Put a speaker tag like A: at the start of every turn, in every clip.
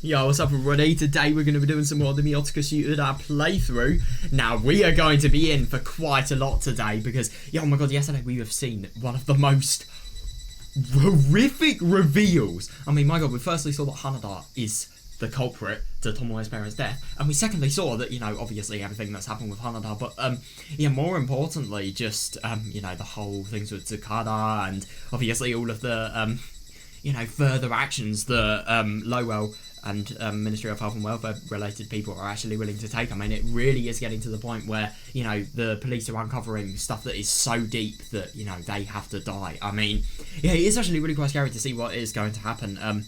A: Yo, what's up everybody? Today we're going to be doing some more of the Miotsukushi playthrough. Now, we are going to be in for quite a lot today because, oh my god, yesterday we have seen one of the most horrific reveals. I mean, my god, we firstly saw that Hanada is the culprit to Tomoe's parents' death, and we secondly saw that, you know, obviously everything that's happened with Hanada, but, yeah, more importantly, just, you know, the whole things with Tsukada, and obviously all of the, you know, further actions that, Lowell and Ministry of Health and Welfare related people are actually willing to take. I mean, it really is getting to the point where, you know, the police are uncovering stuff that is so deep that, you know, they have to die. I mean, yeah, it is actually really quite scary to see what is going to happen.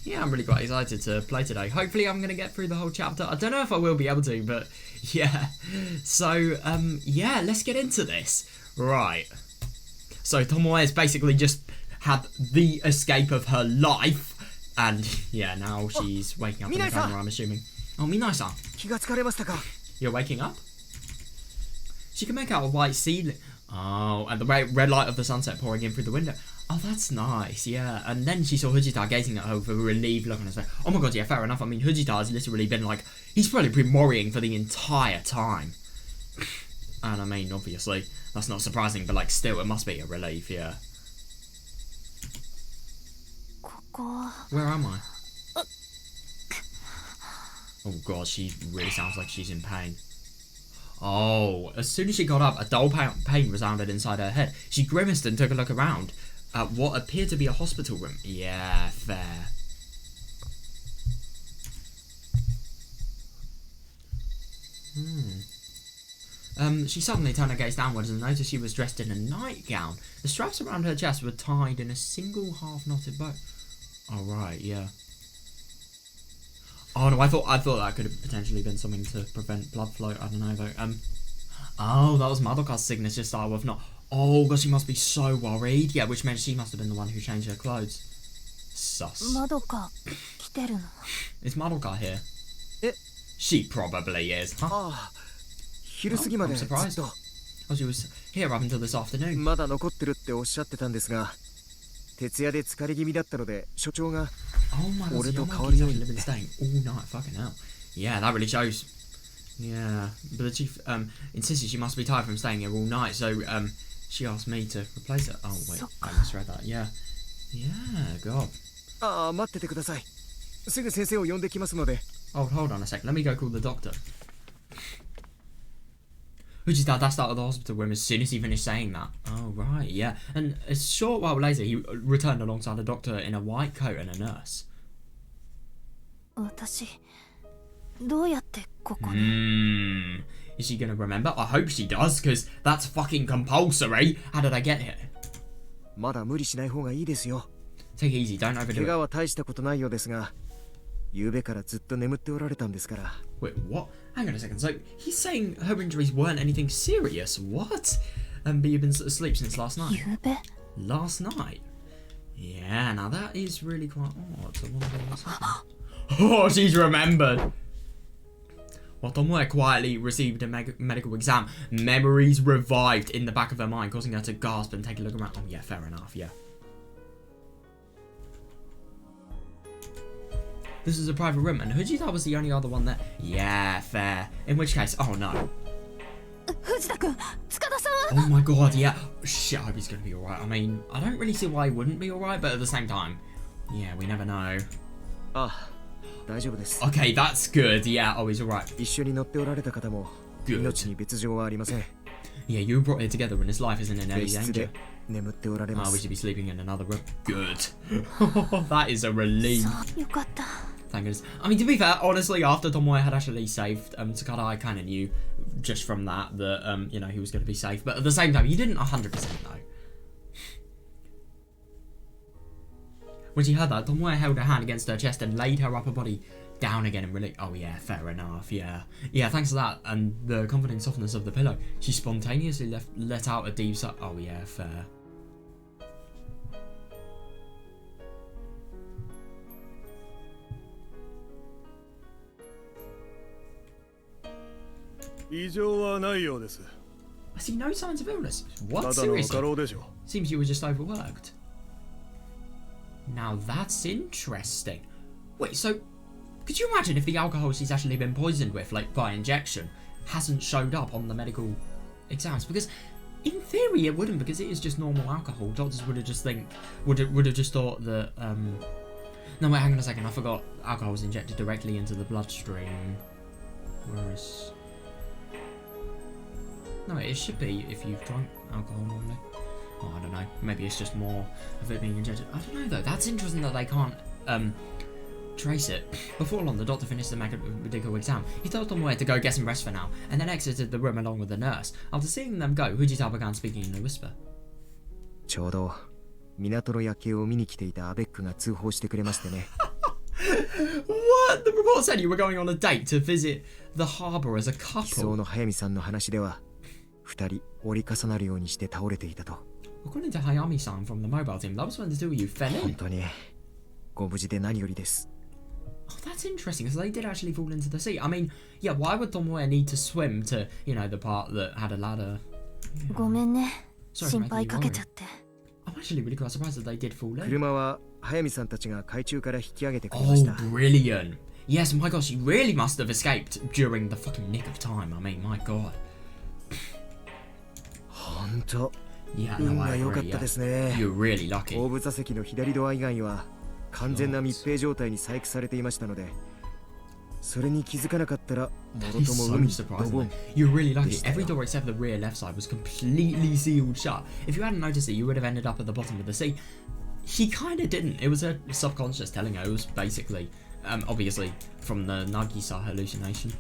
A: Yeah, I'm really quite excited to play today. Hopefully I'm going to get through the whole chapter. I don't know if I will be able to, but yeah. So, yeah, let's get into this. Right. So Tomoe has basically just had the escape of her life. And, yeah, now she's waking up in the coma, I'm assuming. Oh, Minai-san. You're waking up? She can make out a white ceiling. Oh, and the red light of the sunset pouring in through the window. Oh, that's nice, yeah. And then she saw Hujita gazing at her with a relieved look on his face. Oh my god, yeah, fair enough. I mean, Hujita has literally been like... He's probably been worrying for the entire time. And I mean, obviously, that's not surprising, but like, still, it must be a relief, yeah. Where am I? Oh god, she really sounds like she's in pain. Oh, as soon as she got up, a dull pain resounded inside her head. She grimaced and took a look around at what appeared to be a hospital room. Yeah, fair. She suddenly turned her gaze downwards and noticed she was dressed in a nightgown. The straps around her chest were tied in a single half-knotted bow. Oh, right, yeah. Oh, no, I thought that could have potentially been something to prevent blood flow. I don't know, though. Oh, that was Madoka's signature style with not... Oh, god, she must be so worried. Yeah, which meant she must have been the one who changed her clothes. Sus.
B: Madoka,
A: is Madoka here? She probably is. Huh? Oh, I'm surprised. Oh, she was here up until this afternoon. Oh my god, he's actually been staying all night. Fucking hell. Yeah, that really shows. Yeah, but the chief insisted she must be tired from staying here all night, so she asked me to replace her. Oh wait, I misread that. Yeah. Yeah, god. Oh, hold on a sec. Let me go call the doctor. Hujita dashed out of the hospital room as soon as he finished saying that. Oh, right, yeah. And a short while later, he returned alongside a doctor in a white coat and a nurse. Is she gonna remember? I hope she does, because that's fucking compulsory. How did I get here? Take it easy, don't overdo it. Wait, what? Hang on a second. So he's saying her injuries weren't anything serious. What? But you've been asleep since last night. Last night? Yeah, now that is really quite odd. So oh, she's remembered. While Tomoe quietly received a medical exam, memories revived in the back of her mind, causing her to gasp and take a look around. Oh yeah, fair enough, yeah. This is a private room, and Hujita was the only other one there. Yeah, fair. In which case, oh no. Oh my god, yeah. Shit, I hope he's gonna be alright. I mean, I don't really see why he wouldn't be alright, but at the same time, yeah, we never know. Okay, that's good. Yeah, oh, he's alright. Good. Yeah, you brought it together and his life isn't in any danger. Oh, we should be sleeping in another room. Good. That is a relief. Thank goodness. I mean, to be fair, honestly, after Tomoe had actually saved Tsukada, I kind of knew just from that, you know, he was going to be safe. But at the same time, you didn't 100% know. When she heard that, Tomoe held her hand against her chest and laid her upper body down again and really... Oh yeah, fair enough, yeah. Yeah, thanks to that and the comforting softness of the pillow, she spontaneously let out a deep sigh. Oh yeah, fair. I see no signs of illness. What? Seriously? Seems you were just overworked. Now that's interesting. Wait, so could you imagine if the alcohol she's actually been poisoned with, like by injection, hasn't showed up on the medical exams? Because in theory it wouldn't, because it is just normal alcohol. Doctors would have just thought that no wait, hang on a second, I forgot alcohol was injected directly into the bloodstream. Whereas no wait, it should be if you've drunk alcohol normally. Oh, I don't know. Maybe it's just more of it being injected. I don't know though. That's interesting that they can't trace it. Before long, the doctor finished the medical exam. He told Tomoe to go get some rest for now, and then exited the room along with the nurse. After seeing them go, Fujita began speaking in a whisper.
B: ちょうど港の夜景を見に来ていたアベックが通報してくれましてね。
A: What? The report said you were going on a date to visit the harbour as a couple.
B: 機捜の早見さんの話では、二人折り重なるようにして倒れていたと。
A: According to Hayami-san from the mobile team, that was when the two of you fell in.
B: 本当にご無事で何よりです。
A: Oh, that's interesting, because they did actually fall into the sea. I mean, yeah, why would Tomoe need to swim to, you know, the part that had a ladder? Yeah.
C: ごめんね。
A: Sorry,
C: 心配かけちゃって。
A: I'm actually really quite surprised that they did fall in.
B: 車は早見さんたちが海中から引き上げてくれました。
A: Oh, brilliant. Yes, my gosh, you really must have escaped during the fucking nick of time. I mean, my god.
B: 本当。
A: Yeah,
B: 運
A: no,
B: が
A: I
B: 良か
A: agree,
B: った
A: yeah.
B: ですね。
A: You're really lucky.
B: 後部座席の左ドア以外は完全な密閉状態に細工されていましたので、それに気づかなかったらも
A: That
B: ろ
A: is
B: とも
A: so
B: 海にド
A: surprising.
B: ボン。
A: You're really lucky.
B: This
A: Every
B: time.
A: door except the rear left side was completely sealed shut. If you hadn't noticed it, you would have ended up at the bottom of the sea. She kind of didn't. It was her subconscious telling her. It was basically, obviously, from the Nagisa hallucination.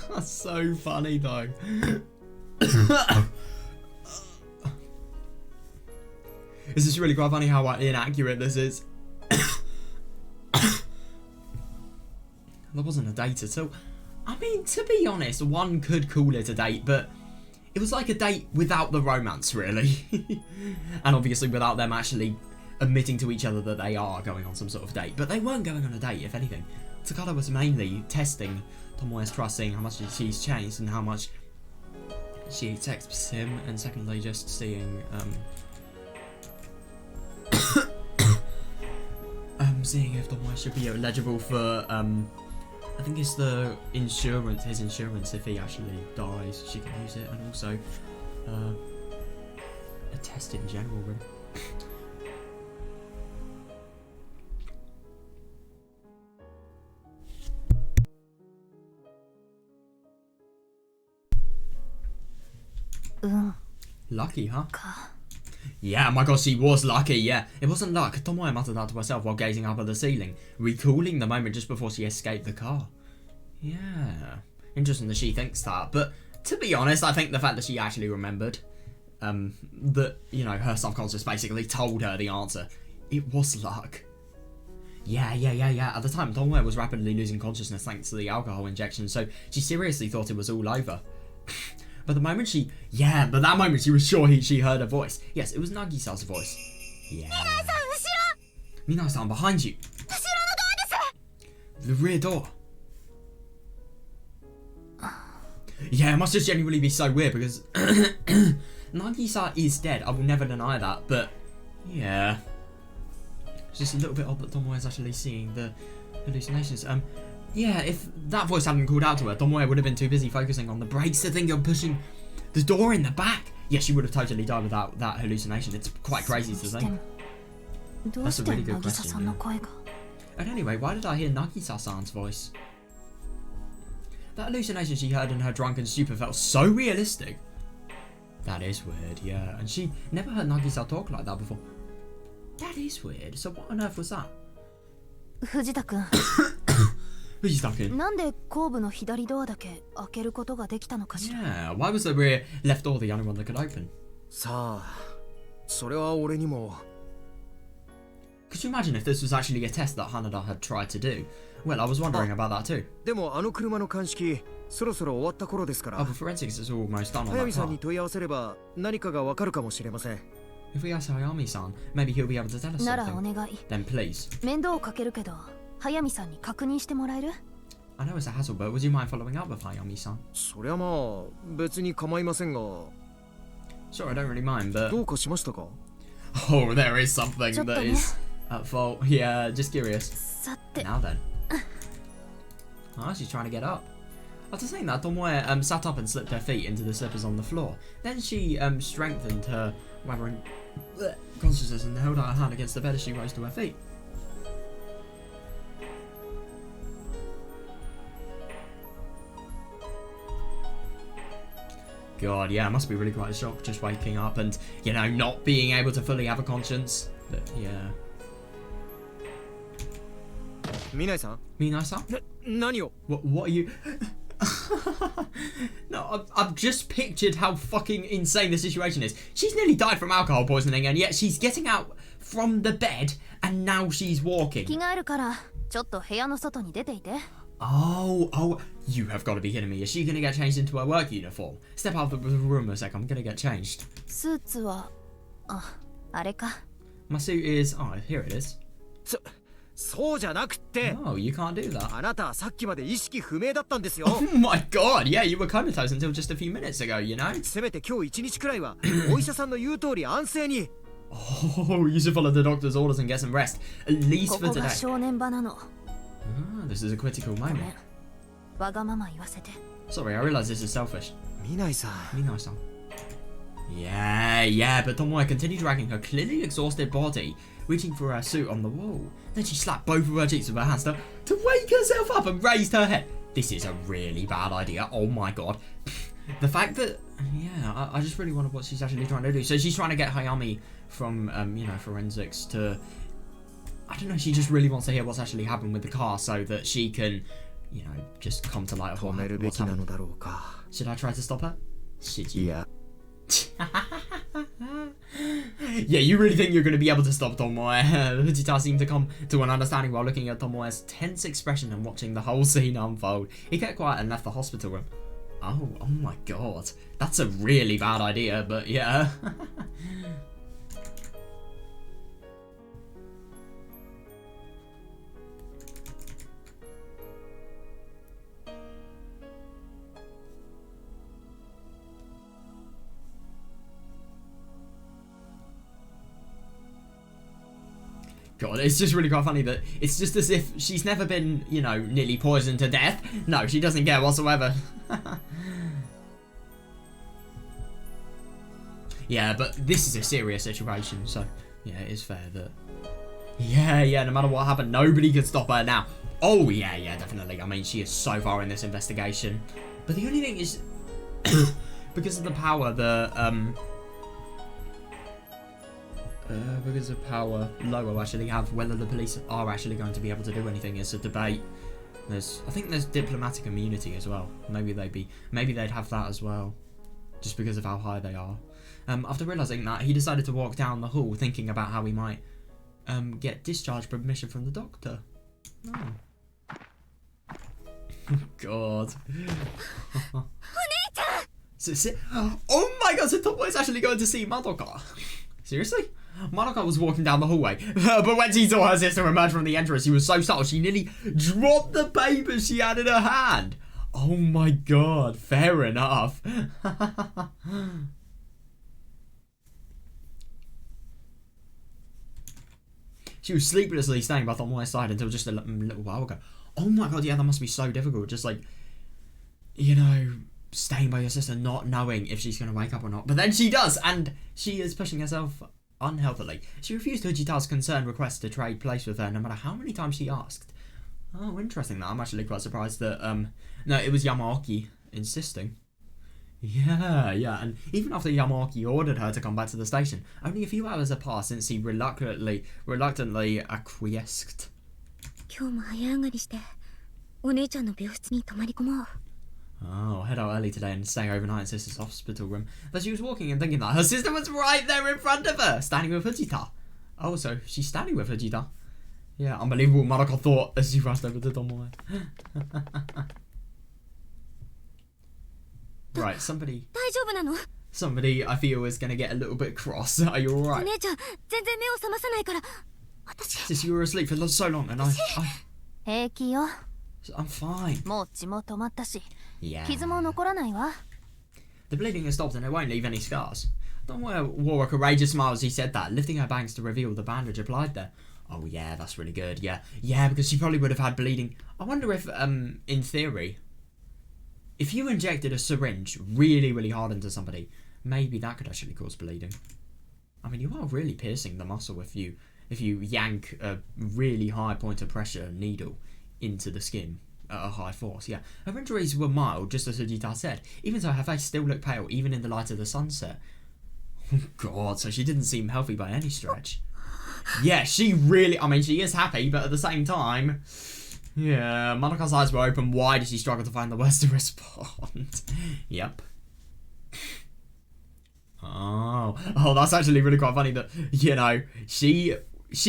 A: That's so funny though. This is really quite funny how inaccurate this is. There wasn't a date at all. I mean, to be honest, one could call it a date, but it was like a date without the romance, really. And obviously without them actually admitting to each other that they are going on some sort of date. But they weren't going on a date, if anything. Takada was mainly testing Tomoe's trust, seeing how much she's changed and how much she accepts him, and secondly just seeing seeing if Tomoe should be eligible for I think it's the insurance, his insurance, if he actually dies she can use it, and also a test in general, really. Lucky, huh? Yeah, my god, she was lucky, yeah. It wasn't luck. Tomoe muttered that to herself while gazing up at the ceiling, recalling the moment just before she escaped the car. Yeah. Interesting that she thinks that, but to be honest, I think the fact that she actually remembered that, you know, her subconscious basically told her the answer, it was luck. Yeah. At the time, Tomoe was rapidly losing consciousness thanks to the alcohol injection, so she seriously thought it was all over. But the moment that moment she was sure she heard a voice. Yes, it was Nagisa's voice. Yeah. Minasan, behind you. The rear door. Yeah, it must just genuinely be so weird because Nagisa is dead. I will never deny that, but yeah. It's just a little bit odd that Tomoe is actually seeing the hallucinations. Yeah, if that voice hadn't called out to her, Tomoe would have been too busy focusing on the brakes to think of pushing the door in the back. Yeah, she would have totally died without that hallucination. It's quite crazy to think. That's a really good question. Yeah. And anyway, why did I hear Nagisa-san's voice? That hallucination she heard in her drunken stupor felt so realistic. That is weird, yeah. And she never heard Nagisa talk like that before. That is weird. So what on earth was that?
C: Fujita-kun.
A: 藤田君。
C: なんで後部の左ドアだけ開けることができたのかしら。
A: Yeah, why was the rear left door the only one that could open?
B: さあ、それは俺にも。
A: Could you imagine if this was actually a test that Hanada had tried to do? Well, I was wondering about that too.
B: でもあの車の鑑識そろそろ終わった頃ですか
A: Oh,
B: ら
A: but forensics is almost done on
B: 早
A: that
B: 見さん
A: car.
B: に問い合わせれば何かがわかるかもしれません
A: If we ask Hayami-san, maybe he'll be able to tell us
C: ならお
A: something.
C: 願い
A: Then please.
C: 面倒をかけるけど早見さんに確認してもらえる
A: I know it's a hassle, but would you mind following up with Hayami-san?
B: そりゃまあ別に構いませんが
A: Sure, I don't really mind, but...
B: どうかしましたか
A: Oh, there is something
C: ちょっと
A: that
C: ね
A: is at fault. Yeah, just curious.
C: さて
A: Now then. Oh, she's trying to get up. After saying that, Tomoe sat up and slipped her feet into the slippers on the floor. Then she strengthened her wavering consciousness and held out her hand against the bed as she rose to her feet. God, yeah, it must be really quite a shock just waking up and, you know, not being able to fully have a conscience. But, yeah.
B: 見ないさん
A: Minai-san?
B: 何を
A: What are you... No, I've just pictured how fucking insane the situation is. She's nearly died from alcohol poisoning and yet she's getting out from the bed and now she's walking.
C: 着替えるからちょっと部屋の外に出ていて
A: Oh, you have got to be kidding me. Is she going to get changed into her work uniform? Step out of the room a sec, I'm going to get changed.
C: スーツはあれか
A: My suit is... Oh, here it is.
B: そうじゃなくって
A: Oh, you can't do that.
B: あなたはさっきまで意識不明だったんですよ
A: Oh my god, yeah, you were comatose until just a few minutes ago, you know?
B: せめて今日一日くらいはお医者さんの言う通り安静に
A: Oh, you should follow the doctor's orders and get some rest. At least
C: こ
A: for
C: こが
A: today.
C: 正念場なの
A: Ah, this is a critical
C: ごめん
A: moment.
C: わがまま言わせて
A: Sorry, I realise this is selfish.
B: 見ないさ
A: Minai-san. Yeah, but Tomoe continued dragging her clearly exhausted body, reaching for her suit on the wall. Then she slapped both of her cheeks with her hands to wake herself up and raised her head. This is a really bad idea. Oh my god. The fact that... Yeah, I just really wonder what she's actually trying to do. So she's trying to get Hayami from, you know, forensics to... I don't know, she just really wants to hear what's actually happened with the car so that she can, you know, just come to light of
B: 止めるべ
A: what's
B: きな
A: happened.
B: のだろうか
A: Should I try to stop her? Should
B: い
A: you?
B: や
A: Yeah, you really think you're going to be able to stop Tomoe? Fujita seemed to come to an understanding while looking at Tomoe's tense expression and watching the whole scene unfold. He kept quiet and left the hospital room. Oh my god. That's a really bad idea, but yeah. God, it's just really quite funny that it's just as if she's never been, you know, nearly poisoned to death. No, she doesn't care whatsoever. Yeah, but this is a serious situation, so yeah, it is fair that... Yeah, no matter what happened, nobody could stop her now. Oh, yeah, definitely. I mean, she is so far in this investigation. But the only thing is, because of the power, because of power Logo actually have, whether the police are actually going to be able to do anything is a debate. I think there's diplomatic immunity as well. Maybe they'd have that as well, just because of how high they are. After realising that, he decided to walk down the hall, thinking about how he might get discharge permission from the doctor. Oh. God. Oh my god, so Tomoe's actually going to see Madoka. Seriously? Madoka was walking down the hallway, but when she saw her sister emerge from the entrance, she was so startled she nearly dropped the papers she had in her hand. Oh my god, fair enough. She was sleeplessly staying by Tomoe's side until just a little while ago. Oh my god, yeah, that must be so difficult. Just like, you know, staying by your sister, not knowing if she's going to wake up or not. But then she does, and she is pushing herself unhealthily. She refused Fujita's concerned request to trade place with her, no matter how many times she asked. Oh, interesting that. I'm actually quite surprised that, no, it was Yamaoki insisting. Yeah, and even after Yamaoki ordered her to come back to the station, only a few hours had passed since he reluctantly acquiesced.
C: 今日も早上がりしてお姉ちゃんの病室に泊まり込もう
A: Oh, head out early today and stay overnight in sister's hospital room. But she was walking and thinking that her sister was right there in front of her, standing with Fujita. Oh, so she's standing with Fujita. Yeah, unbelievable. Madoka thought as he rushed over to Tomoe. Right, somebody
C: 大丈夫なの？
A: Somebody I feel is gonna get a little bit cross. Are you
C: お
A: alright?
C: 姉ちゃん全然目を覚まさないから私
A: Since you were asleep for so long and
D: 平気よ。
A: I'm fine.
D: もう血も止まったし、
A: Yeah.
D: 傷も残らないわ。
A: The bleeding has stopped and it won't leave any scars. Tomoe wore a courageous smile as he said that, lifting her bangs to reveal the bandage applied there. Oh yeah, that's really good. Yeah, because she probably would have had bleeding. I wonder if, in theory, if you injected a syringe really, really hard into somebody, maybe that could actually cause bleeding. I mean, you are really piercing the muscle if you yank a really high point of pressure needle into the skin at a high force. Yeah, her injuries were mild, just as Hijita said. Even so, her face still looked pale, even in the light of the sunset. Oh God, so she didn't seem healthy by any stretch. Yeah, she really, I mean, she is happy, but at the same time, yeah, Madoka's eyes were open wide as she struggled to find the words to respond. Yep. Oh, that's actually really quite funny that, you know, she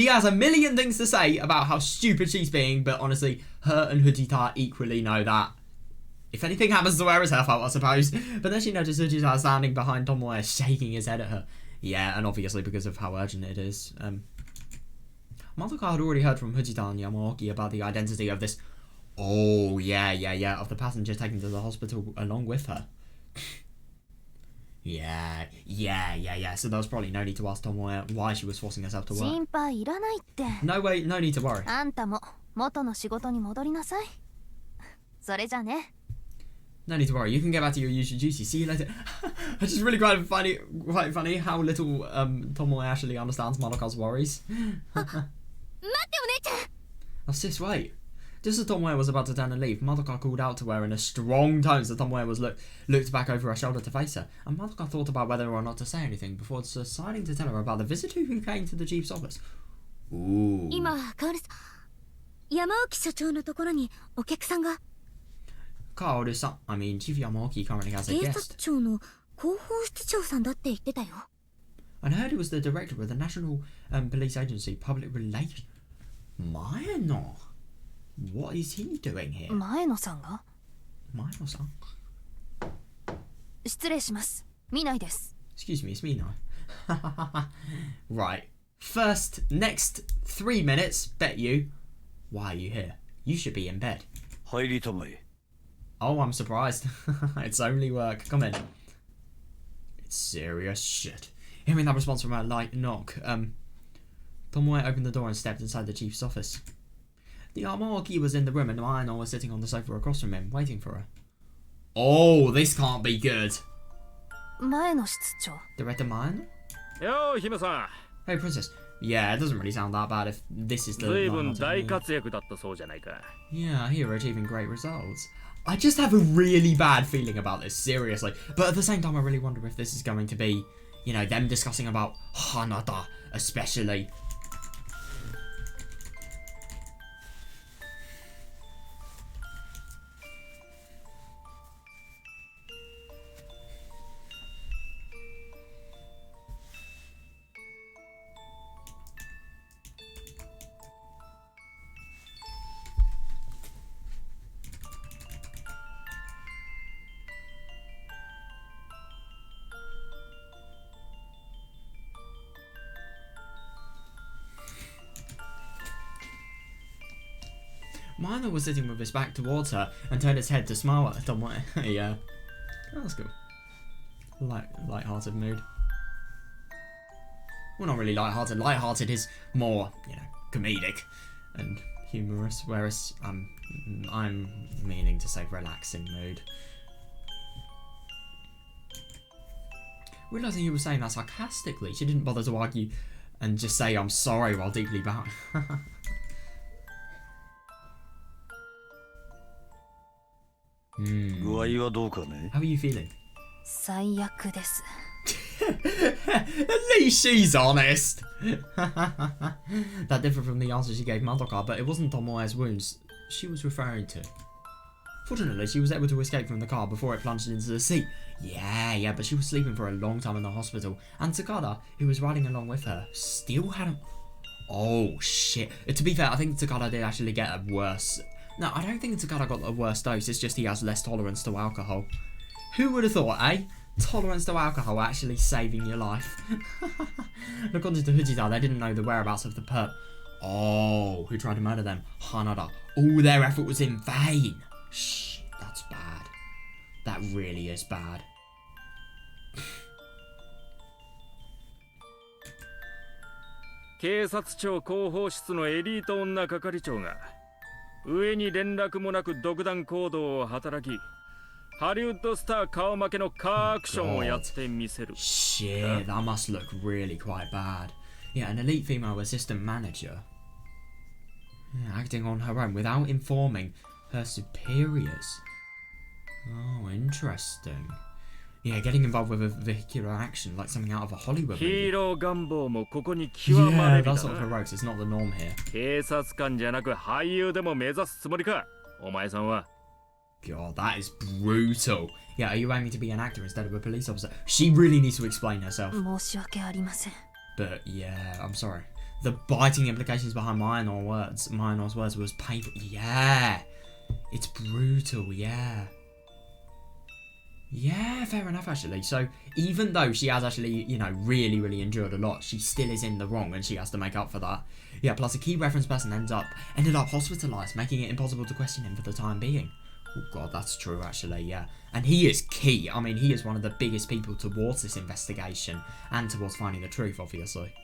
A: has a million things to say about how stupid she's being, but honestly, her and Hujita equally know that if anything happens to her, it's her fault, I suppose. But then she noticed Hujita standing behind Tomoe, shaking his head at her. Yeah, and obviously because of how urgent it is. Madoka had already heard from Hujita and Yamaoki about the identity of this. Oh, yeah, of the passenger taken to the hospital along with her. Yeah. So there was probably no need to ask Tomoe why she was forcing herself to work.
D: 心配いらないって。
A: No need to worry.
D: あんたも元の仕事に戻りなさい。それじゃね。
A: No need to worry. You can get back to your usual duty. See you later. It's just really quite funny how little Tomoe actually understands Madoka's worries.
C: 待ってお姉ちゃん
A: Oh, sis, wait. Just as Tomoe was about to turn and leave, Madoka called out to her in a strong tone so Tomoe was looked back over her shoulder to face her, and Madoka thought about whether or not to say anything before deciding to tell her about the visitor who came to the chief's office. Ooh.
C: 今カオルさん山沖社長のところにお客さんが
A: Kaoru-san, I mean, Chief Yamaoki currently has a
C: 警
A: guest.
C: 察庁の広報室長さんだって言ってたよ
A: And I heard it was the director of the National Police Agency Public Relations. Maeno? What is he doing here?
D: 前野さんが
A: Maeno-san?
D: 失礼します。見ないです。
A: Excuse me, it's me now. Right. Next 3 minutes, bet you. Why are you here? You should be in bed.
E: 入りたまえ。
A: Oh, I'm surprised. It's only work. Come in. It's serious shit. Hearing that response from a light knock, Tomoe opened the door and stepped inside the chief's office. The Yamaoki was in the room and Maeno was sitting on the sofa across from him, waiting for her. Oh, this can't be good.
D: 前野室長。
A: Director Maeno?
E: よー、姫さ
A: Hey, Princess. Yeah, it doesn't really sound that bad if this is
E: ん。
A: the...
E: 随分
A: lineup.
E: 大活躍だったそうじゃないか。
A: Yeah, I hear achieving great results. I just have a really bad feeling about this, seriously. But at the same time, I really wonder if this is going to be, you know, them discussing about Hanada, especially. Maeno was sitting with his back towards her and turned his head to smile at Tomoe. Yeah. Oh, that's cool. Light-hearted mood. Well, not really light-hearted. Light-hearted is more, you know, comedic and humorous, whereas I'm meaning to say relaxing mood. Realising he was saying that sarcastically, she didn't bother to argue and just say I'm sorry while deeply bowed.
E: 具合はどうかね。
A: How are you feeling?
D: 最悪です。
A: At least she's honest. That differed from the answer she gave Madoka, but it wasn't Tomoe's wounds she was referring to. Fortunately, she was able to escape from the car before it plunged into the sea. Yeah, but she was sleeping for a long time in the hospital, and Takada, who was riding along with her, still hadn't... Oh, shit. To be fair, I think Takada did actually get a worse... No, I don't think Takada got a worse dose. It's just he has less tolerance to alcohol. Who would have thought, eh? Tolerance to alcohol actually saving your life. According to Fujita, they didn't know the whereabouts of the perp. Oh, who tried to murder them? Hanada. All their effort was in vain. Shit, that's bad. That really is bad.
E: 警察庁広報室のエリート女係長が上に連絡もなく独断行動を働きハリウッドスター顔負けのカーアクションをやってみせる。
A: Shit, that must look really quite bad. Yeah, an elite female assistant manager. Yeah, acting on her own without informing her superiors. Oh, interesting. Yeah, getting involved with a vehicular action like something out of a Hollywood
E: ヒ
A: movie.
E: ーロー願望もここに極ま
A: Yeah,
E: れりだ
A: that's not
E: な。
A: heroics. It's not the norm here.
E: 警察官じゃなく俳優でも目指すつもりかお前さんは。
A: God, that is brutal. Yeah, are you aiming to be an actor instead of a police officer? She really needs to explain herself.
D: 申し訳ありません。
A: But yeah, I'm sorry. The biting implications behind Mino's words was painful. Yeah, it's brutal. Yeah. Yeah, fair enough actually. So even though she has actually, you know, really endured a lot, she still is in the wrong and she has to make up for that. Yeah, plus a key reference person ended up hospitalized, making it impossible to question him for the time being. Oh god, that's true actually, yeah. And he is key. I mean, he is one of the biggest people towards this investigation and towards finding the truth, obviously.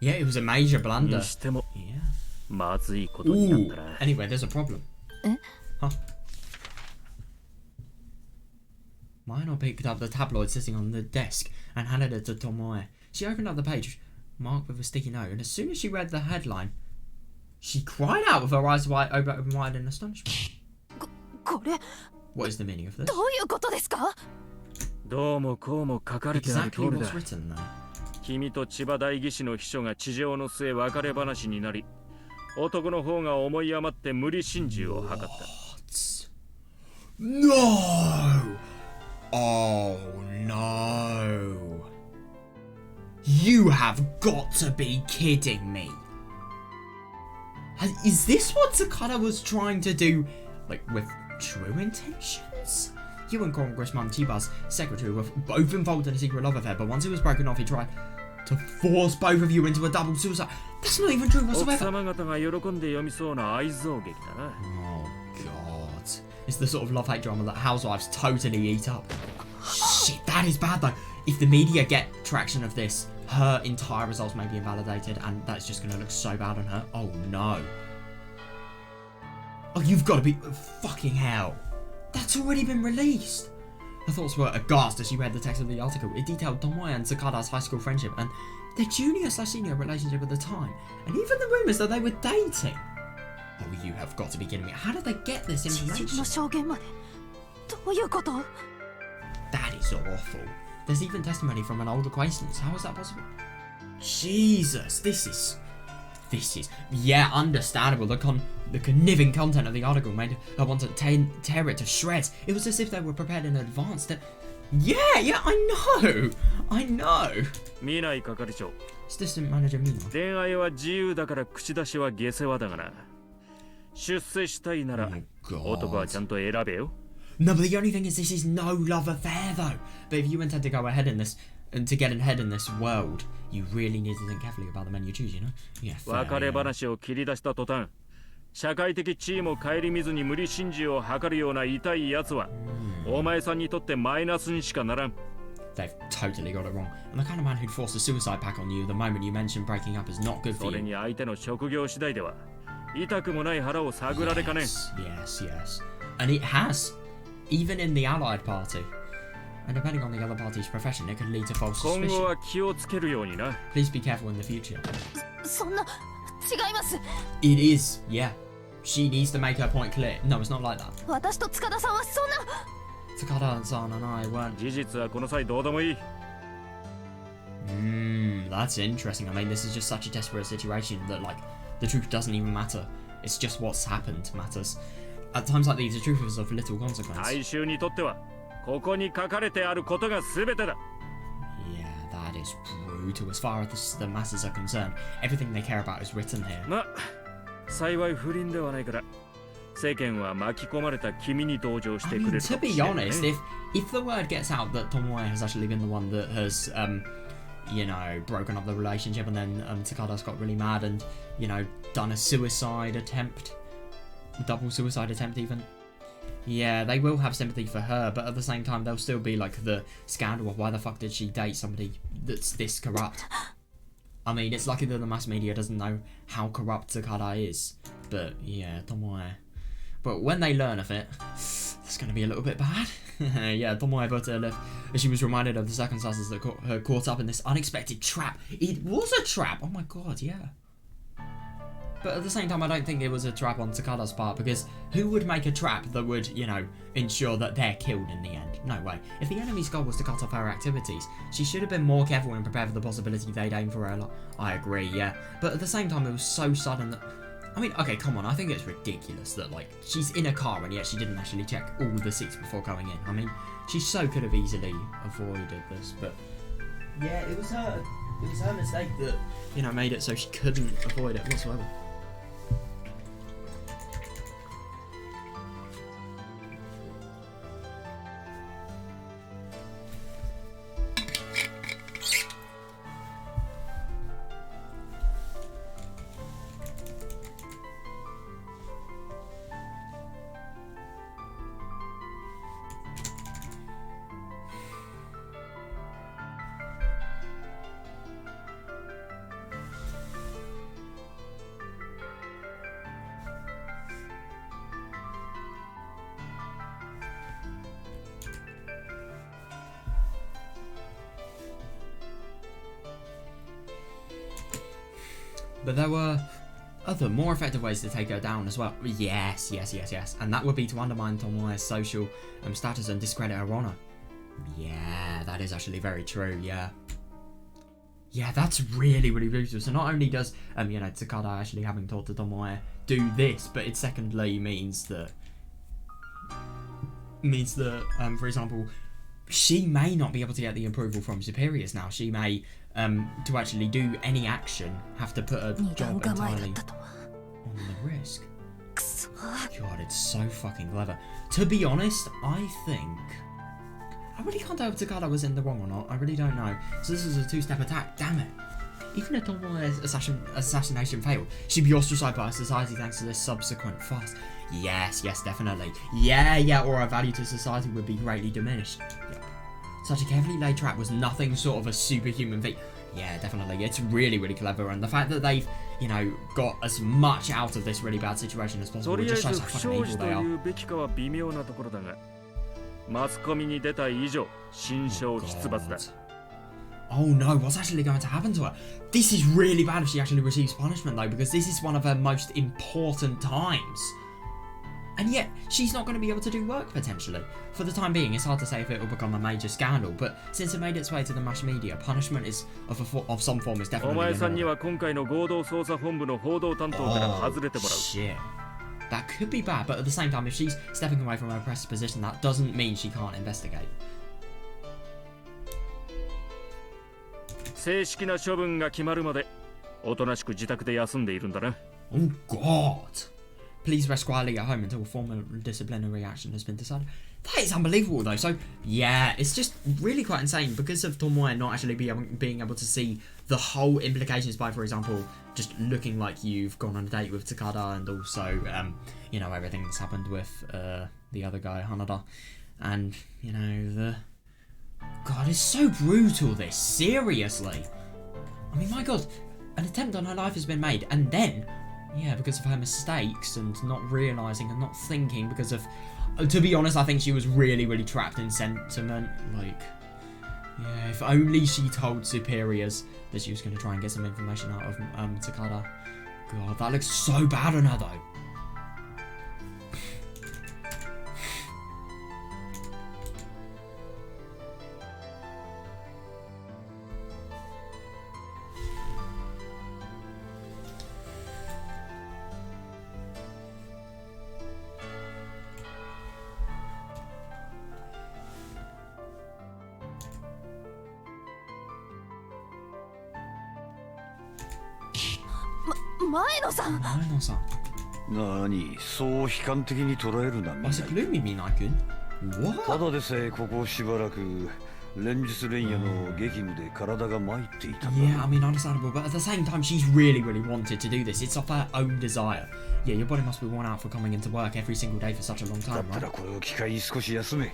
A: Yeah, it was a major blunder.
E: にしても
A: Yeah.
E: まずいことになっ
A: Ooh.
E: たな。
A: Anyway, there's a problem.
D: Eh?
A: Huh? Mino picked up the tabloid sitting on the desk and handed it to Tomoe. She opened up the page marked with a sticky note, and as soon as she read the headline, she cried out with her eyes open wide in astonishment.
D: これ
A: What is the meaning of this?
D: どういうことですか？
E: どうもこうも書かれてある
A: Exactly
E: 通り
A: what's
E: だ。
A: written there.
E: 君と千葉代議士の秘書が地上の末別れ話になり、男の方が思い余って無理心中を図った。
A: No! Oh no! You have got to be kidding me! Is this what Takada was trying to do, like, with true intentions? You and Congressman Chiba's secretary were both involved in a secret love affair, but once it was broken off, he tried to force both of you into a double suicide. That's not even true
E: 奥
A: whatsoever.
E: 様方が喜んで読みそうな愛憎劇だな。
A: Oh god. It's the sort of love-hate drama that housewives totally eat up. Shit, that is bad though. If the media get traction of this, her entire results may be invalidated and that's just going to look so bad on her. Oh no. Oh, you've got to be... Fucking hell. That's already been released. Her thoughts were aghast as she read the text of the article. It detailed Tomoe and Sakada's high school friendship and their junior/senior relationship at the time, and even the rumours that they were dating. Oh, you have got to be kidding me. How did they get this
D: 知人
A: information?
D: の証言までどういうこと？
A: That is awful. There's even testimony from an old acquaintance. How is that possible? Jesus, this is... Yeah, understandable. The conniving content of the article made her want to tear it to shreds. It was as if they were prepared in advance to... Yeah, I know.
E: 見ない係長。
A: Assistant Manager Mina.
E: 恋愛は自由だから口出しは下世話だがな。出世したいなら
A: Oh,
E: 男はちゃ
A: God.
E: んと選べよ。
A: No, but the only thing is this is no love affair, though. But if you intend to go ahead in this... And to get ahead in this world, you really need to think carefully about the men you choose, you know? Yeah, fair,
E: 別れ
A: yeah.
E: 話を切り出した途端、社会的地位も顧みずに無理心中を図るような痛いやつは、お前さんにとってマイナスにしかならん。
A: They've totally got it wrong. And the kind of man who'd force a suicide pact on you the moment you mention breaking up is not good
E: そ
A: for
E: れ
A: you.
E: に相手の職業次第では、痛くもない腹を探られかねん。
A: Yes. And it has. Even in the allied party. And depending on the other party's profession, it could lead to false
E: 今後
A: suspicion.
E: は気をつけるようにな。
A: Please be careful in the future.
D: そんな違います。
A: It is, yeah. She needs to make her point clear. No, it's not like that.
D: 私と塚田さんはそんな。
A: Takada-san and I weren't.
E: 事実はこの際どうでもいい。
A: That's interesting. I mean, this is just such a desperate situation that, like, the truth doesn't even matter. It's just what's happened matters. At times like these, the truth is of little consequence.
E: 大衆にとってはここに書かれてあることが全てだ。
A: Yeah, that is brutal as far as the masses are concerned. Everything they care about is written here.
E: ま、幸い不倫ではないから世間は巻き込まれた君に同情し
A: I
E: てく
A: mean,
E: れる
A: to
E: かも
A: be
E: しれないね。
A: honest, if the word gets out that Tomoe has actually been the one that has, you know, broken up the relationship, and then Takada's got really mad and, you know, done a suicide attempt, double suicide attempt even. Yeah, they will have sympathy for her, but at the same time, there'll still be like the scandal of why the fuck did she date somebody that's this corrupt. I mean, it's lucky that the mass media doesn't know how corrupt Takada is, but yeah, Tomoe. But when they learn of it, it's going to be a little bit bad. Yeah, Tomoe brought her lip as she was reminded of the circumstances that got her caught up in this unexpected trap. It was a trap! Oh my god, yeah. But at the same time, I don't think it was a trap on Takada's part, because who would make a trap that would, you know, ensure that they're killed in the end? No way. If the enemy's goal was to cut off her activities, she should have been more careful and prepared for the possibility they'd aim for her. I agree, yeah. But at the same time, it was so sudden that... I mean, okay, come on, I think it's ridiculous that, like, she's in a car and yet she didn't actually check all the seats before going in. I mean, she so could have easily avoided this, but... Yeah, it was her mistake that, you know, made it so she couldn't avoid it whatsoever. But there were other, more effective ways to take her down as well. Yes. And that would be to undermine Tomoe's social status and discredit her honour. Yeah, that is actually very true, yeah. Yeah, that's really, really brutal. So not only does, you know, Takada actually having talked to Tomoe do this, but it secondly means that, for example, she may not be able to get the approval from superiors now. She may, to actually do any action, have to put a job entirely on the risk. God, it's so fucking clever. To be honest, I really can't tell if Takada was in the wrong or not. I really don't know. So this is a two-step attack. Damn it. Even if Tomoe's assassination failed, she'd be ostracized by society thanks to this subsequent fast. Yes, definitely. Yeah, or her value to society would be greatly diminished. Yep. Such a carefully laid trap was nothing sort of a superhuman feat. Yeah, definitely. It's really, really clever, and the fact that they've, you know, got as much out of this really bad situation as possible just shows how fucking evil they are.
E: マスコミに出た以上、心証出罰だ。
A: Oh no, what's actually going to happen to her? This is really bad if she actually receives punishment though, because this is one of her most important times. And yet, she's not going to be able to do work potentially. For the time being, it's hard to say if it will become a major scandal, but since it made its way to the mass media, punishment is of some form is definitely
E: お前さんには今回の合同捜査本部の報道担当から外れてもらう。
A: Shit. That could be bad, but at the same time, if she's stepping away from her press position, that doesn't mean she can't investigate.
E: 正式な処分が決まるまでおとなしく自宅で休んでいるんだな。
A: Oh God! Please rest quietly at home until formal disciplinary action has been decided. That is unbelievable though. So yeah, it's just really quite insane because of Tomoe not actually being able to see the whole implications by, for example, just looking like you've gone on a date with Takada, and also you know, everything that's happened with the other guy, Hanada, and you know, the God, it's so brutal this, seriously. I mean, my God, an attempt on her life has been made, and then Yeah, because of her mistakes and not realising and not thinking because of... To be honest, I think she was really, really trapped in sentiment. Like, yeah, if only she told superiors that she was going to try and get some information out of Takada. God, that looks so bad on her, though.
D: Maeno-san!
A: Maeno-san.
F: 何そう悲観的に捉えるなみんな
A: Was it gloomy, Minaikun?
F: た
A: What?
F: だでさえここしばらく連日連夜の激務で体が参っていたんだ
A: Yeah, I mean, understandable, but at the same time, she's really, really wanted to do this. It's of her own desire. Yeah, your body must be worn out for coming into work every single day for such a long
F: だ
A: time,
F: った
A: right?
F: らこれを機会に少し休め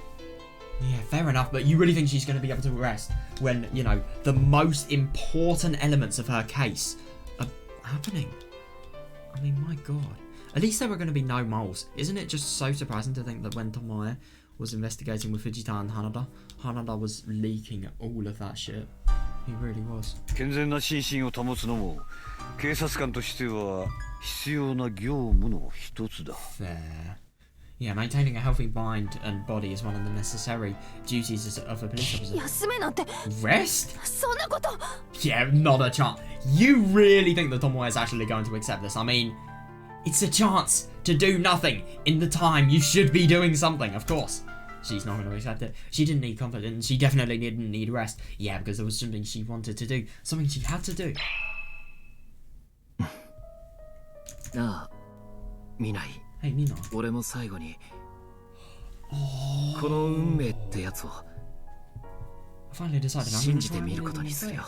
A: Yeah, fair enough, but you really think she's going to be able to rest when, you know, the most important elements of her case are happening? I mean, my god. At least there were going to be no moles. Isn't it just so surprising to think that when Tomoe was investigating with Fujita and Hanada was leaking all of that shit? He really was.
F: 健全な心身を保つのも警察官としては必要な業務の一つだ
A: Fair. Yeah, maintaining a healthy mind and body is one of the necessary duties of a police officer.
D: 休めなんて
A: Rest?
D: そんなこと
A: Yeah, not a chance. You really think that Tomoe is actually going to accept this? I mean, it's a chance to do nothing in the time you should be doing something, of course. She's not going to accept it. She didn't need comfort and she definitely didn't need rest. Yeah, because there was something she wanted to do. Something she had to do.
B: ああ見ない
A: Hey, Mina.
B: 俺も最後にこの運命ってやつを
A: I finally decided I'm
B: 信
A: going
B: じ
A: to
B: て
A: try
B: み
A: and
B: ることにするよ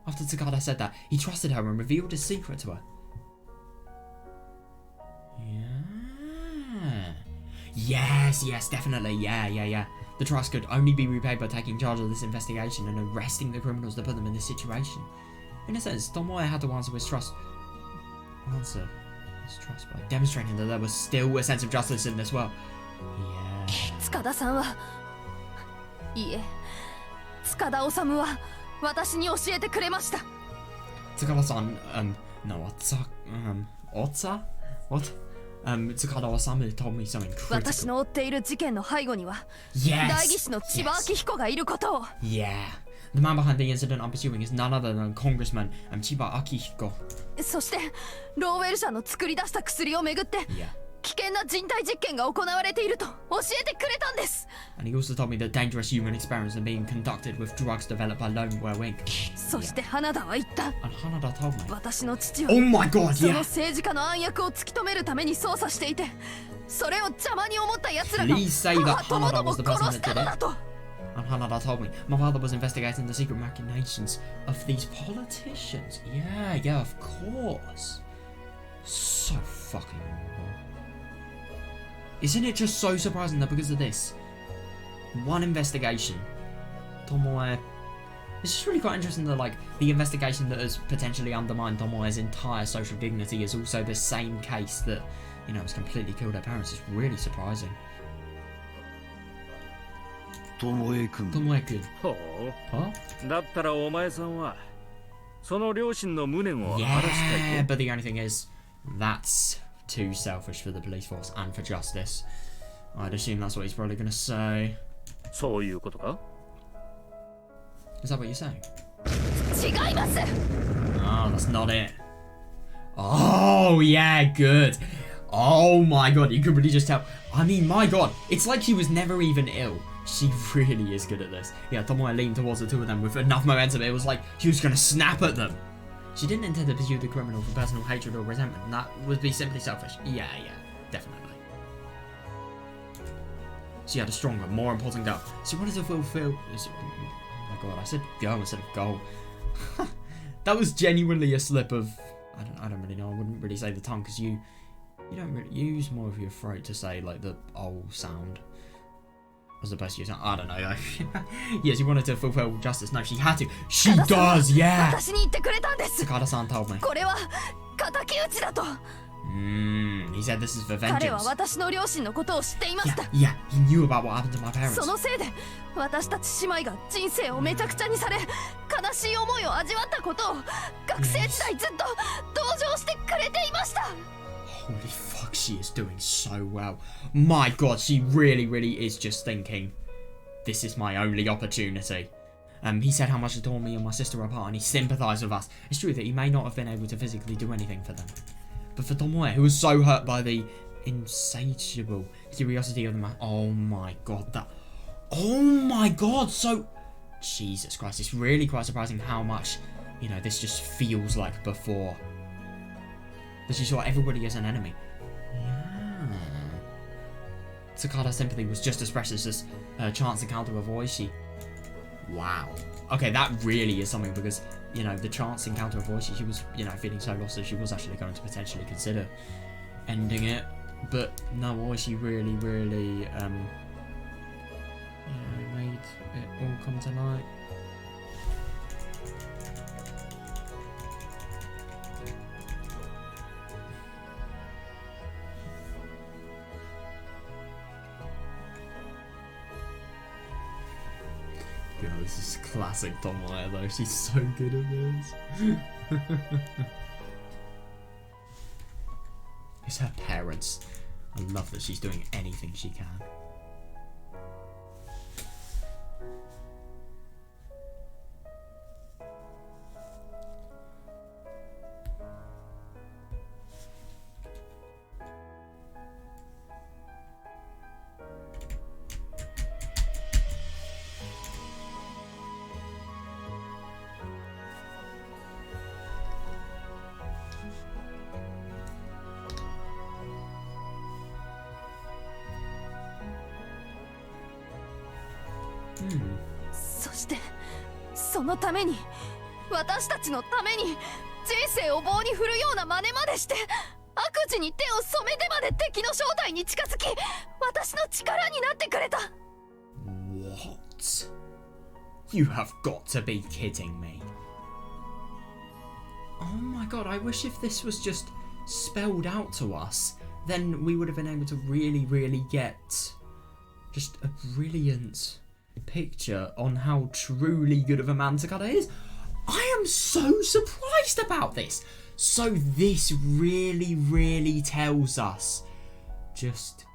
A: After Takada said that, he trusted her and revealed his secret to her. Yeah. Yes, definitely. Yeah. The trust could only be repaid by taking charge of this investigation and arresting the criminals that put them in this situation. In a sense, Tomoe had to answer his trust by demonstrating that there was still a sense of justice in this world. Yeah.
D: 塚田さんはいえ塚田治は私に教えてくれました
A: Tsukada-san, no, Otsa? What? Tsukada-osamu told me something
D: 私
A: critical.
D: の追っている事件の背後には
A: Yes!
D: 代議士の千葉明彦がいることを
A: Yeah. The man behind the incident I'm pursuing is none other than Congressman Chiba Akihiko.
D: そしてローウェル社の作り出した薬をめぐって
A: Yeah.
D: 危険な人体実験が行われていると教えてくれたんです
A: And he also told me that dangerous human experiments are being conducted with drugs developed by Lone Were Wing.
D: そして花田は言った
A: And Hanada told me.
D: 私の父は
A: Oh my god,
D: その
A: yeah!
D: 政治家の暗躍を突き止めるために捜査していてそれを邪魔に思った奴らが
A: Please say that
D: 母とも
A: Hanada
D: ども
A: was the person
D: 殺し
A: that
D: た
A: did
D: の
A: it.
D: だと
A: And Hanada told me my father was investigating the secret machinations of these politicians. Yeah, of course. So fucking horrible. Isn't it just so surprising that because of this one investigation, Tomoe... It's just really quite interesting that, like, the investigation that has potentially undermined Tomoe's entire social dignity is also the same case that, you know, has completely killed her parents. It's really surprising.
F: 巴君
A: Tomoe-kun.
E: ほ
A: Huh?
E: うだったらお前さんはその両親の無念を晴らしたい
A: Yeah,
E: と
A: but the only thing is, that's too selfish for the police force and for justice. I'd assume that's what he's probably going to say.
E: そういうことか
A: Is that what you're saying?
D: 違います
A: Oh, that's not it. Oh, yeah, good. Oh my god, you could really just tell. I mean, my god, it's like she was never even ill. She really is good at this. Yeah, Tomoe leaned towards the two of them with enough momentum. It was like she was going to snap at them. She didn't intend to pursue the criminal for personal hatred or resentment, and that would be simply selfish. Yeah, definitely. She had a stronger, more important goal. She wanted to fulfill... Oh my god, I said go instead of goal. That was genuinely a slip of... I don't really know. I wouldn't really say the tongue, because you don't really use more of your throat to say, like, the old sound. As opposed to using, I don't know though. Yeah, she wanted to fulfill justice. No, she had to. She does, yeah!
D: 私に言ってくれたんです。
A: Takada-san told me.
D: これは敵討ちだと。
A: He said this is for
D: 彼は
A: vengeance.
D: 私の両親のことを知っていました。
A: Yeah, he knew about what happened to my parents.
D: そのせいで私たち姉妹が人生をめちゃくちゃにされ、悲しい思いを味わったことを学生時代ずっと同情してくれていました。
A: Holy fuck, she is doing so well. My god, she really, really is just thinking, this is my only opportunity. He said how much he tore me and my sister apart, and he sympathised with us. It's true that he may not have been able to physically do anything for them. But for Tomoe, who was so hurt by the insatiable curiosity of the man. Oh my god, that. Oh my god, so. Jesus Christ, it's really quite surprising how much, you know, this just feels like before. That she saw everybody as an enemy. Yeah. Takada's sympathy was just as precious as her chance encounter with Oishi. Wow. Okay, that really is something because, you know, the chance encounter with Oishi, she was, you know, feeling so lost that she was actually going to potentially consider ending it. But no, Oishi really, really, you know, made it all come to light. God, this is classic Tomoe though, she's so good at this. It's her parents. I love that she's doing anything she can. Hmm.
D: そしてそのために、私たちのために人生を棒に振るような真似までして、悪事に手を染めてまで敵の正体に近づき、私の力になってくれた。
A: What? You have got to be kidding me. Oh my god, I wish if this was just spelled out to us, then we would have been able to really, really get just a brilliant picture on how truly good of a man Takada is. I am so surprised about this. So this really, really tells us just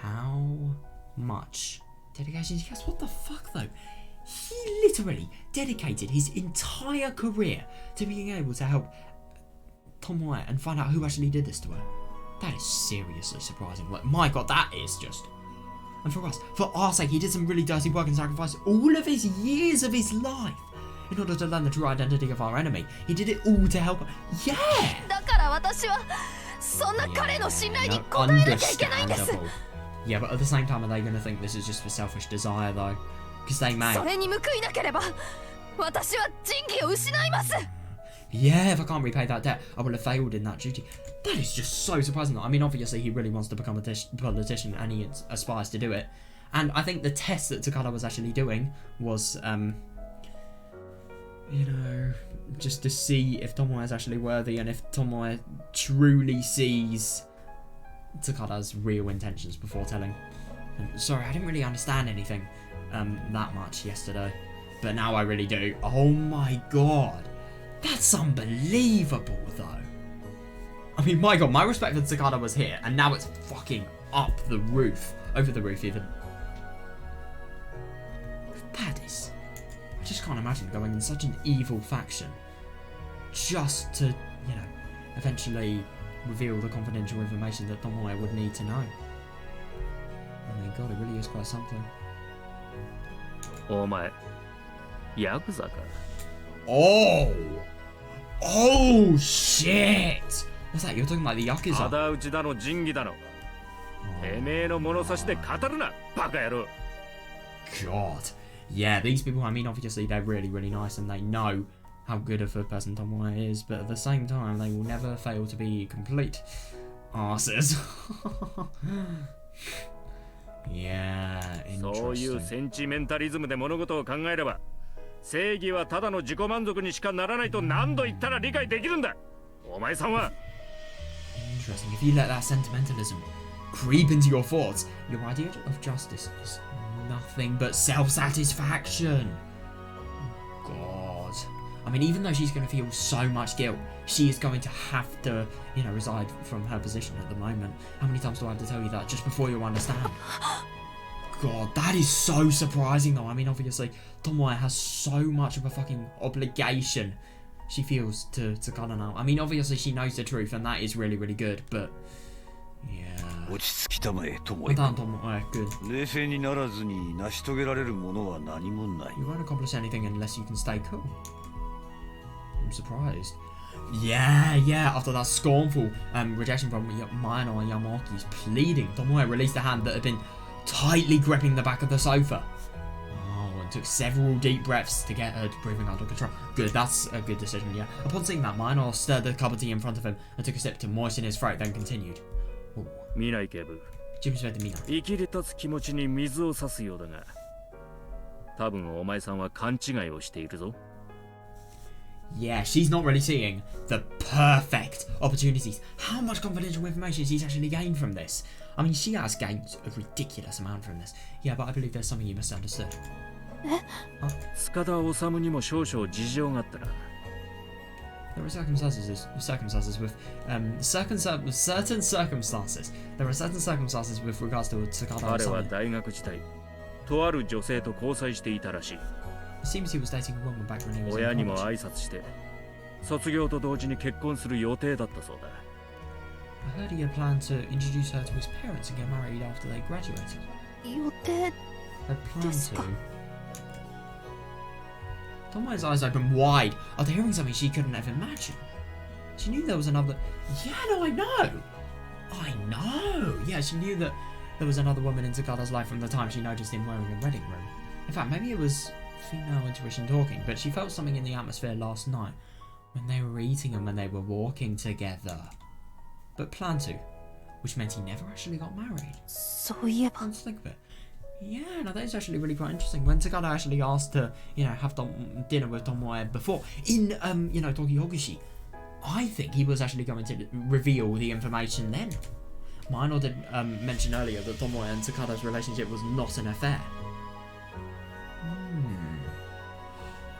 A: how much dedication he has. What the fuck though? He literally dedicated his entire career to being able to help Tomoe and find out who actually did this to her. That is seriously surprising. Like, my god, that is just... And for us, for our sake, he did some really dirty work and sacrificed all of his years of his life in order to learn the true identity of our enemy. He did it all to help her. Yeah!
D: だから私はそんな彼の信頼に応えなきゃいけないんです。
A: Yeah, but at the same time, are they going to think this is just for selfish desire, though? Because they may.
D: それに報いなければ、私は仁義を失います。
A: Yeah, if I can't repay that debt, I will have failed in that duty. That is just so surprising. I mean, obviously, he really wants to become a politician and he aspires to do it. And I think the test that Takada was actually doing was, you know, just to see if Tomoe is actually worthy and if Tomoe truly sees Takada's real intentions before telling. Sorry, I didn't really understand anything that much yesterday, but now I really do. Oh my god. That's unbelievable, though. I mean, my god, my respect for Takada was here, and now it's fucking up the roof. Over the roof, even. That is... I just can't imagine going in such an evil faction just to, you know, eventually reveal the confidential information that Tomoe would need to know. I mean, god, it really is quite something.
E: お前ヤクザか。
A: Oh! Oh, shit! What's that? You're talking about the Yakuza?
E: 仇討ちだの仁義だの。てめえの物差しで語るな、バカ野郎。
A: God. Yeah, these people, I mean, obviously they're really, really nice and they know how good of a person Tomoe is, but at the same time, they will never fail to be complete arses. Yeah,
E: そういう
A: interesting.
E: センチメンタリズムで物事を考えれば正義はただの自己満足にしかならないと何度言ったら理解できるんだ。お前さんは
A: Interesting. If you let that sentimentalism creep into your thoughts, your idea of justice is nothing but self-satisfaction. God. I mean, even though she's going to feel so much guilt, she is going to have to, you know, reside from her position at the moment. How many times do I have to tell you that just before you understand? God, that is so surprising though. I mean, obviously, Tomoe has so much of a fucking obligation she feels to Takada now. I mean, obviously she knows the truth and that is really, really good, but yeah.
F: 落ち着きたまえ友
A: Well
F: 枝
A: done, Tomoe. Good.
F: 冷静にならずに成し遂げられるものは何もない
A: You won't accomplish anything unless you can stay cool. I'm surprised. Yeah, after that scornful rejection from Mino and Yamaoki's pleading, Tomoe released a hand that had been tightly gripping the back of the sofa. Oh, and took several deep breaths to get her breathing under control. Good, that's a good decision, yeah. Upon seeing that, Mino stirred the cup of tea in front of him and took a sip to moisten his throat, then continued. Oh,
E: 見ない警部
A: Jim said to Mina.
E: 生きり立つ気持ちに水を差すようだが多分お前さんは勘違いをしているぞ
A: Yeah, she's not really seeing the perfect opportunities. How much confidential information she's actually gained from this? I mean, she has gained a ridiculous amount from this. Yeah, but I believe there's something you misunderstood.
E: 塚田治にも少々事情があったな
A: There are circumstances with certain circumstances. There are certain circumstances with regards to Takada
E: 彼は
A: Osama.
E: 大学時代とある女性と交際していたらしい
A: It seems he was dating a woman back when he was
E: 親
A: in
E: にも
A: college.
E: 挨拶して卒業と同時に結婚する予定だったそうだ
A: I heard he had planned to introduce her to his parents and get married after they graduated.
D: 予定
A: Had planned
D: Desu ka?
A: to. Tomoe's eyes opened wide after hearing something she couldn't have imagined. She knew there was another. Yeah, no, I know. I know. Yeah, she knew that there was another woman in Takada's life from the time she noticed him wearing a wedding ring. In fact, maybe it was female intuition talking, but she felt something in the atmosphere last night when they were eating and when they were walking together. But planned to, which meant he never actually got married.
D: そういえば
A: Come to think of it. Yeah, no, that is actually really quite interesting. When Takada actually asked to, you know, have dinner with Tomoe before in, you know, Tokihokushi, I think he was actually going to reveal the information then. Mino did mention earlier that Tomoe and Takada's relationship was not an affair.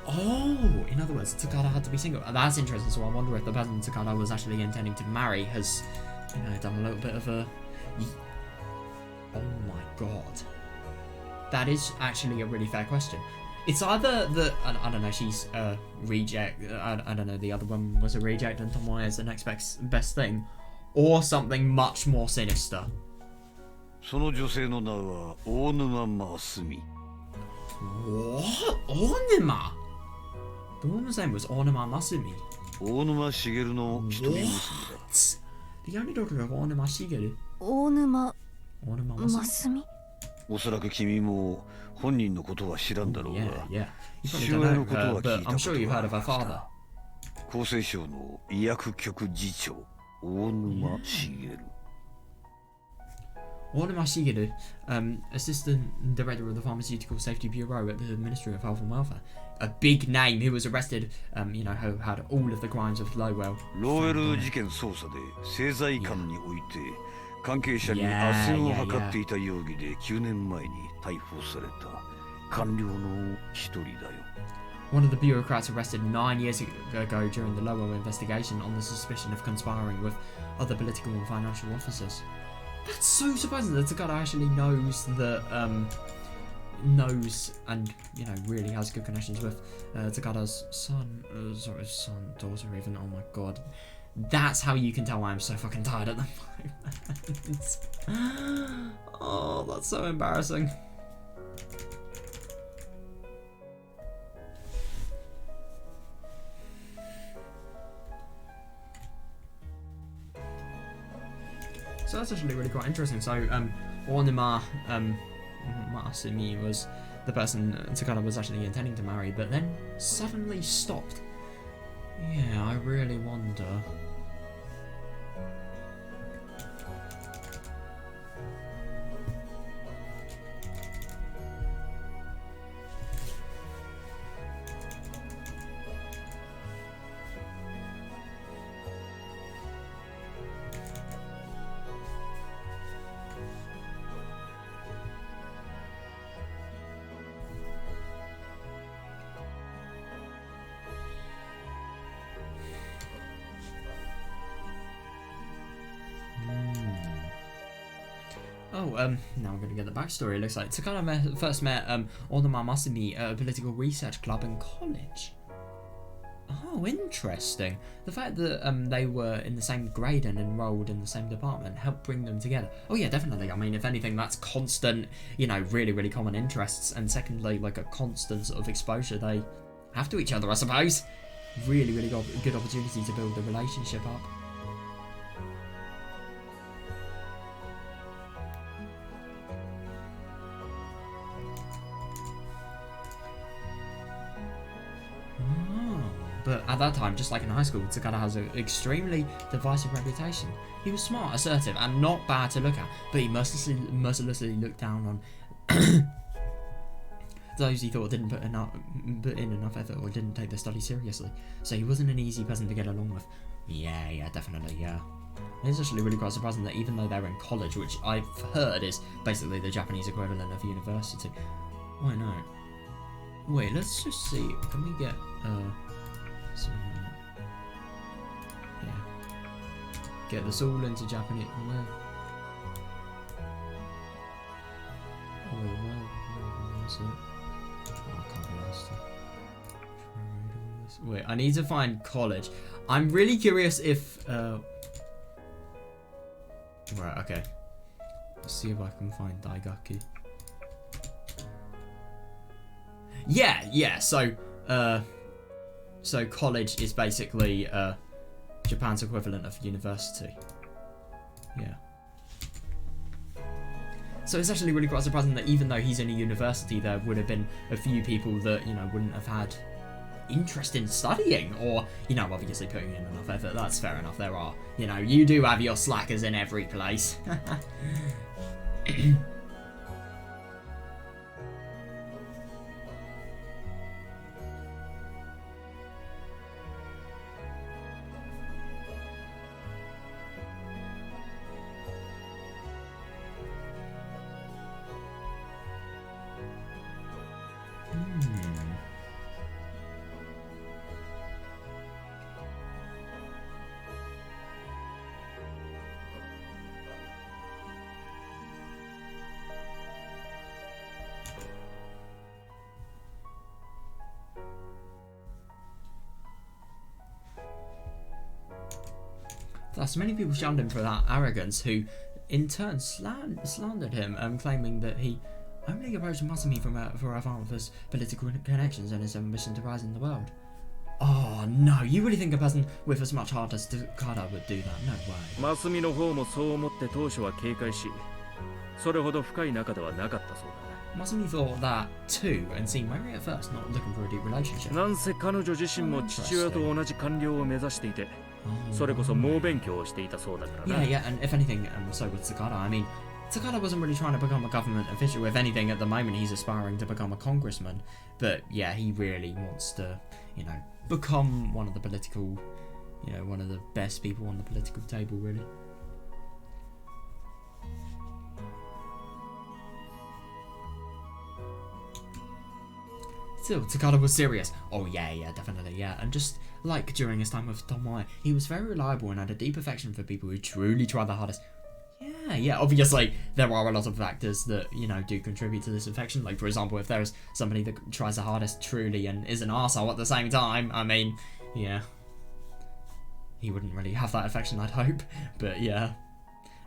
A: Oh, in other words, Takada had to be single. That's interesting. So I wonder if the person Takada was actually intending to marry has, you know, done a little bit of a. Oh my god. That is actually a really fair question. It's either that I don't know, she's a reject. I don't know, the other one was a reject and Tomoe is the next best thing, or something much more sinister.
F: その女性の名は大沼真澄
A: What? Onima? The woman's name was Onima Masumi.
F: 大沼茂の一人娘だ
A: What? The only daughter of Onima Shigeru.
D: 大沼
A: Onima
D: 真
A: Masumi.
D: 澄
F: おそらく君も本人のことは知らんだろう
A: Yeah,
F: が
A: yeah. You
F: 父
A: probably
F: 親
A: don't
F: の
A: know
F: ことは
A: her,
F: 聞い
A: but
F: たこ
A: I'm sure you've
F: と
A: heard
F: が
A: of
F: あ
A: her
F: る
A: father.
F: 厚生省の医薬局次長大沼茂
A: Onima Shigeru, Assistant Director of the Pharmaceutical Safety Bureau at the Ministry of Health and Welfare. A big name who was arrested, you know, who had all of the crimes of Lowell.
F: ローウェル事件捜査で政財官において関係者に斡旋を図っていた容疑で9年前に逮捕された官僚の一人だよ
A: One of the bureaucrats arrested 9 years ago during the Lowell investigation on the suspicion of conspiring with other political and financial officers. That's so surprising that Takada actually knows that, knows and, you know, really has good connections with Takada's son, daughter even, oh my god. That's how you can tell why I'm so fucking tired at the moment. Oh, that's so embarrassing. So that's actually really quite interesting. So, Onima Masumi was the person Takada was actually intending to marry, but then suddenly stopped. Yeah, I really wonder. Oh, now I'm gonna get the backstory. It looks like Takada first met Onuma Masumi at a political research club in college. Oh, interesting. The fact that they were in the same grade and enrolled in the same department helped bring them together. Oh yeah, definitely. I mean, if anything, that's constant, you know, really, really common interests. And secondly, like a constant sort of exposure they have to each other, I suppose. Really, really good opportunity to build a relationship up. But at that time, just like in high school, Takada has an extremely divisive reputation. He was smart, assertive, and not bad to look at, but he mercilessly looked down on those he thought didn't put in enough effort or didn't take their study seriously. So he wasn't an easy person to get along with. Yeah, definitely, yeah. It's actually really quite surprising that even though they're in college, which I've heard is basically the Japanese equivalent of university. Oh, I know. Wait, let's just see. Can we get some, yeah. Get this all into Japanese. Where was it? Oh, I can't be asked to. Wait, I need to find college. I'm really curious if right, okay. Let's see if I can find Daigaki. Yeah, so college is basically Japan's equivalent of university. Yeah. So it's actually really quite surprising that even though he's in a university, there would have been a few people that, you know, wouldn't have had interest in studying or, you know, obviously putting in enough effort. That's fair enough. There are, you know, you do have your slackers in every place. Thus, many people shunned him for that arrogance, who in turn slandered him, claiming that he only approached Masumi for her father's political connections and his ambition to rise in the world. Oh no, you really think a person with as much heart as Takada would do that? No way.
E: Masumi の方もそう思って当初は警戒し、それほど深い仲ではなかったそうだ。
A: Masumi thought that too and seemed wary at first, not looking for a deep relationship.
E: なんせ彼女自身も父親と同じ官僚を目指していて、それこそ猛勉強をしていたそうだからね。
A: Yeah, and if anything, so was Takada. I mean, Takada wasn't really trying to become a government official. If anything, at the moment he's aspiring to become a congressman. But yeah, he really wants to, you know, become one of the political, you know, one of the best people on the political table, really. Still, Takada was serious. Oh yeah, definitely, yeah. And just like during his time with Tomoe, he was very reliable and had a deep affection for people who truly try their hardest. Yeah, obviously there are a lot of factors that, you know, do contribute to this affection. Like, for example, if there's somebody that tries the hardest truly and is an arsehole at the same time, I mean, yeah. He wouldn't really have that affection, I'd hope. But yeah.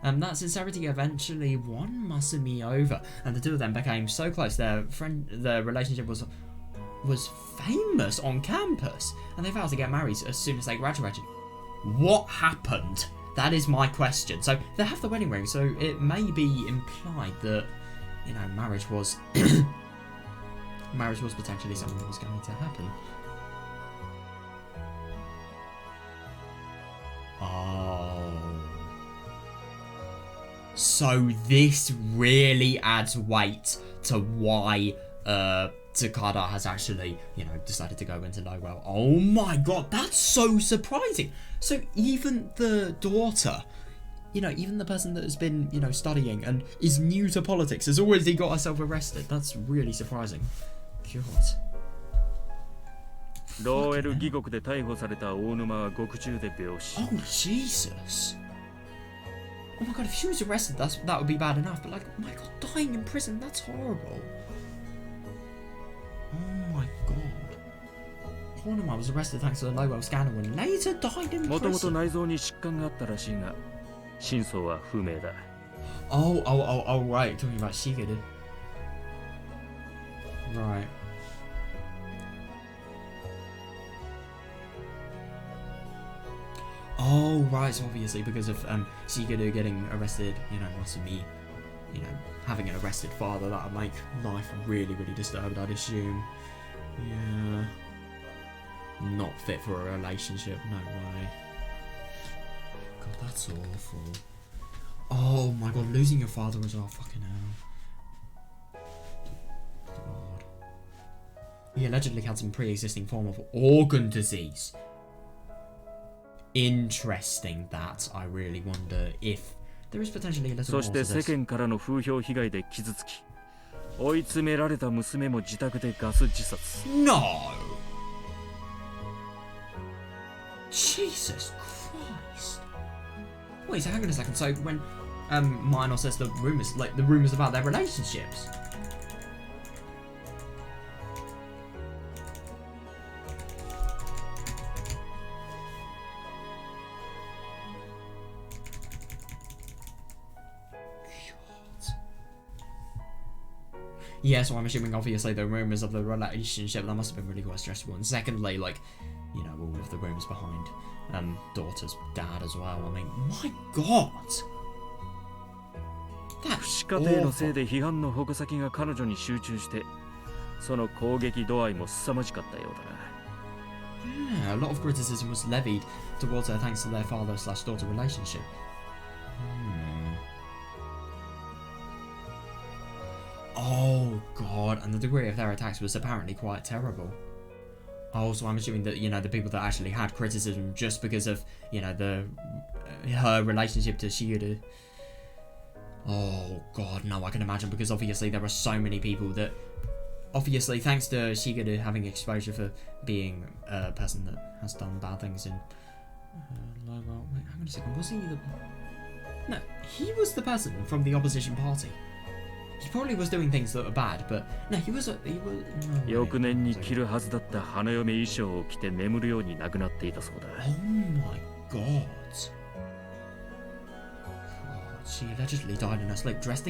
A: And that sincerity eventually won Masumi over, and the two of them became so close. Their relationship was famous on campus, and they vowed to get married as soon as they graduated. What happened? That is my question. So they have the wedding ring, so it may be implied that, you know, marriage was potentially something that was going to happen. Oh. So this really adds weight to why Takada has actually, you know, decided to go into Lowell. Oh my god, that's so surprising. So even the daughter, you know, even the person that has been, you know, studying and is new to politics has already got herself arrested. That's really surprising. God.
E: ローエル義国で逮捕された大沼は獄中で病死。
A: Oh Jesus. Oh my god, if she was arrested, that would be bad enough. But like, oh my god, dying in prison, that's horrible. Oh my god. Honema was arrested thanks to the Lowell scandal and later died in
E: もともと
A: prison.
E: 内臓に疾患があったらしいが、真相は不明だ。
A: Oh, right, talking about Shigeru. Right. Oh, right, so obviously because of Shigeru getting arrested, you know, Masumi, you know, having an arrested father, that would make life really, really disturbed, I'd assume. Yeah. Not fit for a relationship, no way. God, that's awful. Oh my god, losing your father as well, fucking hell. God. He allegedly had some pre-existing form of organ disease. Interesting that. I really wonder if there is potentially a little more
E: そし
A: to
E: て
A: this.
E: 世間からの風評被害で傷つき、追い詰められた娘も自宅でガス自殺。
A: No! Jesus Christ. Wait, so hang on a second. So when Minor says the rumors, like the rumors about their relationships. Yeah, so I'm assuming obviously the rumours of the relationship, that must have been really quite stressful. And secondly, like, you know, all of the rumours behind daughter's dad as well. I mean, my god!
E: 不
A: That's
E: 死家庭のせい
A: awful.
E: で批判の矛先が彼女に集中して、その攻撃度合いも凄まじかったようだな。
A: Yeah, a lot of criticism was levied towards her thanks to their father/daughter relationship. Oh god, and the degree of their attacks was apparently quite terrible. Oh, so I'm assuming that, you know, the people that actually had criticism just because of, you know, her relationship to Shigeru. Oh god, no, I can imagine, because obviously there are so many people that, obviously thanks to Shigeru having exposure for being a person that has done bad things in Lowell. Wait, hang on a second, was he the... No, he was the person from the opposition party. He probably was doing things that were bad, but no, he was. No,
E: 翌年に着るはずだった花嫁衣装を着て眠るように亡くなっていたそうだ。
A: Oh my god. She allegedly died in her sleep, dressed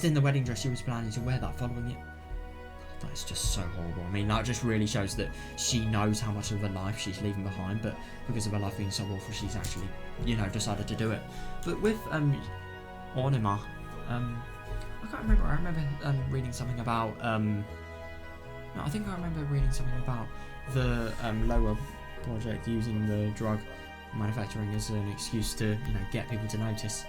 A: in the wedding dress she was planning to wear that following it. God, that is just so horrible. I mean, that just really shows that she knows how much of a life she's leaving behind, but because of her life being so awful, she's actually, you know, decided to do it. But with Onima, I can't remember. I remember reading something about. No, I think I remember reading something about the Lower project using the drug manufacturing as an excuse to, you know, get people to notice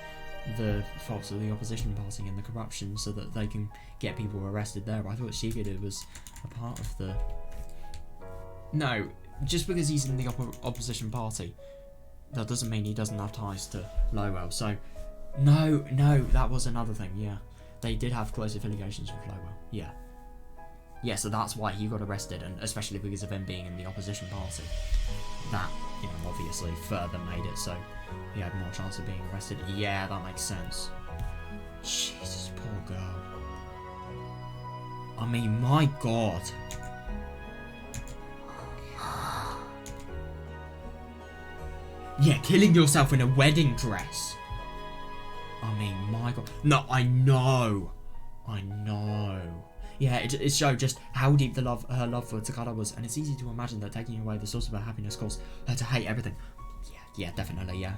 A: the faults of the opposition party and the corruption, so that they can get people arrested there. I thought Shigeru was a part of the. No, just because he's in the opposition party, that doesn't mean he doesn't have ties to Lowell. So, no, that was another thing. Yeah. They did have close affiliations with Lowell, yeah. Yeah, so that's why he got arrested, and especially because of him being in the opposition party. That, you know, obviously further made it so he had more chance of being arrested. Yeah, that makes sense. Jesus, poor girl. I mean, my god. Yeah, killing yourself in a wedding dress. I mean, my god. No, I know. Yeah, it showed just how deep her love for Takada was, and it's easy to imagine that taking away the source of her happiness caused her to hate everything. Yeah, definitely, yeah.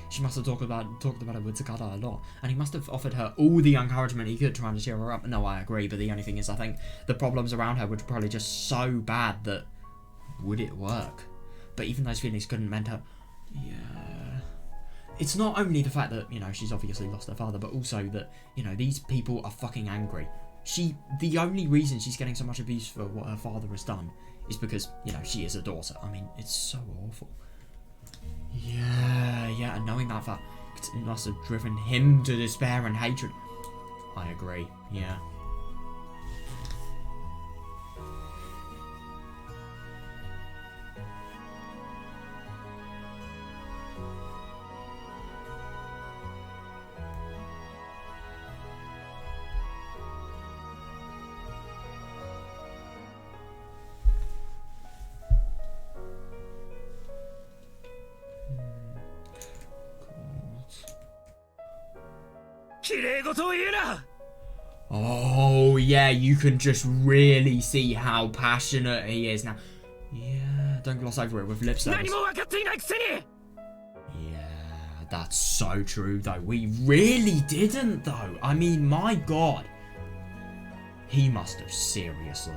A: She must have talked about it with Takada a lot, and he must have offered her all the encouragement he could, trying to cheer her up. No, I agree, but the only thing is, I think the problems around her were probably just so bad that would it work? But even those feelings couldn't mend her. Yeah. It's not only the fact that, you know, she's obviously lost her father, but also that, you know, these people are fucking angry. The only reason she's getting so much abuse for what her father has done is because, you know, she is a daughter. I mean, it's so awful. Yeah, and knowing that fact must have driven him to despair and hatred. I agree, yeah.
E: 綺麗事を言うな。
A: Oh, yeah, you can just really see how passionate he is now. Yeah, don't gloss over it with lip service.
E: 何も分かっていないくせに。
A: Yeah, that's so true, though. We really didn't, though. I mean, my God. He must have seriously.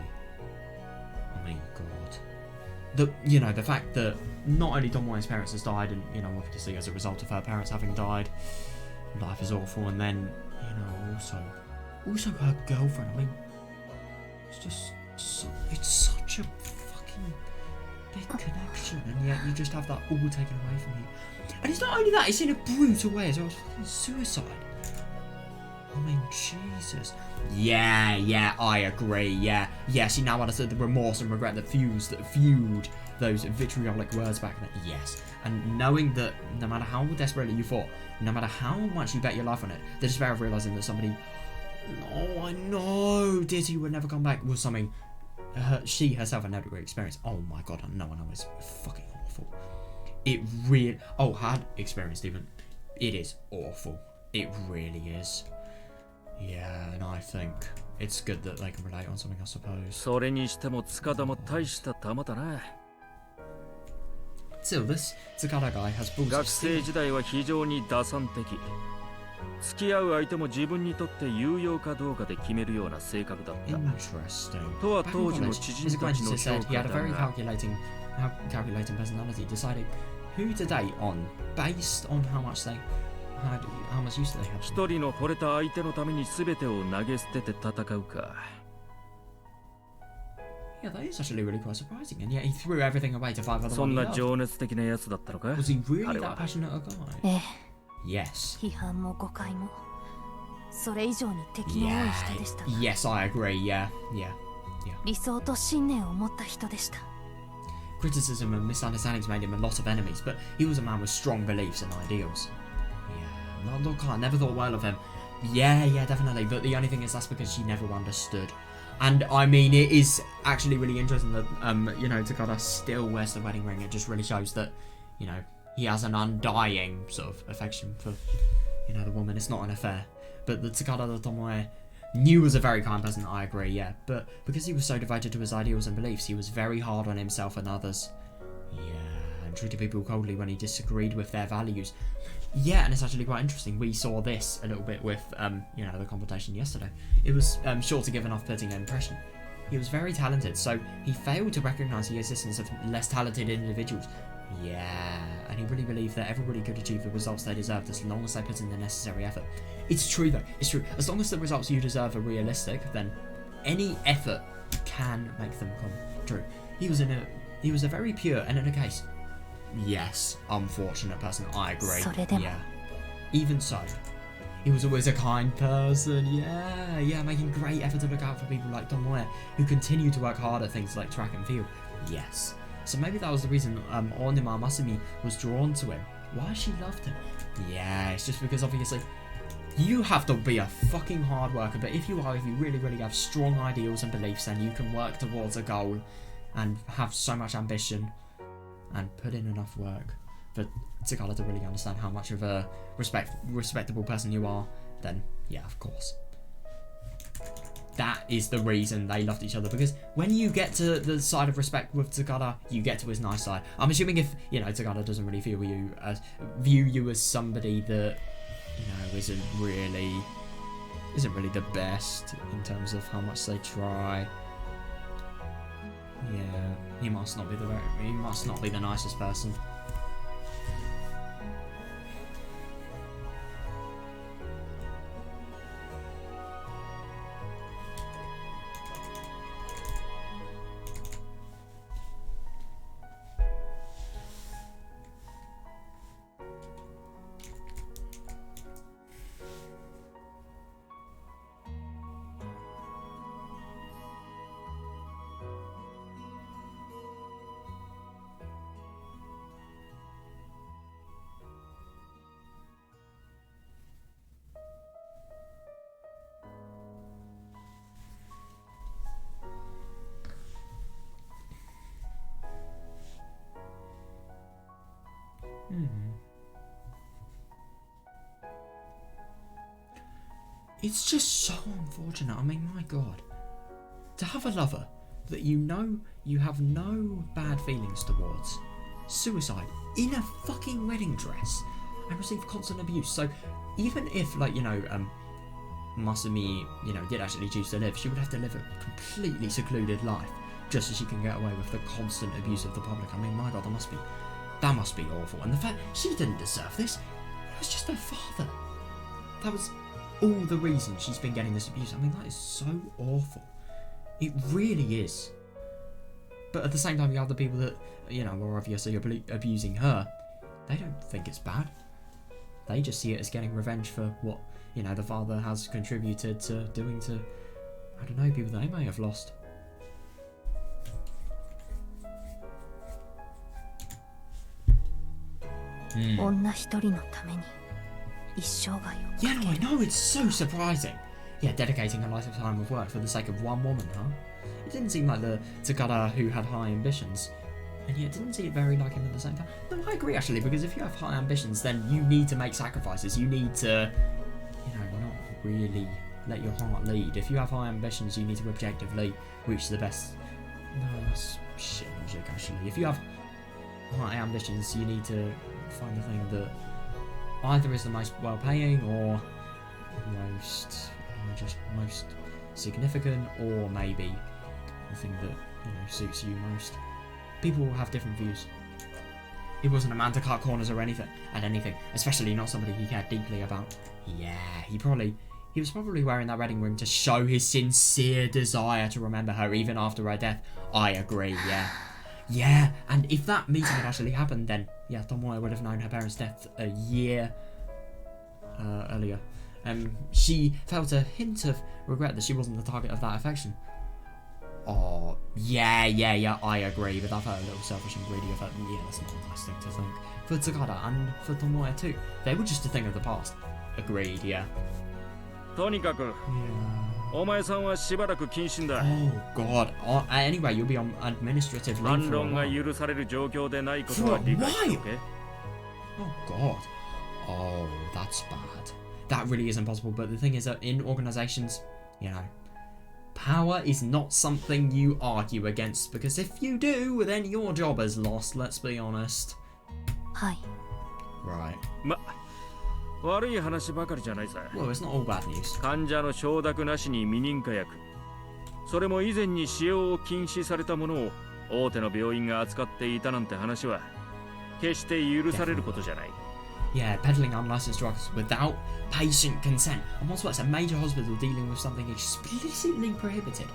A: I mean, God. The fact that not only Tomoe's parents has died, and, obviously as a result of her parents having died, life is awful, and then, also her girlfriend. I mean, it's just it's such a fucking big connection, and yet you just have that all taken away from you. And it's not only that; it's in a brutal way as well. It's fucking suicide. I mean, Jesus. Yeah, I agree. Yeah. See, now I understood the remorse and regret that fueled those vitriolic words back then. Yes, and knowing that no matter how desperately you fought, no matter how much you bet your life on it, the despair of realizing that somebody. Oh, I know Dizzy would never come back was something she herself had never experienced. Oh my God, I know, it's fucking awful. It really, had experienced even. It is awful. It really is. Yeah, and I think it's good that they can relate on something, I suppose.
E: それにしても塚田も大した玉だな。
A: Still, this Tsukada guy has balls
E: 学
A: of
E: 生
A: steel.
E: 時代は非常に打算的。付き合う相手も自分にとって有用かどうかで決めるような性格だった。
A: Interesting.
E: とは
A: Back in
E: 当時の
A: college,
E: 知
A: his
E: 人たちの
A: acquaintances
E: 評
A: said he
E: 価
A: had
E: だ
A: a very
E: が、
A: calculating personality, deciding who to date on based on how much use they had.
E: 一人の惚れた相手のために全てを投げ捨てて戦うか。
A: Yeah, that is actually really quite surprising, and yet he threw everything away to find other
E: そ
A: one
E: ん
A: he
E: な
A: loved.
E: 情熱的なやつだったのか。
A: Was he really
E: 彼
A: that
E: は。
A: passionate a guy?
D: ええ、
A: Yes.
D: 批判も誤解もそれ以上に敵の多い
A: Yeah.
D: 人でしたが、
A: Yes, I agree. Yeah.
D: 理想と信念を持った人でした。
A: Criticism and misunderstandings made him a lot of enemies, but he was a man with strong beliefs and ideals. Yeah, Madoka, I never thought well of him. Yeah, definitely. But the only thing is that's because she never understood. And I mean, it is actually really interesting that Takada still wears the wedding ring. It just really shows that, he has an undying sort of affection for, the woman. It's not an affair. But the Takada that Tomoe knew was a very kind person, I agree, yeah. But because he was so devoted to his ideals and beliefs, he was very hard on himself and others. Yeah, and treated people coldly when he disagreed with their values. Yeah, and it's actually quite interesting. We saw this a little bit with, the confrontation yesterday. It was sure to give an off-putting impression. He was very talented, so he failed to recognise the existence of less talented individuals. Yeah, and he really believed that everybody could achieve the results they deserved as long as they put in the necessary effort. It's true though, it's true. As long as the results you deserve are realistic, then any effort can make them come true. He was a very pure and in a case, yes, unfortunate person, I agree. Yeah. Even so, he was always a kind person, yeah, making great effort to look out for people like Tomoe, who continue to work hard at things like track and field. Yes. So maybe that was the reason Onima Masumi was drawn to him. Why she loved him? Yeah, it's just because obviously you have to be a fucking hard worker, but if you really, really have strong ideals and beliefs, then you can work towards a goal and have so much ambition and put in enough work for Tsukada to really understand how much of a respectable person you are, then yeah, of course. That is the reason they loved each other, because when you get to the side of respect with Tsukada, you get to his nice side. I'm assuming if, Tsukada doesn't really view you as somebody that, isn't really the best in terms of how much they try. Yeah, he must not be the nicest person. It's just so unfortunate. I mean, my god. To have a lover that you know you have no bad feelings towards, suicide in a fucking wedding dress, and receive constant abuse. So even if, like, you know, Masumi, you know, did actually choose to live, she would have to live a completely secluded life just as she can get away with the constant abuse of the public. I mean, my god, that must be awful. And the fact she didn't deserve this, it was just her father. That was all the reason she's been getting this abuse. I mean, that is so awful. It really is. But at the same time, you have the people that, you know, are obviously abusing her. They don't think it's bad. They just see it as getting revenge for what, you know, the father has contributed to doing to, I don't know, people they may have lost.
C: Hmm. 女一人のために一生涯を
A: Yeah, no, I know, it's so surprising. Yeah, dedicating a lifetime of work for the sake of one woman, huh? It didn't seem like the Takada who had high ambitions. And yet it didn't seem very like him at the same time. No, I agree actually, because if you have high ambitions, then you need to make sacrifices. You need to, you know, not really let your heart lead. If you have high ambitions, you need to objectively reach the best. No, that's shit logic actually. If you have high ambitions, you need to find the thing that either is the most well-paying or most, you know, just most significant, or maybe the thing that, you know, suits you most. People will have different views. He wasn't a man to cut corners or anything, especially not somebody he cared deeply about. Yeah, he was probably wearing that wedding ring to show his sincere desire to remember her even after her death. I agree, yeah. Yeah, and if that meeting had actually happened, then yeah, Tomoe would have known her parents' death a year earlier. She felt a hint of regret that she wasn't the target of that affection. Oh, yeah, I agree, but that felt a little selfish and greedy of her. Yeah, that's not a nice thing to think. For Takada and for Tomoe too. They were just a thing of the past. Agreed, yeah.
E: とにかく
A: Yeah.
E: お前さんはしばらく謹慎だ
A: Oh, God. Anyway, you'll be on administrative leave
E: 反
A: for a
E: 論が
A: while.
E: 許される状況でないことは理解しておけ
A: Oh, God. Oh, that's bad. That really is impossible, but the thing is that in organizations, you know, power is not something you argue against, because if you do, then your job is lost, let's be honest.
C: はい
A: Right.
E: 悪い話ばかりじゃないさ
A: Well, it's not all bad news.
E: 患者の承諾なしに未認可薬それも以前に使用を禁止されたものを大手の病院が扱っていたなんて話は決して許されることじゃない
A: Yeah, peddling unlicensed drugs without patient consent. And what's worse, a major hospital dealing with something explicitly prohibited.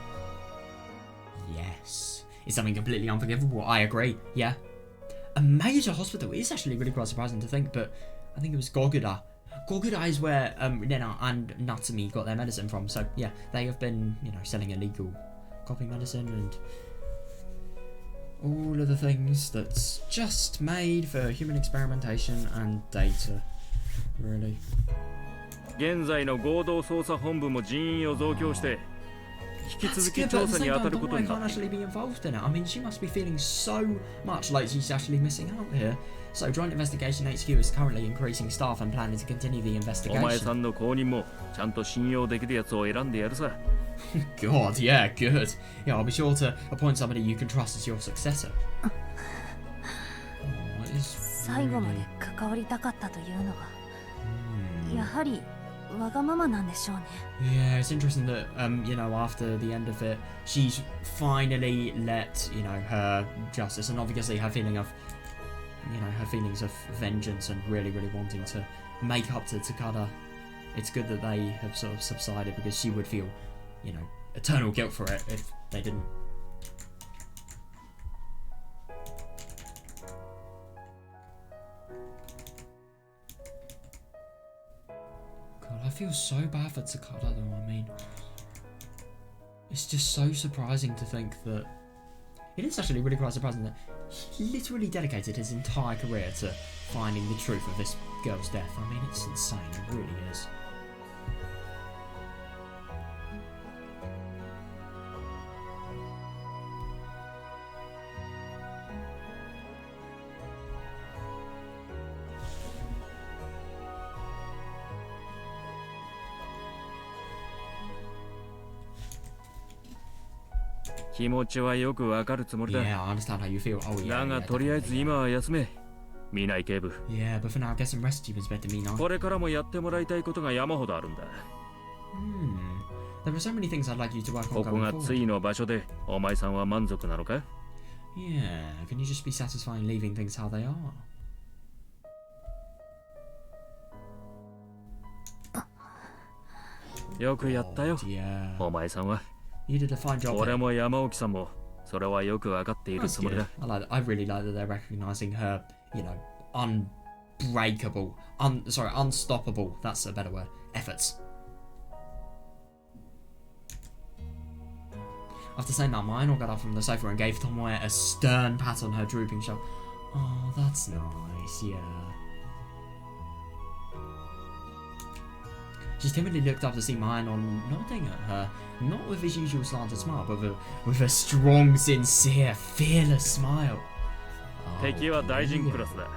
A: Yes. It's something completely unforgivable, I agree, yeah. A major hospital is actually really quite surprising to think, but I think it was Goguda. Goguda is where Nena and Natsumi got their medicine from, so yeah, they have been, you know, selling illegal copy medicine and all of the things that's just made for human experimentation and data, really.
E: 現在の合同捜査本部も人員を増強して引き
A: That's
E: 続き
A: good, but
E: 調
A: at the
E: 査に
A: same
E: 当た
A: time,
E: ることに
A: Tomoe
E: な
A: can't
E: ってい
A: actually
E: る
A: be involved in it. I mean, she must be feeling so much like she's actually missing out here. So, Joint Investigation HQ is currently increasing staff and planning to continue the
E: お前さ
A: investigation.
E: んの後任もちゃんと信用できるやつを選んでやるさ
A: God, yeah, good. Yeah, I'll be sure to appoint somebody you can trust as your successor. Oh, it is
C: 最後まで
A: really...
C: 関わりたかったというのは
A: Hmm.
C: やはりわがままなんでしょうね
A: Yeah, it's interesting that, you know, after the end of it, she's finally let, you know, her justice and obviously her feeling of, you know, her feelings of vengeance and really, really wanting to make up to Takada. It's good that they have sort of subsided because she would feel, you know, eternal guilt for it if they didn't. God, I feel so bad for Takada though, I mean. It's just so surprising to think that... It is actually really quite surprising that he literally dedicated his entire career to finding the truth of this girl's death. I mean, it's insane, it really is.
E: 気持ちはよくわかるつもりだ。
A: Yeah, I understand how you feel. Oh, yeah.
E: だが
A: yeah,
E: とりあえず
A: definitely.
E: 今は休め。見ない警部。
A: Yeah, but for now, get some rest. You've been better me now.
E: これからもやってもらいたいことが山ほどあるんだ。
A: There are so many things I'd like you to work on
E: ここ
A: going
E: が
A: forward.
E: ついの場所で、お前さんは満足なのか？
A: Yeah, can you just be satisfying leaving things how they are?
E: よくやったよ。
A: Yeah.
E: お前さんは。
A: You did a fine job.
E: 俺
A: There.
E: も山沖さんも、それはよくわかっている
A: That's
E: つもり
A: good.
E: だ。
A: I really like that they're recognizing her, you know, unbreakable, unstoppable. That's a better word. Efforts. After saying that, Mino got up from the sofa and gave Tomoe a stern pat on her drooping shoulder. Oh, that's nice, yeah. She timidly looked up to see Mino nodding at her, not with his usual slanted smile, but with a strong, sincere, fearless smile. Oh,
E: 敵は大臣クラ
A: yeah.
E: スだ。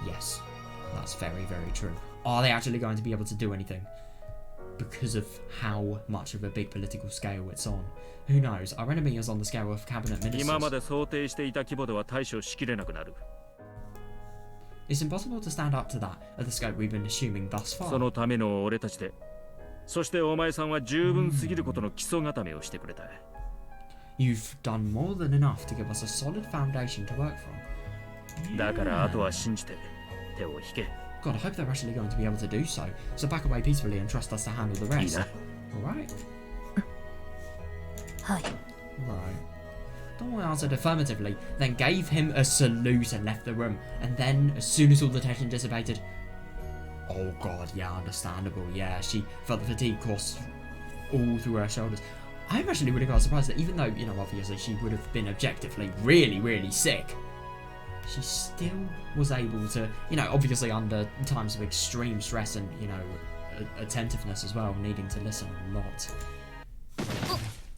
A: Yes, that's very, very true. Are they actually going to be able to do anything? Because of how much of a big political scale it's on. Who knows? Our enemy is on the scale of cabinet
E: 今ま
A: ministers.
E: で想定していた規模では対処しきれなくなる。
A: It's impossible to stand up to that at the scope we've been assuming thus
E: そ
A: far.
E: のための俺たちで。そしてお前さんは十分すぎることの基礎固めをしてくれた。
A: You've done more than enough to give us a solid foundation to work from.
E: だからあとは信じて手を引け。
A: God, I hope they're actually going to be able to do so. So back away peacefully and trust us to handle the
E: いい
A: rest.
E: な。
A: Alright.
D: はい。
A: Right. Tomoe answered affirmatively, then gave him a salute and left the room. And then, as soon as all the tension dissipated, oh god, yeah, understandable. Yeah, she felt the fatigue course all through her shoulders. I'm actually really quite surprised that even though, you know, obviously she would have been objectively really, really sick, she still was able to, you know, obviously under times of extreme stress and, you know, attentiveness as well, needing to listen a lot.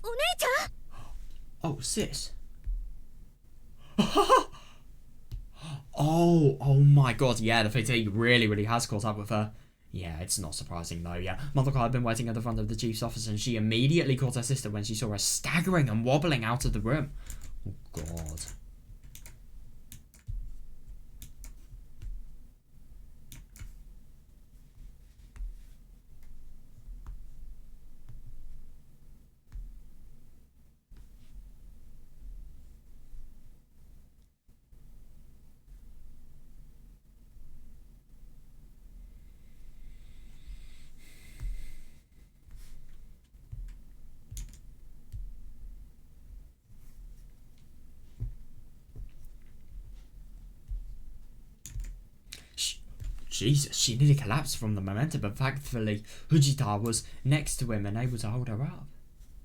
C: お姉ちゃん
A: Oh, sis. Oh my god, yeah, the fatigue really, really has caught up with her. Yeah, it's not surprising though, yeah. Madoka had been waiting at the front of the chief's office and she immediately caught her sister when she saw her staggering and wobbling out of the room. Oh god. Jesus, she nearly collapsed from the momentum, but thankfully Fujita was next to him and able to hold her up.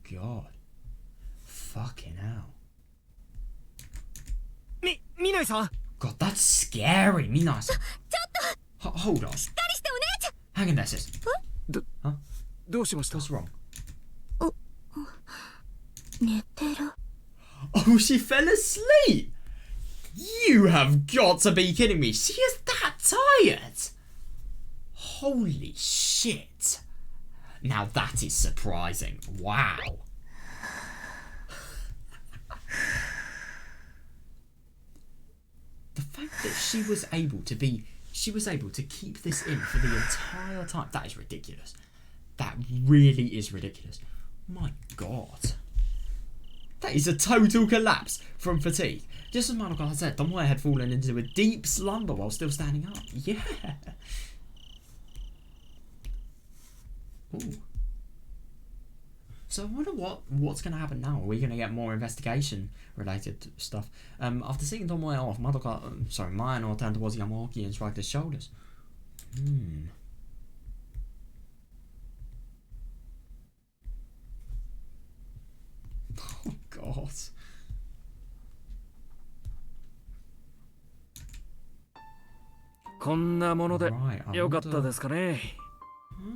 A: God. Fucking hell.
B: みなりさん
A: God, that's scary, Mina.
C: ちょっと
A: Hold on.
C: しっかりしてお姉ちゃん
A: Hang in there, sis.
B: どうしました
A: What's wrong?
C: 寝てる
A: Oh, she fell asleep! You have got to be kidding me. She is that tired? Holy shit. Now that is surprising. Wow. The fact that she was able to keep this in for the entire time, that is ridiculous. That really is ridiculous. My god. That is a total collapse from fatigue. Just as Madoka had said, Tomoe had fallen into a deep slumber while still standing up. Yeah. Ooh. So I wonder what's going to happen now. Are we going to get more investigation-related stuff? After seeing Tomoe off, Mino turned towards Yamaoki and shrugged his shoulders. Oh, God.
E: Right, よかったですかね。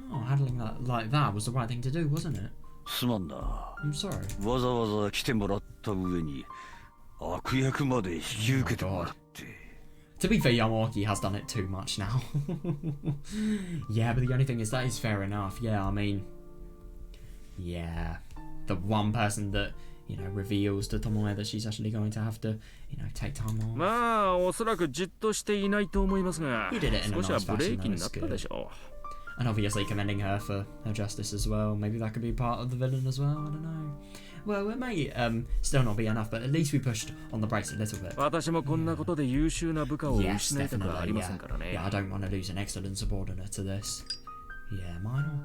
A: Oh, handling that like that was the right thing to do, wasn't it?
F: すまんな。
A: I'm sorry.
F: わざわざ来てもらった上に悪役まで引き受けてもらって。
A: To be fair, Yamaoki has done it too much now. Yeah, but the only thing is that is fair enough. Yeah, I mean, yeah, the one person that you know, reveals to Tomoe that she's actually going to have to, you know, take time off.
E: まあおそらくじっとしていないと思いますが、
A: He did it in a
E: 少しは
A: nice
E: ブレ
A: fashion,
E: ーキに
A: though,
E: な
A: it's
E: ったで
A: good.
E: しょ
A: And obviously commending her for her justice as well. Maybe that could be part of the villain as well, I don't know. Well, it may still not be enough, but at least we pushed on the brakes a little bit.
E: う。私もこんなことで優秀な部下を
A: Yes,
E: 失いたくはあり
A: definitely,
E: ませんからね。
A: yeah. I don't want to lose an excellent subordinate to this. Yeah, Minor.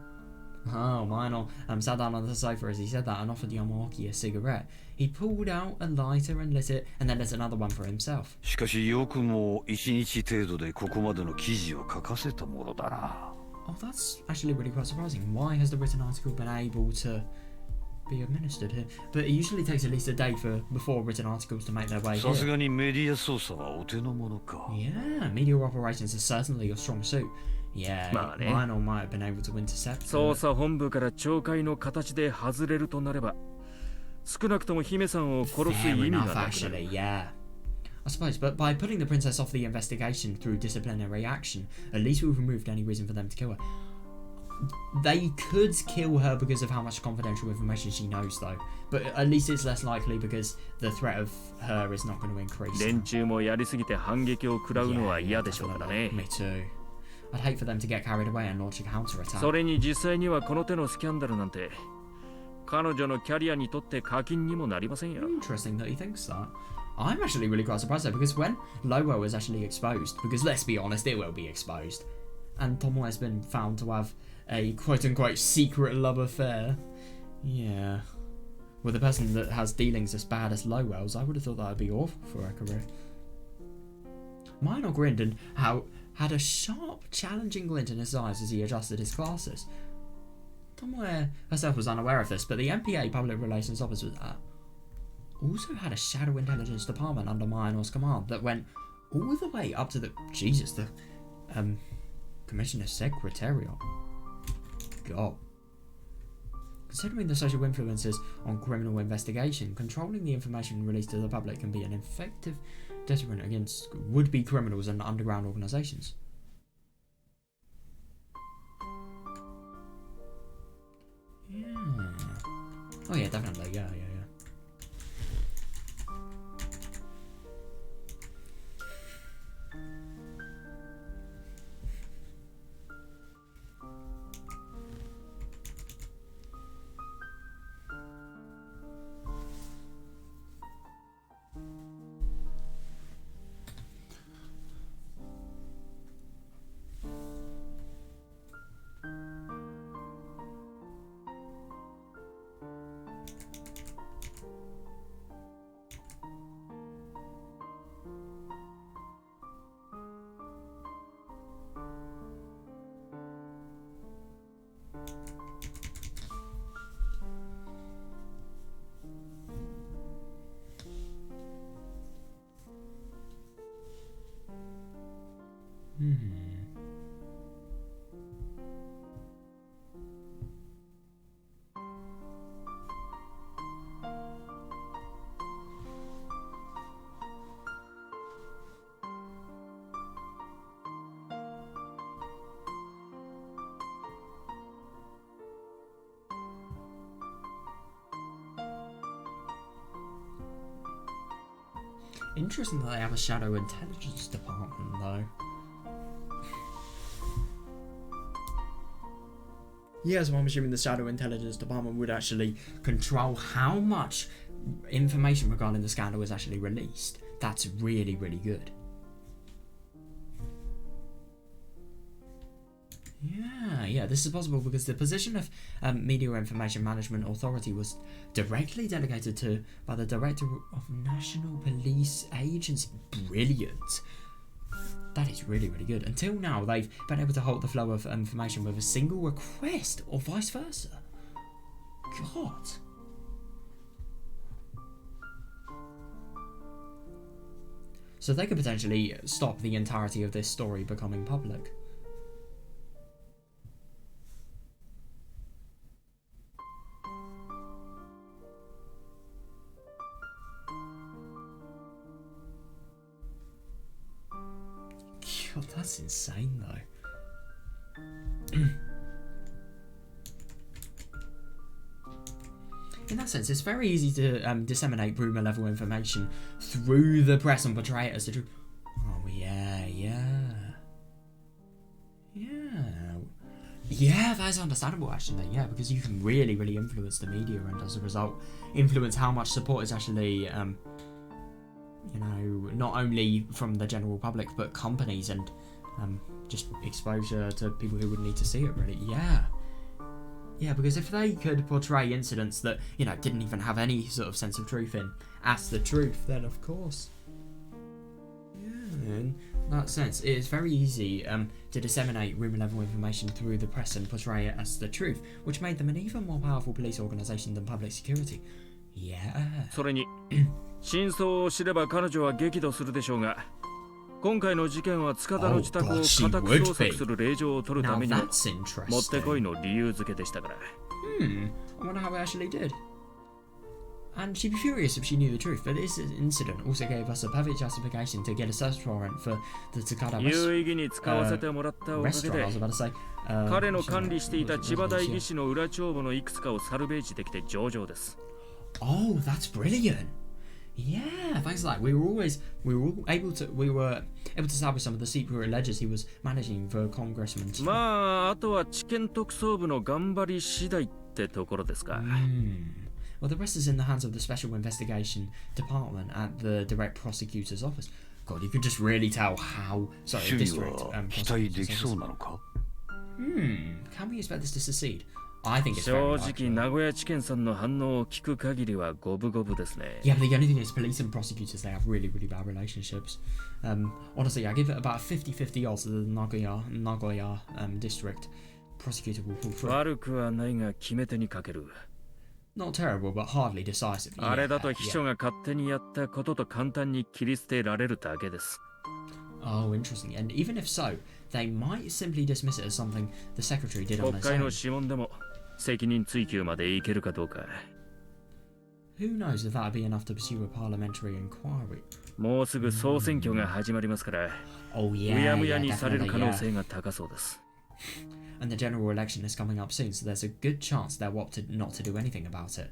A: Oh, Minor sat down on the sofa as he said that and offered Yamaoki a cigarette. He pulled out a lighter and lit it, and then lit another one for himself.
F: しかしよくも1日程度でここまでの記事を書かせたものだな。
A: Oh, that's actually really quite surprising. Why has the written article been able to be administered here? But it usually takes at least a day before written articles to make their way
F: さす
A: here.
F: がにメディア操作はお手の物か。
A: Yeah, media operations is certainly your strong suit. Yeah, Minor might have been able to intercept.
E: 捜査本部から懲戒の形で外れるとなれば、少なくとも姫さんを殺す意
A: Fair
E: 味が
A: enough,
E: なくなる。
A: actually, yeah. I suppose, but by putting the princess off the investigation through disciplinary action, at least we've removed any reason for them to kill her. They could kill her because of how much confidential information she knows, though. But at least it's less likely because the threat of her is not going to increase.
E: 連中もやりすぎて反撃を食らうのは嫌でしょうからね。
A: Me too. I'd hate for them to get carried away and launch a counterattack.
E: それに実際にはこの手のスキャンダルなんて、彼女のキャリアにとって課金にもなりませんよ。
A: Interesting that he thinks that. I'm actually really quite surprised though, because when Lowell was actually exposed, because let's be honest, it will be exposed, and Tomoe has been found to have a quote-unquote secret love affair. Yeah. With a person that has dealings as bad as Lowell's, I would have thought that would be awful for her career. Minor grinned and had a sharp, challenging glint in his eyes as he adjusted his glasses. Tomoe herself was unaware of this, but the MPA Public Relations Officer also had a shadow intelligence department under Minor's command that went all the way up to the Commissioner Secretariat. God. Considering the social influences on criminal investigation, controlling the information released to the public can be an effective deterrent against would-be criminals and underground organizations. Yeah. Oh yeah, definitely. Yeah. Interesting that they have a shadow intelligence department, though. Yeah, so I'm assuming the shadow intelligence department would actually control how much information regarding the scandal is actually released. That's really, really good. Yeah, this is possible because the position of Media Information Management Authority was directly delegated to by the Director of National Police Agency. Brilliant. That is really, really good. Until now, they've been able to halt the flow of information with a single request, or vice versa. God. So they could potentially stop the entirety of this story becoming public. God, that's insane though. in that sense, it's very easy to disseminate rumor level information through the press and portray it as the truth. Oh, yeah. Yeah, that's understandable, actually. Yeah, because you can really, really influence the media, and as a result, influence how much support is actually, you know, not only from the general public, but companies, and just exposure to people who would need to see it, really. Yeah, because if they could portray incidents that, you know, didn't even have any sort of sense of truth in as the truth, then of course. Yeah, in that sense, it is very easy to disseminate rumour level information through the press and portray it as the truth, which made them an even more powerful police organisation than public security. Yeah.
E: それに真相を知れば彼女は激怒するでしょうが、今回の事件は塚田の自宅を家宅捜索する令状を取るためにももってこいの理由付けでしたから。
A: I wonder how it actually did. And she'd be furious if she knew the truth, but this incident also gave us a perfect justification to get a search warrant for the Takada
E: 有意義に使わせてもらったおかげ
A: restaurant,
E: で
A: I was about to say.
E: 彼の管理していた千葉大義士の裏帳簿のいくつかをサルベージできて上々です。
A: Oh, that's brilliant. Yeah, thanks to that. We were able to establish some of the secret ledgers he was managing for Congressman.
E: まあ、あとは地検特捜部の頑張り次第ってところですか。
A: Well, the rest is in the hands of the Special Investigation Department at the Direct Prosecutor's Office. God, you can just really tell how... Sorry,
F: 周囲
A: District
F: は期待できそうなのか？
A: Can we expect this to succeed? I think it's
E: 正
A: very
E: 直
A: likely.
E: 名古屋地検さんの反応を聞く限りは五分五分ですね。
A: Yeah, but the only thing is police and prosecutors, they have really, really bad relationships. Honestly, I give it about 50-50 odds that the Nagoya District Prosecutor will pull through.
E: 悪くはないが決め手にかける。
A: Not terrible, but hardly decisive.
E: あれだと秘書が勝手にやったことと簡単に切り捨てられるだけです。
A: Oh, interesting. And even if so, they might simply dismiss it as something the secretary did on
E: 国
A: his
E: 会の
A: own.
E: 諮問でも責任追及までいけるかどうか。
A: Who knows if that would be enough to pursue a parliamentary inquiry?
E: もうすぐ総選挙が始まりますから、
A: Oh
E: う
A: yeah,
E: やむや
A: yeah,
E: にされる
A: definitely,
E: 可能
A: yeah.
E: 性が高そうです。
A: And the general election is coming up soon, so there's a good chance they'll opt not to do anything about it.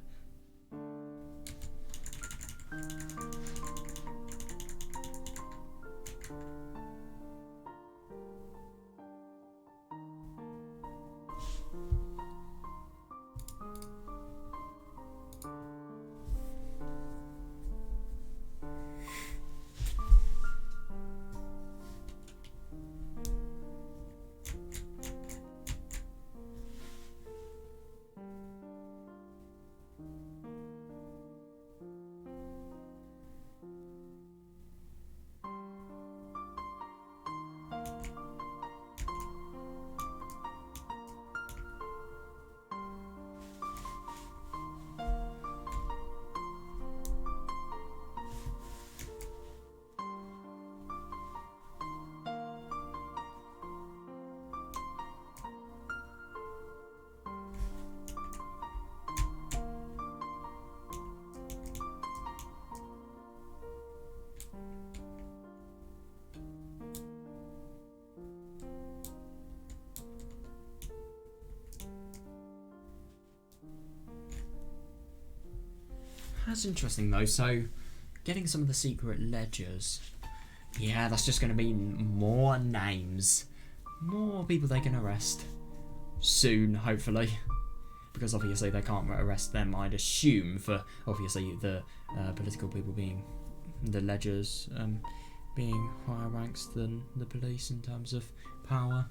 A: That's interesting though. So, getting some of the secret ledgers. Yeah, that's just going to mean more names. More people they can arrest. Soon, hopefully. Because obviously they can't arrest them, I'd assume, for obviously the political people being the ledgers, being higher ranks than the police in terms of power.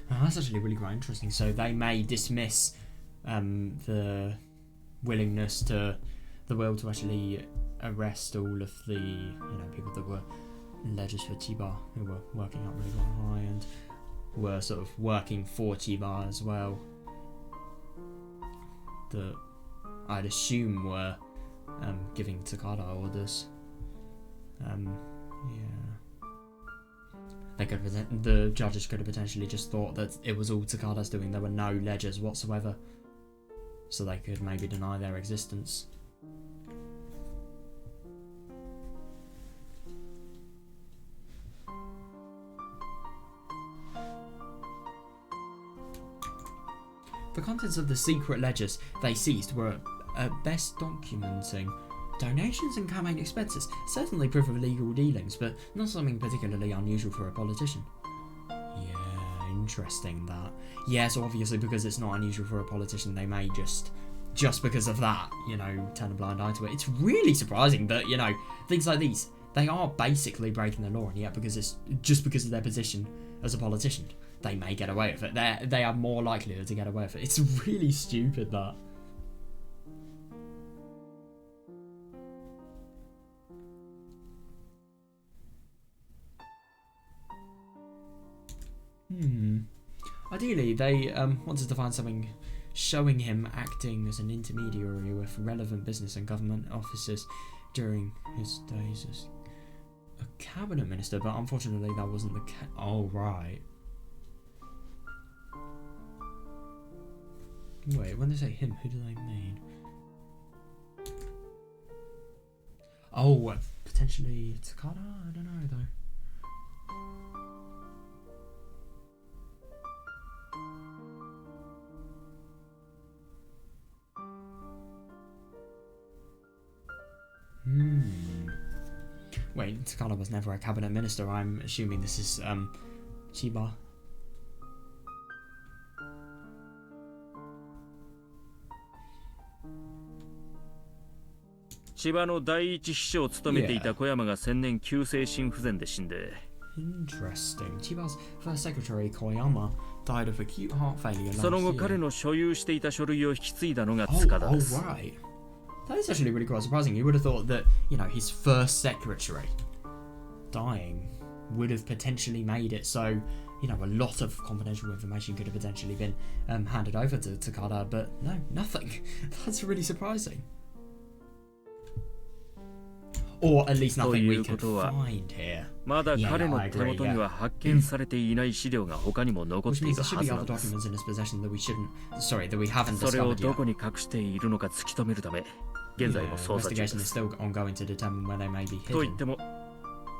A: Oh, that's actually really quite interesting. So they may dismiss the willingness to the will to actually arrest all of the people that were ledgers for Chiba, who were working up really quite high and were sort of working for Chiba as well. that I'd assume were giving Takada orders. Yeah. The judges could have potentially just thought that it was all Takada's doing. There were no ledgers whatsoever, so they could maybe deny their existence. The contents of the secret ledgers they seized were at best documenting donations and campaign expenses, certainly proof of illegal dealings, but not something particularly unusual for a politician. Yeah, interesting that. Yeah, so obviously because it's not unusual for a politician, they may just because of that, you know, turn a blind eye to it. It's really surprising that, you know, things like these, they are basically breaking the law, and yet because of their position as a politician, they may get away with it. They are more likelihood to get away with it. It's really stupid, that. Ideally, they wanted to find something showing him acting as an intermediary with relevant business and government officers during his days as a cabinet minister, but unfortunately that wasn't the case. Oh, right. Wait, when they say him, who do they mean? Oh, potentially Takada? I don't know, though. Wait, Takada was never a cabinet minister. I'm assuming this is, Chiba.
E: Chiba の第一秘書を務めていた小山が先年急性心不全で死んで。
A: Interesting. Chiba's first secretary Koyama died of acute heart failure last year.
E: その後彼の所有していた書類を引き継いだのが塚田です。
A: Oh, right. That is actually really quite surprising. You would have thought that, you know, his first secretary dying would have potentially made it so, you know, a lot of confidential information could have potentially been handed over to Takada, but no, nothing. That's really surprising. Or at least nothing we could find here.
E: まだ彼の手元には発見されていない資料が他にも残っているはずなんです。それをどこに隠しているのか突き止めるため、現在も捜査中です。と言っても、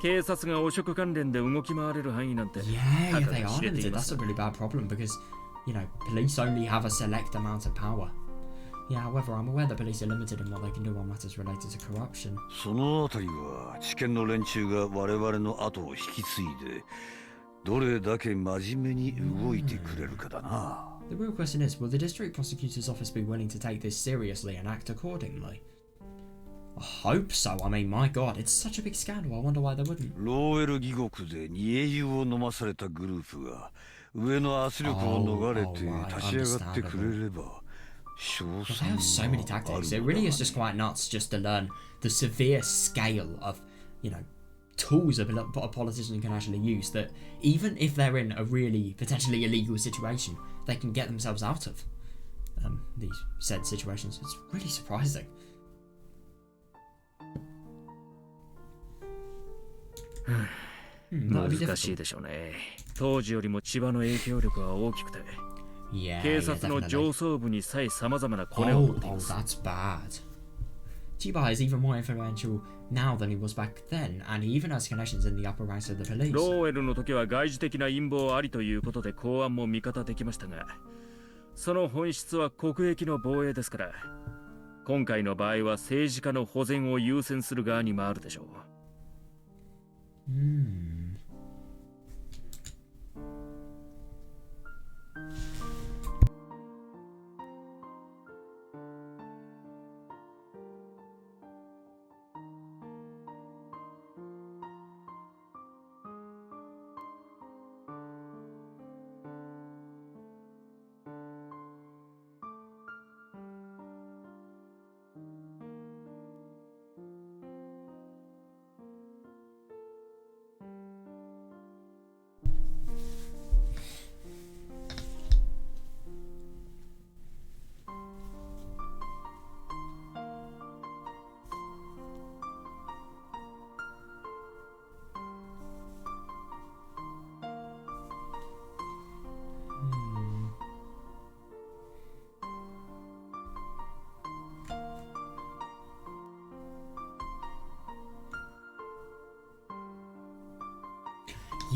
E: 警察が汚職関連で動き回れる範囲なんて、
A: Yeah, they are limited. That's a really bad problem because, you know, police only have a select amount of power. Yeah, however, I'm aware that police are limited in what they can do on matters related to corruption.
F: そのあたりは知見の連中が我々の後を引き継いでどれだけ真面目に動いてくれるかだな。
A: The real question is, will the district prosecutor's office be willing to take this seriously and act accordingly? I hope so. I mean, my god, it's such a big scandal. I wonder why they wouldn't.
F: ローエル義国で煮え湯を飲まされたグループが上の圧力を逃れて立ち上がってくれれば。
A: They have so many tactics. It really is just quite nuts just to learn the severe scale of, you know, tools a politician can actually use that even if they're in a really potentially illegal situation, they can get themselves out of these said situations. It's really surprising.
E: 難しいでしょうね。当時よりも千葉の影響力は大きくて。警察の上層部にさえ様々なコネを持っています。
A: That's bad. Chiba is even more influential now than he was back then, and he even has connections in the upper ranks of the police.
E: ローエルの時は外事的な陰謀ありということで公安も味方できましたが、その本質は国益の防衛ですから、今回の場合は政治家の保全を優先する側に回るでしょう。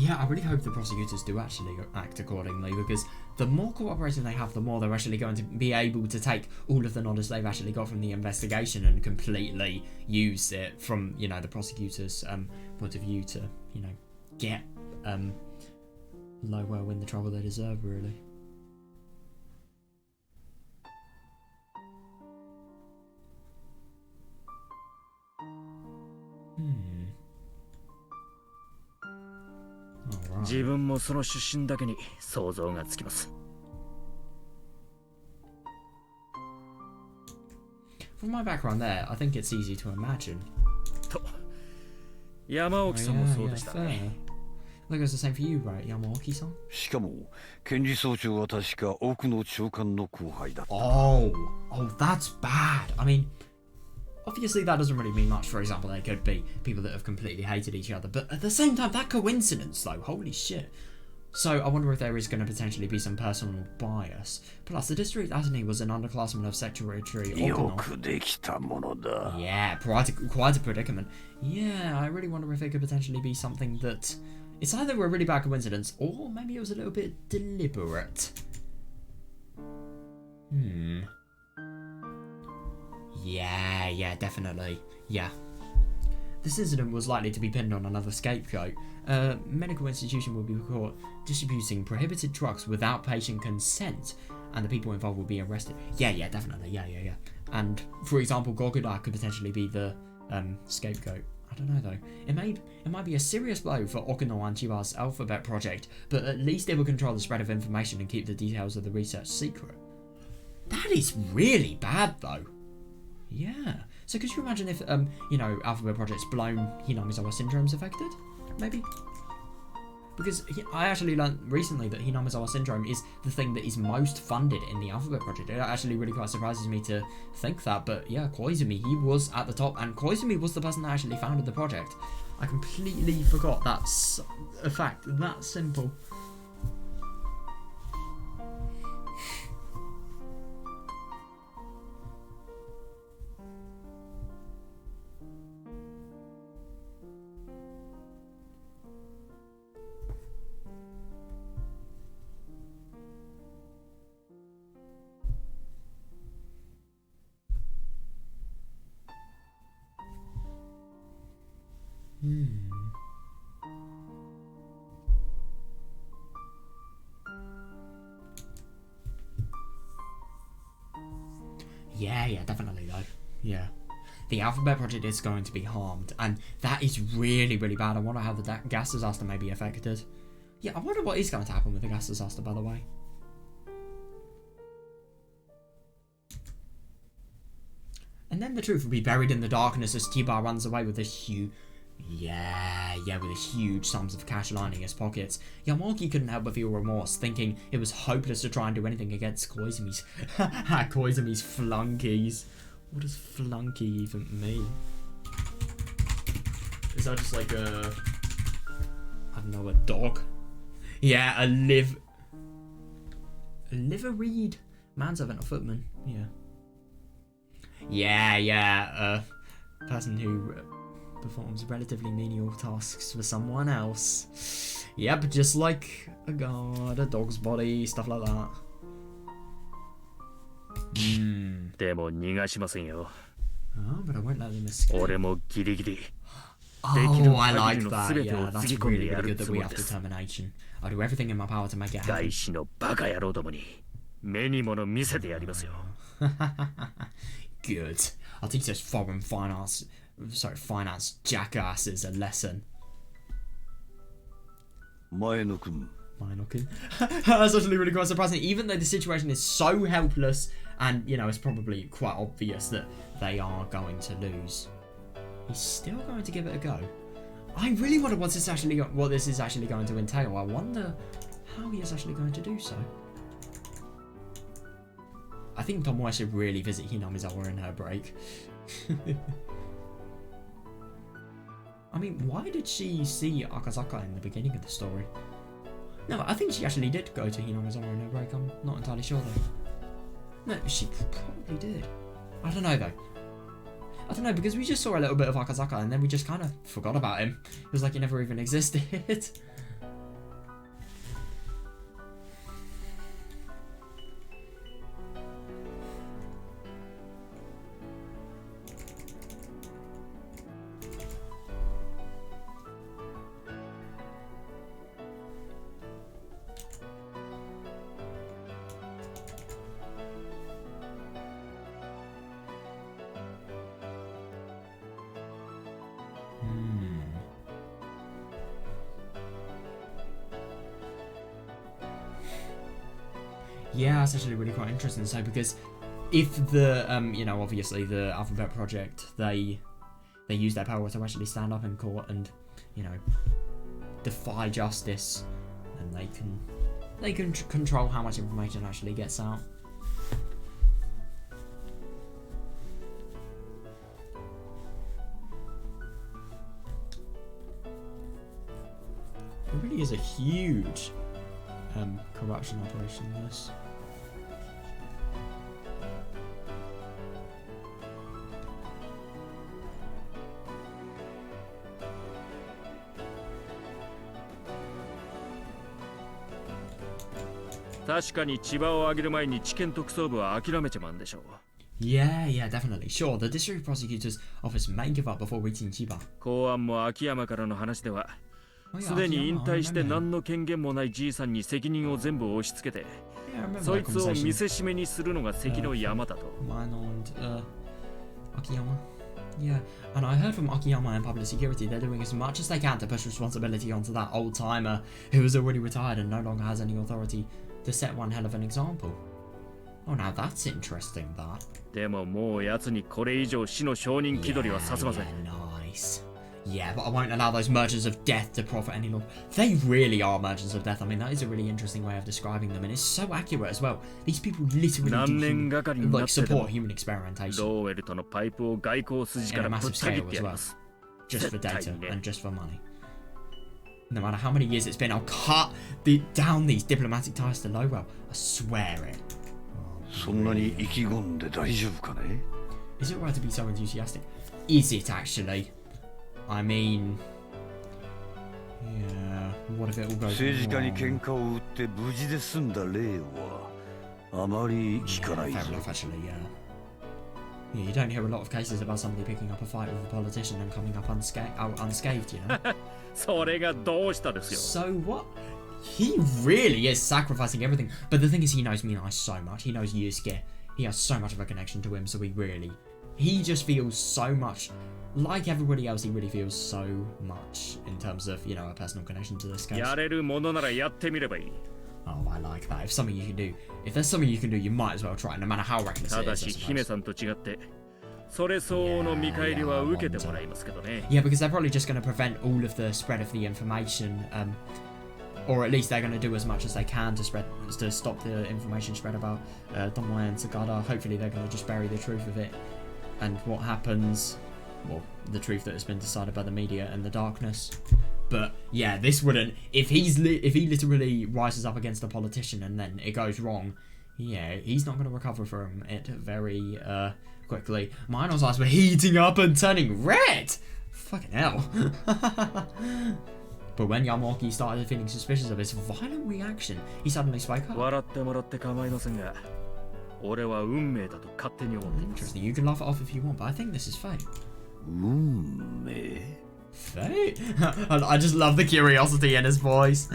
A: Yeah, I really hope the prosecutors do actually act accordingly, because the more cooperation they have, the more they're actually going to be able to take all of the knowledge they've actually got from the investigation and completely use it from, you know, the prosecutors' point of view to, you know, get Lowell in the trouble they deserve, really.
E: 自分もその出身だけに想像がつきます。
A: From my background there, I think it's easy to imagine.
E: と、山沖さんもそうでしたね。
A: I think it's the same for you, right, Yamaoki-san?
F: しかも検事総長は確か奥の長官の後輩だった。
A: Oh, that's bad. I mean, obviously that doesn't really mean much. For example, they could be people that have completely hated each other, but at the same time, that coincidence though, holy shit. So I wonder if there is going to potentially be some personal bias. Plus, the district attorney was an underclassman of Secretary Ogano. Yeah, quite a predicament. Yeah, I really wonder if it could potentially be something that... It's either a really bad coincidence, or maybe it was a little bit deliberate. Yeah, definitely. Yeah. This incident was likely to be pinned on another scapegoat. A medical institution will be caught distributing prohibited drugs without patient consent, and the people involved will be arrested. Yeah, definitely. Yeah. And, for example, Goguda could potentially be the scapegoat. I don't know, though. It might be a serious blow for Okino and Chiba's alphabet project, but at least it will control the spread of information and keep the details of the research secret. That is really bad, though. Yeah. So could you imagine if, you know, Alphabet Project's blown Hinamizawa syndrome's affected? Maybe? Because I actually learned recently that Hinamizawa syndrome is the thing that is most funded in the Alphabet Project. It actually really quite surprises me to think that, but yeah, Koizumi, he was at the top, and Koizumi was the person that actually founded the project. I completely forgot that's a fact that simple. Yeah, definitely though. Yeah. The Alphabet Project is going to be harmed, and that is really, really bad. I wonder how the gas disaster may be affected. Yeah, I wonder what is going to happen with the gas disaster, by the way. And then the truth will be buried in the darkness as Chiba runs away with this huge... Yeah, with the huge sums of cash lining his pockets. Yamaoki couldn't help but feel remorse, thinking it was hopeless to try and do anything against Koizumi's flunkies. What does flunky even mean? Is that just like a... I don't know, a dog? Yeah, a liveried manservant or footman, yeah, person who performs relatively menial tasks for someone else. Yep, just like a guard, a dog's body, stuff like that.
E: でも逃がしませんよ。
A: Oh, but I won't let them escape.
E: 俺もギリギリ。
A: Oh, I like that. Yeah, that's really, really good that we have determination. I'll do everything in my power to make it happen.
E: 外資のバカ野郎どもに目に物見せてやりますよ。
A: Good. I'll teach those finance jackasses a lesson.
F: Maeno-kun.
A: That's actually really quite surprising. Even though the situation is so helpless, and you know it's probably quite obvious that they are going to lose, he's still going to give it a go. I really wonder what this is actually going to entail. I wonder how he is actually going to do so. I think Tomoe should really visit Hinamizawa in her break. I mean, why did she see Akazaka in the beginning of the story? No, I think she actually did go to Hinamizawa in her break. I'm not entirely sure though. No, she probably did. I don't know though. I don't know, because we just saw a little bit of Akazaka and then we just kind of forgot about him. It was like he never even existed. Yeah, it's actually really quite interesting. So because if the you know, obviously the Alphabet Project, they use their power to actually stand up in court and, you know, defy justice, and they can control how much information actually gets out. It really is a huge corruption operation, this.
E: 確かに千葉を上げる前に地検特捜部は諦めちまうんでしょう。
A: Yeah, yeah, definitely. Sure, the district prosecutor's office may give up before reaching Chiba.
E: 公安も秋山からの話では、すでに引退して何の権限もないじいさんに責任を全部押し付けて、そいつを見せしめにするのが関の山だと。
A: Akiyama. Yeah, and I heard from Akiyama and public security they're doing as much as they can to push responsibility onto that old timer who is already retired and no longer has any authority to set one hell of an example. Oh, now that's interesting, that.
E: でももう奴にこれ以上死の証人気取りはさせません。
A: Nice. Yeah, but I won't allow those merchants of death to profit any longer. They really are merchants of death. I mean, that is a really interesting way of describing them, and it's so accurate as well. These people literally do support human experimentation. On a massive scale as well. Just for data and just for money. No matter how many years it's been, I'll cut down these diplomatic ties to Lowell. I swear it. Is it right to be so enthusiastic? Is it actually? I mean, yeah, what if it all goes wrong? Fair enough, actually, yeah. Yeah, you don't hear a lot of cases about somebody picking up a fight with a politician and coming up unscathed, you know? So what? He really is sacrificing everything. But the thing is, he knows Minai so much. He knows Yusuke. He has so much of a connection to him, so he just feels so much. Like everybody else, he really feels so much in terms of, you know, a personal connection to this case. Oh, I like that. If there's something you can do, you might as well try, no matter how reckless it is. Yeah, because they're probably just going to prevent all of the spread of the information, or at least they're going to do as much as they can to stop the information spread about Tomoe and Sagada. Hopefully they're going to just bury the truth of it, and what happens. Well, the truth that has been decided by the media and the darkness. But yeah, this wouldn't. If he literally rises up against a politician and then it goes wrong, yeah, he's not going to recover from it very quickly. Mino's eyes were heating up and turning red. Fucking hell. But when Yamaoki started feeling suspicious of his violent reaction, he suddenly spoke up. Interesting. You can laugh it off if you want, but I think this is fate. Fate? I just love the curiosity in his voice.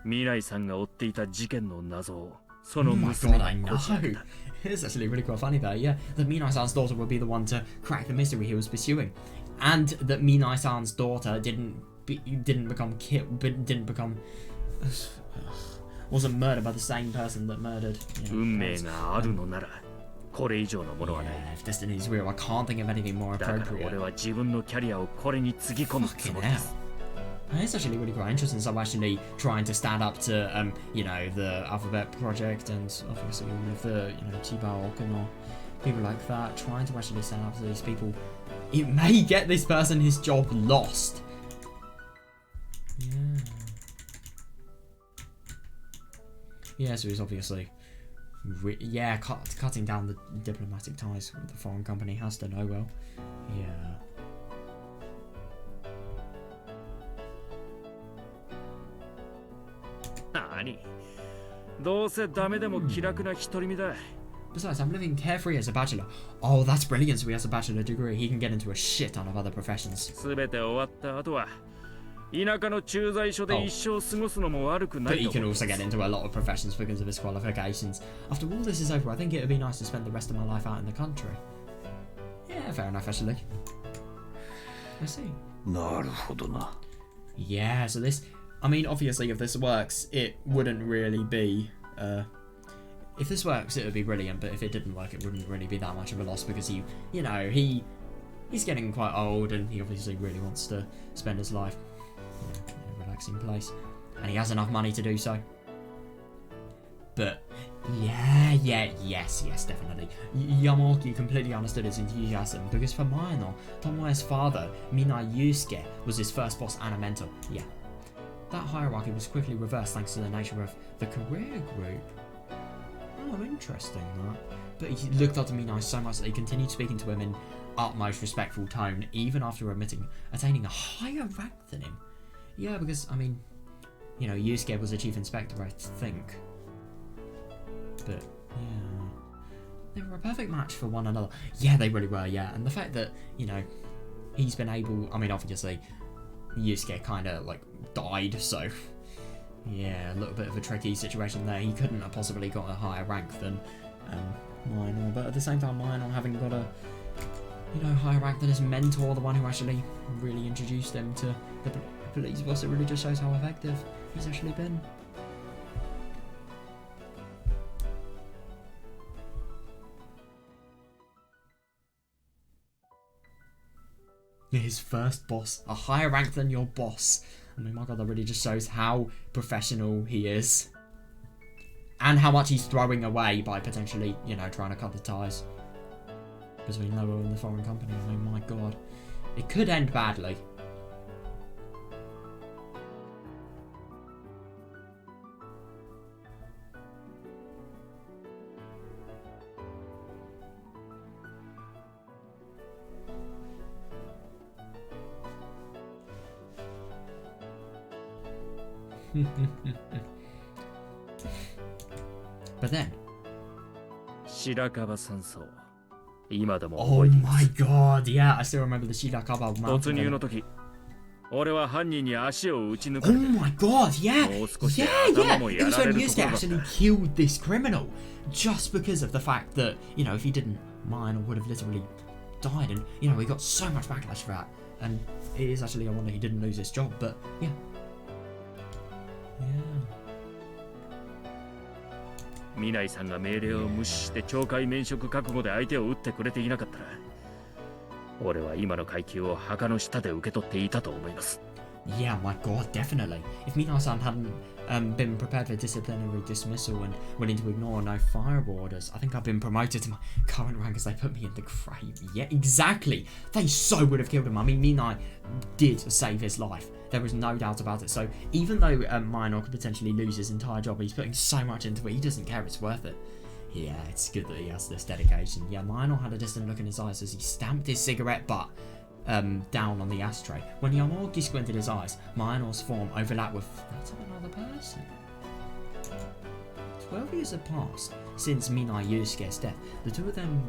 E: Minai さんが追っていた事件の謎をその
A: Oh my
E: 娘
A: god,
E: が
A: I know.
E: こじ開けた。
A: It's actually really quite funny though, yeah. That Minai-san's daughter would be the one to crack the mystery he was pursuing. And that Minai-san's daughter wasn't murdered by the same person that murdered, you know,
E: 運命があるのならこれ以上のものはない。
A: Yeah, if destiny is real, I can't think of anything more
E: だから
A: appropriate.
E: 俺は自分のキャリアをこれにつぎ込むつ
A: Fucking
E: もり
A: hell.
E: です。
A: It's actually really quite interesting. So I'm actually trying to stand up to, you know, the Alphabet Project and obviously all of the, you know, Chiba Okino people like that, trying to actually stand up to these people. It may get this person his job lost. Yeah. Yeah, so he's obviously, cutting down the diplomatic ties with the foreign company has done oh well. Yeah. Besides, I'm living carefree as a bachelor. Oh, that's brilliant. So he has a bachelor degree. He can get into a shit ton of other professions. But he can also get into a lot of professions because of his qualifications. After all this is over, I think it would be nice to spend the rest of my life out in the country. Yeah, fair enough, actually. I see. Yeah, so this... I mean, obviously, if this works, it wouldn't really be... if this works, it would be brilliant, but if it didn't work, it wouldn't really be that much of a loss because he's getting quite old and he obviously really wants to spend his life in a relaxing place. And he has enough money to do so. But, yes, definitely. Yamaoki completely understood his enthusiasm because for Maeno, Tomoe's father, Mina Yusuke, was his first boss and a mentor. Yeah. That hierarchy was quickly reversed thanks to the nature of the career group. Oh, interesting that. But he looked up to Mina so much that he continued speaking to him in utmost respectful tone, even after attaining a higher rank than him. Yeah, because, I mean, Yusuke was a chief inspector, I think. But, yeah. They were a perfect match for one another. Yeah, they really were, yeah. And the fact that, he's been able... I mean, obviously, Yusuke kind of, died, so... Yeah, a little bit of a tricky situation there. He couldn't have possibly got a higher rank than Maeno, but at the same time, Maeno having got a higher rank than his mentor, the one who actually really introduced him to the police boss, it really just shows how effective he's actually been. His first boss, a higher rank than your boss. I mean, my god, that really just shows how professional he is. And how much he's throwing away by potentially, trying to cut the ties between Lobo and the foreign company. I mean, my god. It could end badly. But then, oh my god, yeah, I still remember the Shirakaba mountain. Oh my god, yeah. It was when Yusuke actually killed this criminal just because of the fact that, if he didn't, Maeno would have literally died, and he got so much backlash for that. And it is actually a wonder he didn't lose his job, but yeah. Yeah. Yeah, my god, definitely. If Minai-san hadn't been prepared for disciplinary dismissal and willing to ignore no fire orders, I think I've been promoted to my current rank as they put me in the grave. Yeah, exactly. They so would have killed him. I mean, Minai did save his life. There was no doubt about it. So even though Maeno could potentially lose his entire job, he's putting so much into it. He doesn't care. It's worth it. Yeah, it's good that he has this dedication. Yeah, Maeno had a distant look in his eyes as he stamped his cigarette butt down on the ashtray. When Yamaoki squinted his eyes, Maeno's form overlapped with that of another person. 12 years had passed since Minai Yusuke's death. The two of them,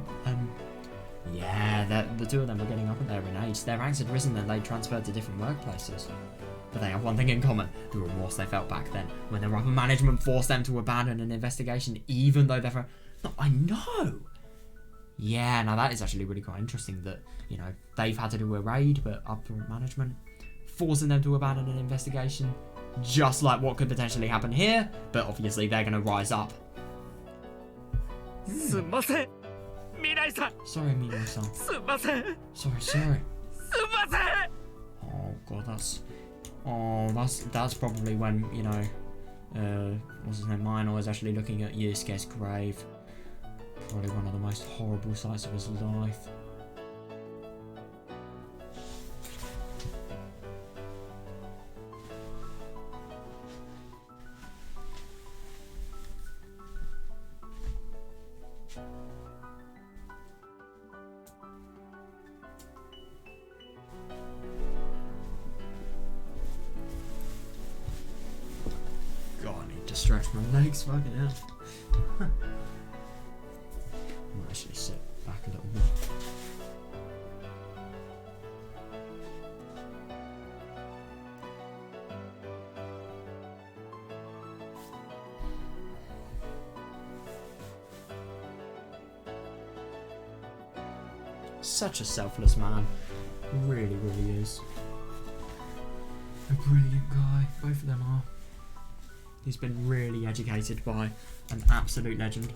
A: the two of them were getting up there in age. Their ranks had risen and they'd transferred to different workplaces. But they have one thing in common, the remorse they felt back then, when their upper management forced them to abandon an investigation even though they're... No, I know! Yeah, now that is actually really quite interesting that, they've had to do a raid, but upper management forcing them to abandon an investigation, just like what could potentially happen here, but obviously they're going to rise up. Sorry, Minai-san. Sorry. Oh god, that's probably when, what's his name, Maeno is actually looking at Yusuke's grave. Probably one of the most horrible sights of his life. God, I need to stretch my legs, fucking hell. I might actually sit back a little more. Such a selfless man. Really, really is. A brilliant guy. Both of them are. He's been really educated by an absolute legend.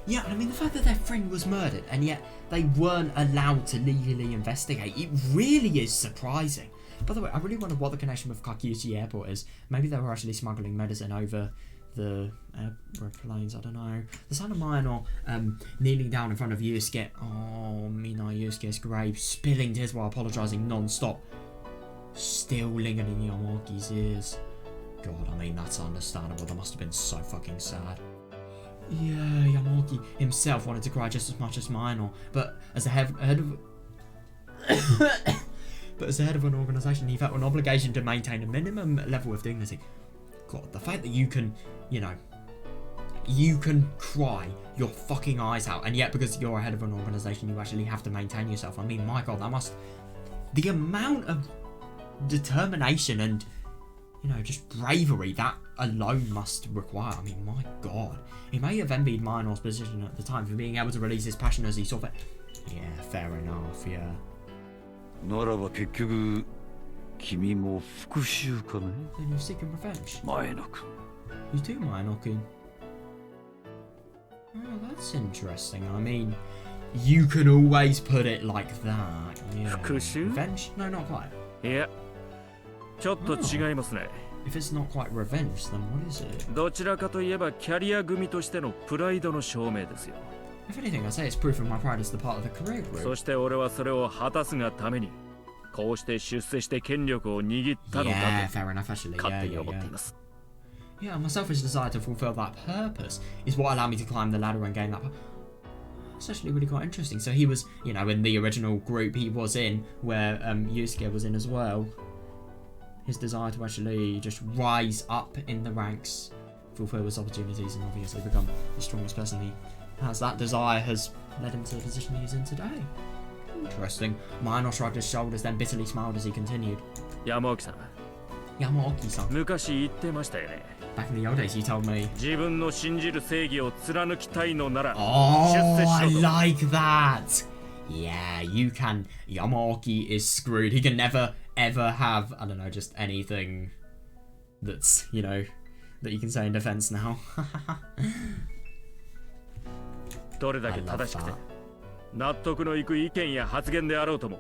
A: Yeah, I mean, the fact that their friend was murdered and yet they weren't allowed to legally investigate, it really is surprising. By the way, I really wonder what the connection with Kakyuchi Airport is. Maybe they were actually smuggling medicine over the airplanes, I don't know. The sound of Mino kneeling down in front of Yusuke. Oh, Mina Yusuke's grave, spilling tears while apologising non-stop. Still lingering in Yamaki's ears. God, I mean, that's understandable. That must have been so fucking sad. Yeah, Yamaki himself wanted to cry just as much as Mino, but as the head of but as the head of an organisation, he felt an obligation to maintain a minimum level of dignity. God, the fact that you can, you know, you can cry your fucking eyes out, and yet because you're a head of an organisation, you actually have to maintain yourself. I mean, my God, that must... The amount of determination and, you know, just bravery that alone must require. I mean, my God. He may have envied Minor's position at the time for being able to release his passion as he saw fit. Yeah, fair enough, yeah.
F: ならば結局君も復讐かね
A: Then you're seeking revenge.
F: 前野君
A: You do, Minor-kun. Oh, that's interesting. I mean, you can always put it like that. Yeah.
E: 復讐?
A: Revenge? No, not quite.
E: いや、ちょっと違いますね。
A: If it's not quite revenge, then what is it?
E: どちらかといえばキャリア組としてのプライドの証明ですよ。
A: If anything, I say it's proof of my pride as the part of the career group.
E: そして俺はそれを果たすがために、こうして出世して権力を握ったの
A: Yeah,
E: だ
A: fair enough, actually.
E: と勝
A: Yeah,
E: 手に
A: yeah,
E: 思ってい
A: yeah.
E: ます。
A: Yeah, my selfish desire to fulfill that purpose is what allowed me to climb the ladder and gain that. It's actually really quite interesting. So he was, you know, in the original group he was in, where Yusuke was in as well. His desire to actually just rise up in the ranks, fulfill his opportunities, and obviously become the strongest person he has. That desire has led him to the position he's in today. Interesting. Minor shrugged his shoulders, then bitterly smiled as he continued.
E: 山沖さん、
A: Yamaoki-san,
E: 昔言ってましたよね。
A: back in the old days, you told me.
E: 自分の信じる正義を貫きたいのなら、
A: Oh,
E: 出世
A: I
E: しろと。
A: like that. Yeah, you can. Yamaoki is screwed. He can never, ever have, I don't know, just anything that's, you know, that you can say in defense now.
E: どれだけ正しくて納得のいく意見や発言であろうとも、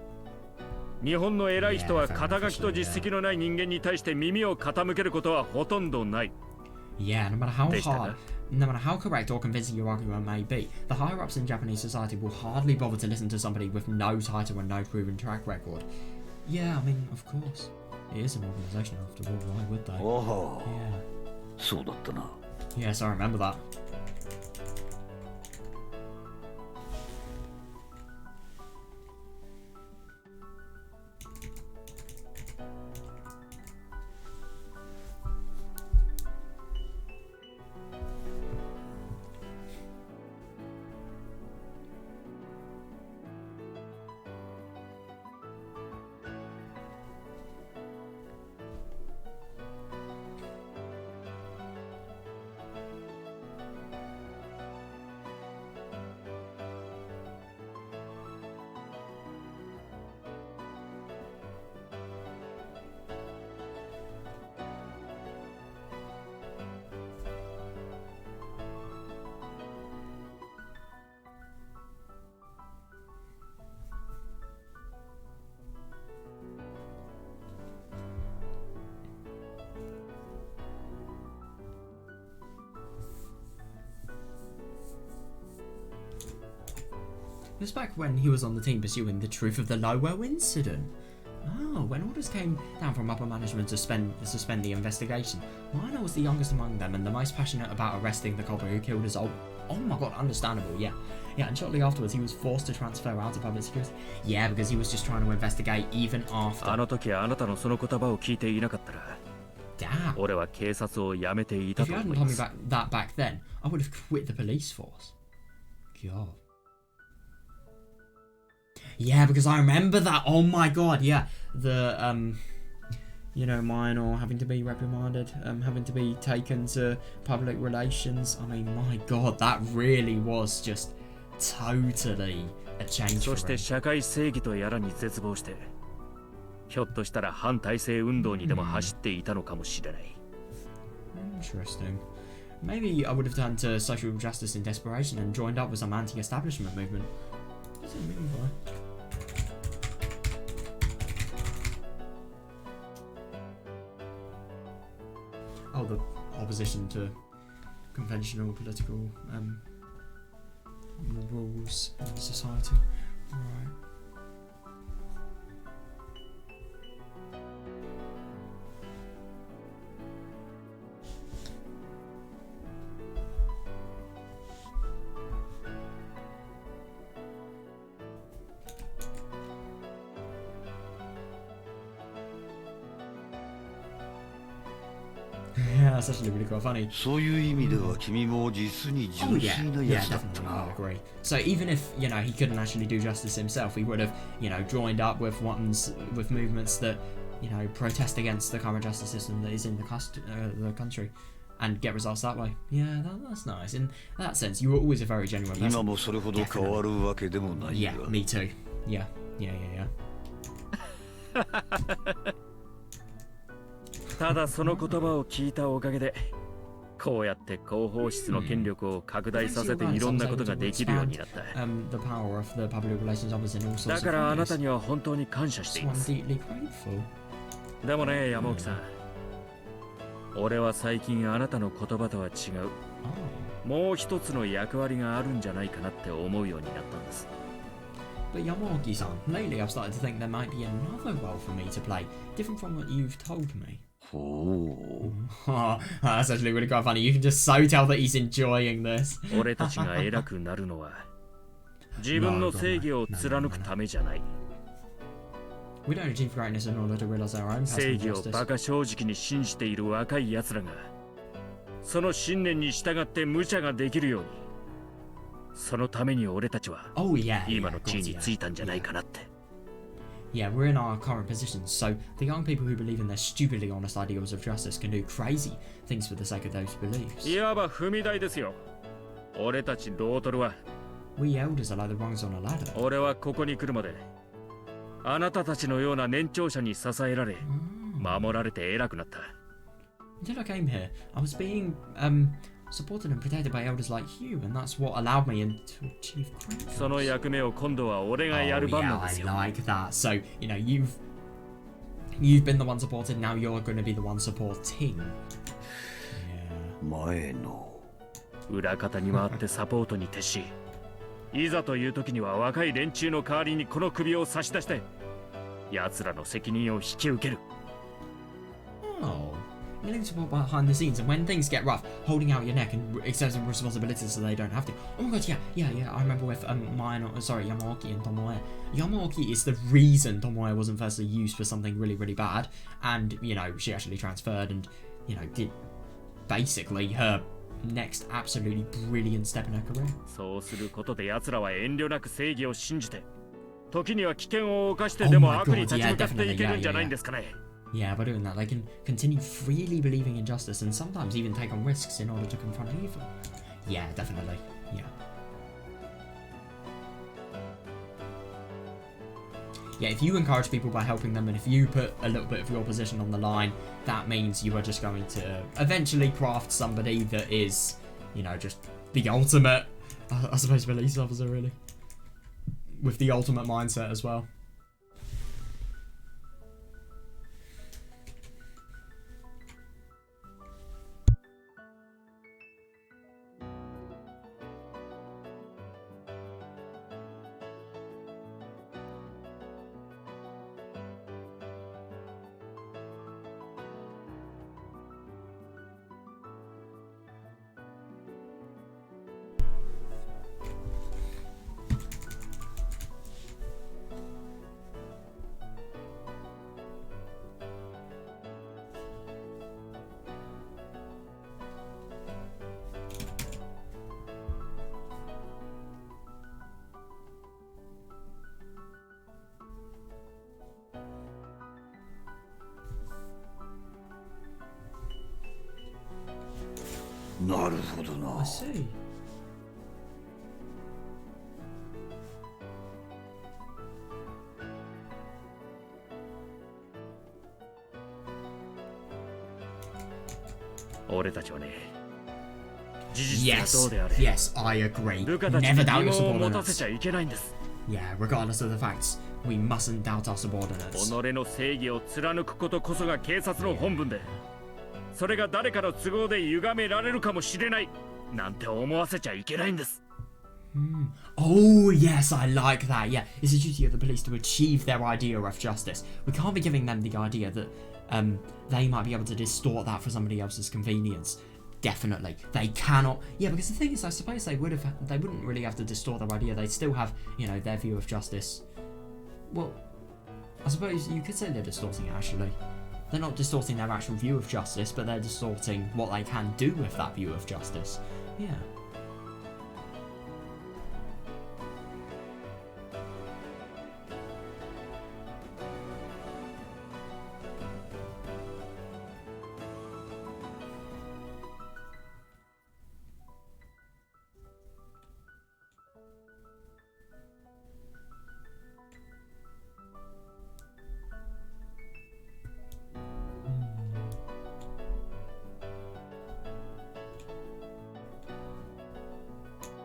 E: 日本の偉い人は肩書きと実績のない人間に対して耳を傾けることはほとんどない。
A: Yeah, no matter how hard, no matter how correct or convincing your argument may be, the higher ups in Japanese society will hardly bother to listen to somebody with no title and no proven track record. Yeah, I mean, of course. It is an organisation after all, why would they?
F: ああ
A: Yeah.
F: そうだったな
A: Yes, I remember that. It was back when he was on the team pursuing the truth of the Lowell incident. Oh, when orders came down from upper management to suspend the investigation, Minor was the youngest among them and the most passionate about arresting the culprit who killed his old... Oh my god, understandable, yeah. Yeah, and shortly afterwards he was forced to transfer out of public security. Yeah, because he was just trying to investigate even after...
E: あの時あなたのその言葉を聞いていなかったら、
A: Damn.
E: 俺は警察を辞めていた
A: If
E: と
A: you
E: 思
A: hadn't
E: い
A: told
E: ま
A: me
E: す。
A: that back then, I would have quit the police force. God. Yeah, because I remember that. Oh my god, yeah. The, you know, Minor having to be reprimanded, having to be taken to public relations. I mean, my god, that really was just totally a change
E: そ
A: for
E: して
A: him.
E: 社会正義とやらに絶望して、ひょっとしたら反体制運動にでも走っていたのかもしれない。
A: Interesting. Maybe I would have turned to social justice in desperation and joined up with some anti-establishment movement. What's it mean by? Oh, the opposition to conventional political rules in society. Right. Yeah, that's actually really quite funny.
F: そういう意味では君も実に
A: Oh
F: 純
A: yeah,
F: 粋な
A: yeah,
F: やつだった
A: definitely,
F: な
A: I。agree. So even if, you know, he couldn't actually do justice himself, he would have, you know, joined up with with movements that, you know, protest against the current justice system that is in the country and get results that way. Yeah, that's nice. In that sense, you were always a very genuine
F: 今
A: person.
F: もそれほど変わるわけでもない
A: Yeah,
F: が。
A: me too. Yeah.
E: ただその言葉を聞いたおかげで、こうやって広報室の権力を拡大させていろんなことができるようになった。
A: The power of the public relations office in all sorts
E: だ
A: of
E: からあな
A: ways.
E: たには本当に感謝してい
A: So
E: ま
A: I'm
E: す。
A: deeply grateful.
E: でもね、山奥さん。俺は最近あなたの言葉とは違う。
A: Oh.
E: もう一つの役割があるんじゃないかなって思うようになったんです。
A: But Yamaki-san, lately I've started to think there might be another role for me to play, different from what you've told me.
F: ほう。
A: Oh, that's actually really quite funny. You can just so tell that he's enjoying this.
E: 俺たちが偉くなるのは、自分の正義を貫くためじゃない。
A: We don't achieve greatness in order to realize our own
E: 正
A: personal
E: 義を
A: justice.
E: バカ正直に信じている若い奴らが、その信念に従って無茶ができるように、そのために俺たちは
A: Oh yeah,
E: 今
A: yeah,
E: の
A: of
E: 地位
A: course,
E: に
A: yeah.
E: ついたんじゃないかなって。
A: Yeah, we're in our current positions, so the young people who believe in their stupidly honest ideals of justice can do crazy things for the sake of those beliefs.
E: いわば踏み台ですよ。俺たちロートルは、
A: We elders are like the rungs on a ladder.
E: 俺はここに来るまで、あなたたちのような年長者に支えられ、守られて偉くなった。
A: Until I came here, I was being supported and protected by elders like you, and that's what allowed me to achieve greatness.
E: その役目を今度は俺
A: Oh
E: がやる番なん
A: yeah,
E: です
A: I
E: よ。
A: like that. So, you know, you've been the one supported, now you're going to be the one supporting. Yeah.
F: 前の。
E: 裏方に回ってサポートに徹し、いざという時には若い連中の代わりにこの首を差し出して、奴らの責任を引き受ける。
A: Oh. Getting support behind the scenes, and when things get rough, holding out your neck and accepting responsibilities so they don't have to. Oh my god, yeah. I remember with Yamaki and Tomoe. Yamaki is the reason Tomoe wasn't firstly used for something really, really bad, and you know she actually transferred and you know did basically her next absolutely brilliant step in her career.
E: そうすることで奴らは遠慮なく正義を信じて、時には危険を冒してでも悪に立ち向かっていけるんじゃないんですかね。
A: Yeah, by doing that, they can continue freely believing in justice and sometimes even take on risks in order to confront evil. Yeah, definitely. Yeah. Yeah, if you encourage people by helping them and if you put a little bit of your position on the line, that means you are just going to eventually craft somebody that is, you know, just the ultimate, I suppose, police officer, really. With the ultimate mindset as well.
F: なるほどな。
A: I see.
E: 俺たちはね、事実がどう
A: Yes,
E: であれ、
A: yes, I agree.
E: 部下たちに
A: Never doubt
E: 疑
A: your
E: 問を持たせ
A: subordinates.
E: ちゃいけないんです。
A: Yeah, regardless of the facts, we mustn't doubt our
E: 己
A: subordinates.
E: の正義を貫くことこそが警察の本分で、それが誰かの都合で歪められるかもしれないなんて思わせちゃいけないんです。
A: Oh, yes, I like that. Yeah, it's the duty of the police to achieve their idea of justice. We can't be giving them the idea that they might be able to distort that for somebody else's convenience. Definitely, they cannot. Yeah, because the thing is, I suppose they wouldn't really have to distort their idea. They'd still have, you know, their view of justice. Well, I suppose you could say they're distorting it. Actually, they're not distorting their actual view of justice, but they're distorting what they can do with that view of justice. Yeah.
E: Hmm.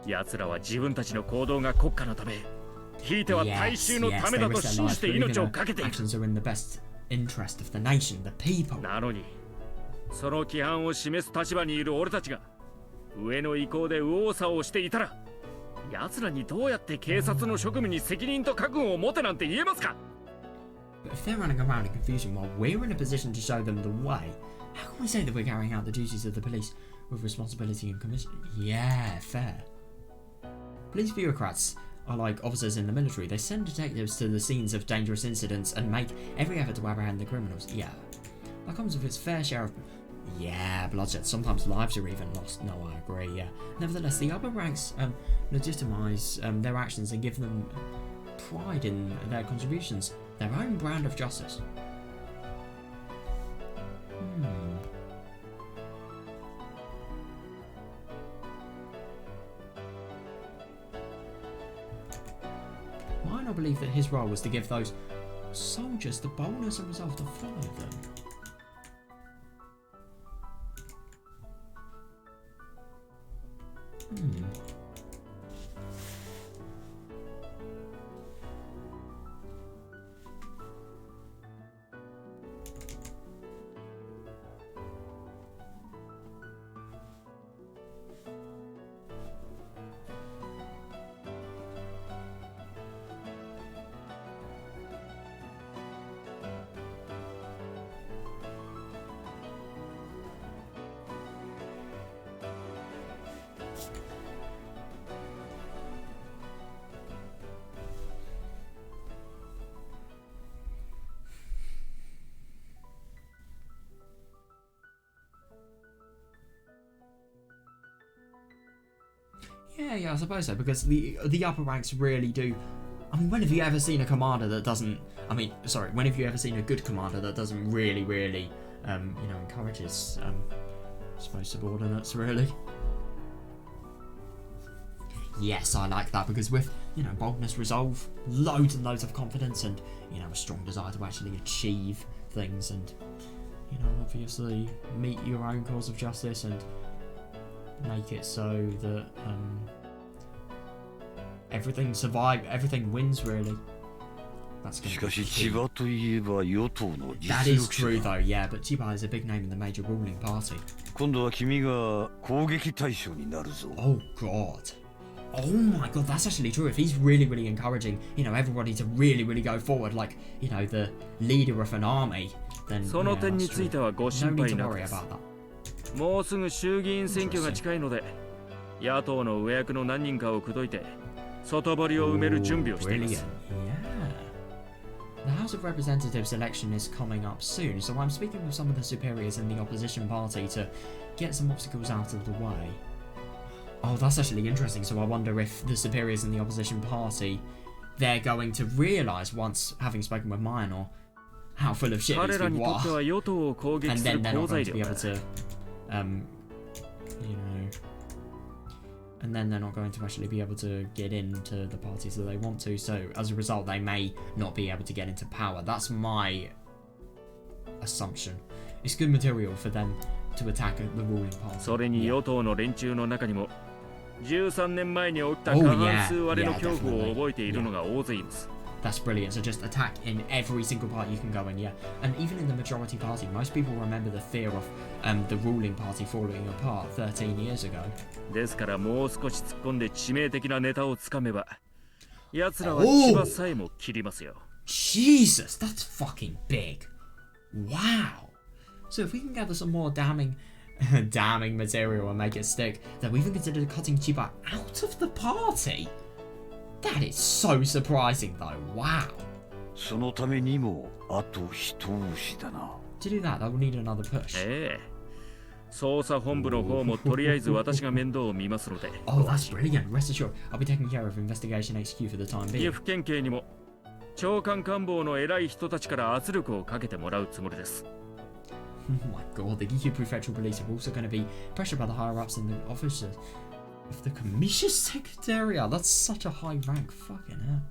E: 奴らは自分たちの行動が国家のため、ひいては大衆のためだと信じて命を懸けている。
A: Actions are in the best interest of the nation, the people.
E: なのに、その規範を示す立場にいる俺たちが上の意向で右往左往していたら、奴らにどうやって警察の職務に責任と覚悟を持てなんて言えますか？
A: But if they're running around in confusion while we're in a position to show them the way, how can we say that we're carrying out the duties of the police with responsibility and commission? Yeah, fair. Police bureaucrats are like officers in the military. They send detectives to the scenes of dangerous incidents and make every effort to apprehend the criminals. Yeah. That comes with its fair share of... Yeah, bloodshed. Sometimes lives are even lost. No, I agree, yeah. Nevertheless, the upper ranks legitimize their actions and give them pride in their contributions. Their own brand of justice. Might not believe that his role was to give those soldiers the boldness and resolve to follow them. Yeah, I suppose so, because the upper ranks really do. I mean, when have you ever seen a commander that doesn't? I mean, sorry, when have you ever seen a good commander that doesn't really, encourage his, I suppose, subordinates, really? Yes, I like that, because with, boldness, resolve, loads and loads of confidence, and, a strong desire to actually achieve things, and, obviously meet your own cause of justice, and make it so that everything wins, really. That's going to be key. That is true though, yeah, but Chiba is a big name in the major ruling party. Oh god. Oh my god, that's actually true. If he's really, really encouraging, everybody to really, really go forward, like, the leader of an army, then yeah, that's true. No need to worry about that.
E: もうすぐ衆議院選挙が近いので、野党の上役の何人かを口説いて、外堀を埋める準備をしています。
A: The House of Representatives election is coming up soon, so I'm speaking with some of the superiors in the opposition party to get some obstacles out of the way. Oh, that's actually interesting. So I wonder if the superiors in the opposition party, they're going to realise once having spoken with Minor how full of shit these people are, and then they're not going to be able to and then they're not going to actually be able to get into the parties that they want to, so as a result they may not be able to get into power. That's my assumption. It's good material for them to attack the ruling party.
E: それに与党の連中の中にも13年前に起きた過半数割れの恐怖を覚えているのが大勢います。
A: That's brilliant. So just attack in every single party you can go in, yeah. And even in the majority party, most people remember the fear of the ruling party falling apart 13 years ago.
E: ですからもう少し突っ込んで致命的なネタをつかめば、奴らは千葉さえも切りますよ。
A: Jesus, that's fucking big. Wow. So if we can gather some more damning material and make it stick, then we even consider cutting Chiba out of the party. That is so surprising though. Wow.
F: そのためにもあと一押しだな。
A: To do that, I will need another push.
E: 捜査本部の方もとりあえず私が面倒を見ますので。
A: Oh, that's brilliant. Rest assured, I'll be taking care of Investigation HQ for the time
E: 岐
A: being.
E: 阜県警にも長官官房の偉い人たちから圧力をかけてもらうつもりです。
A: Oh my god, the Gifu Prefectural Police are also going to be pressured by the higher ups and the officers of the Commission Secretariat. That's such a high rank. Fucking hell.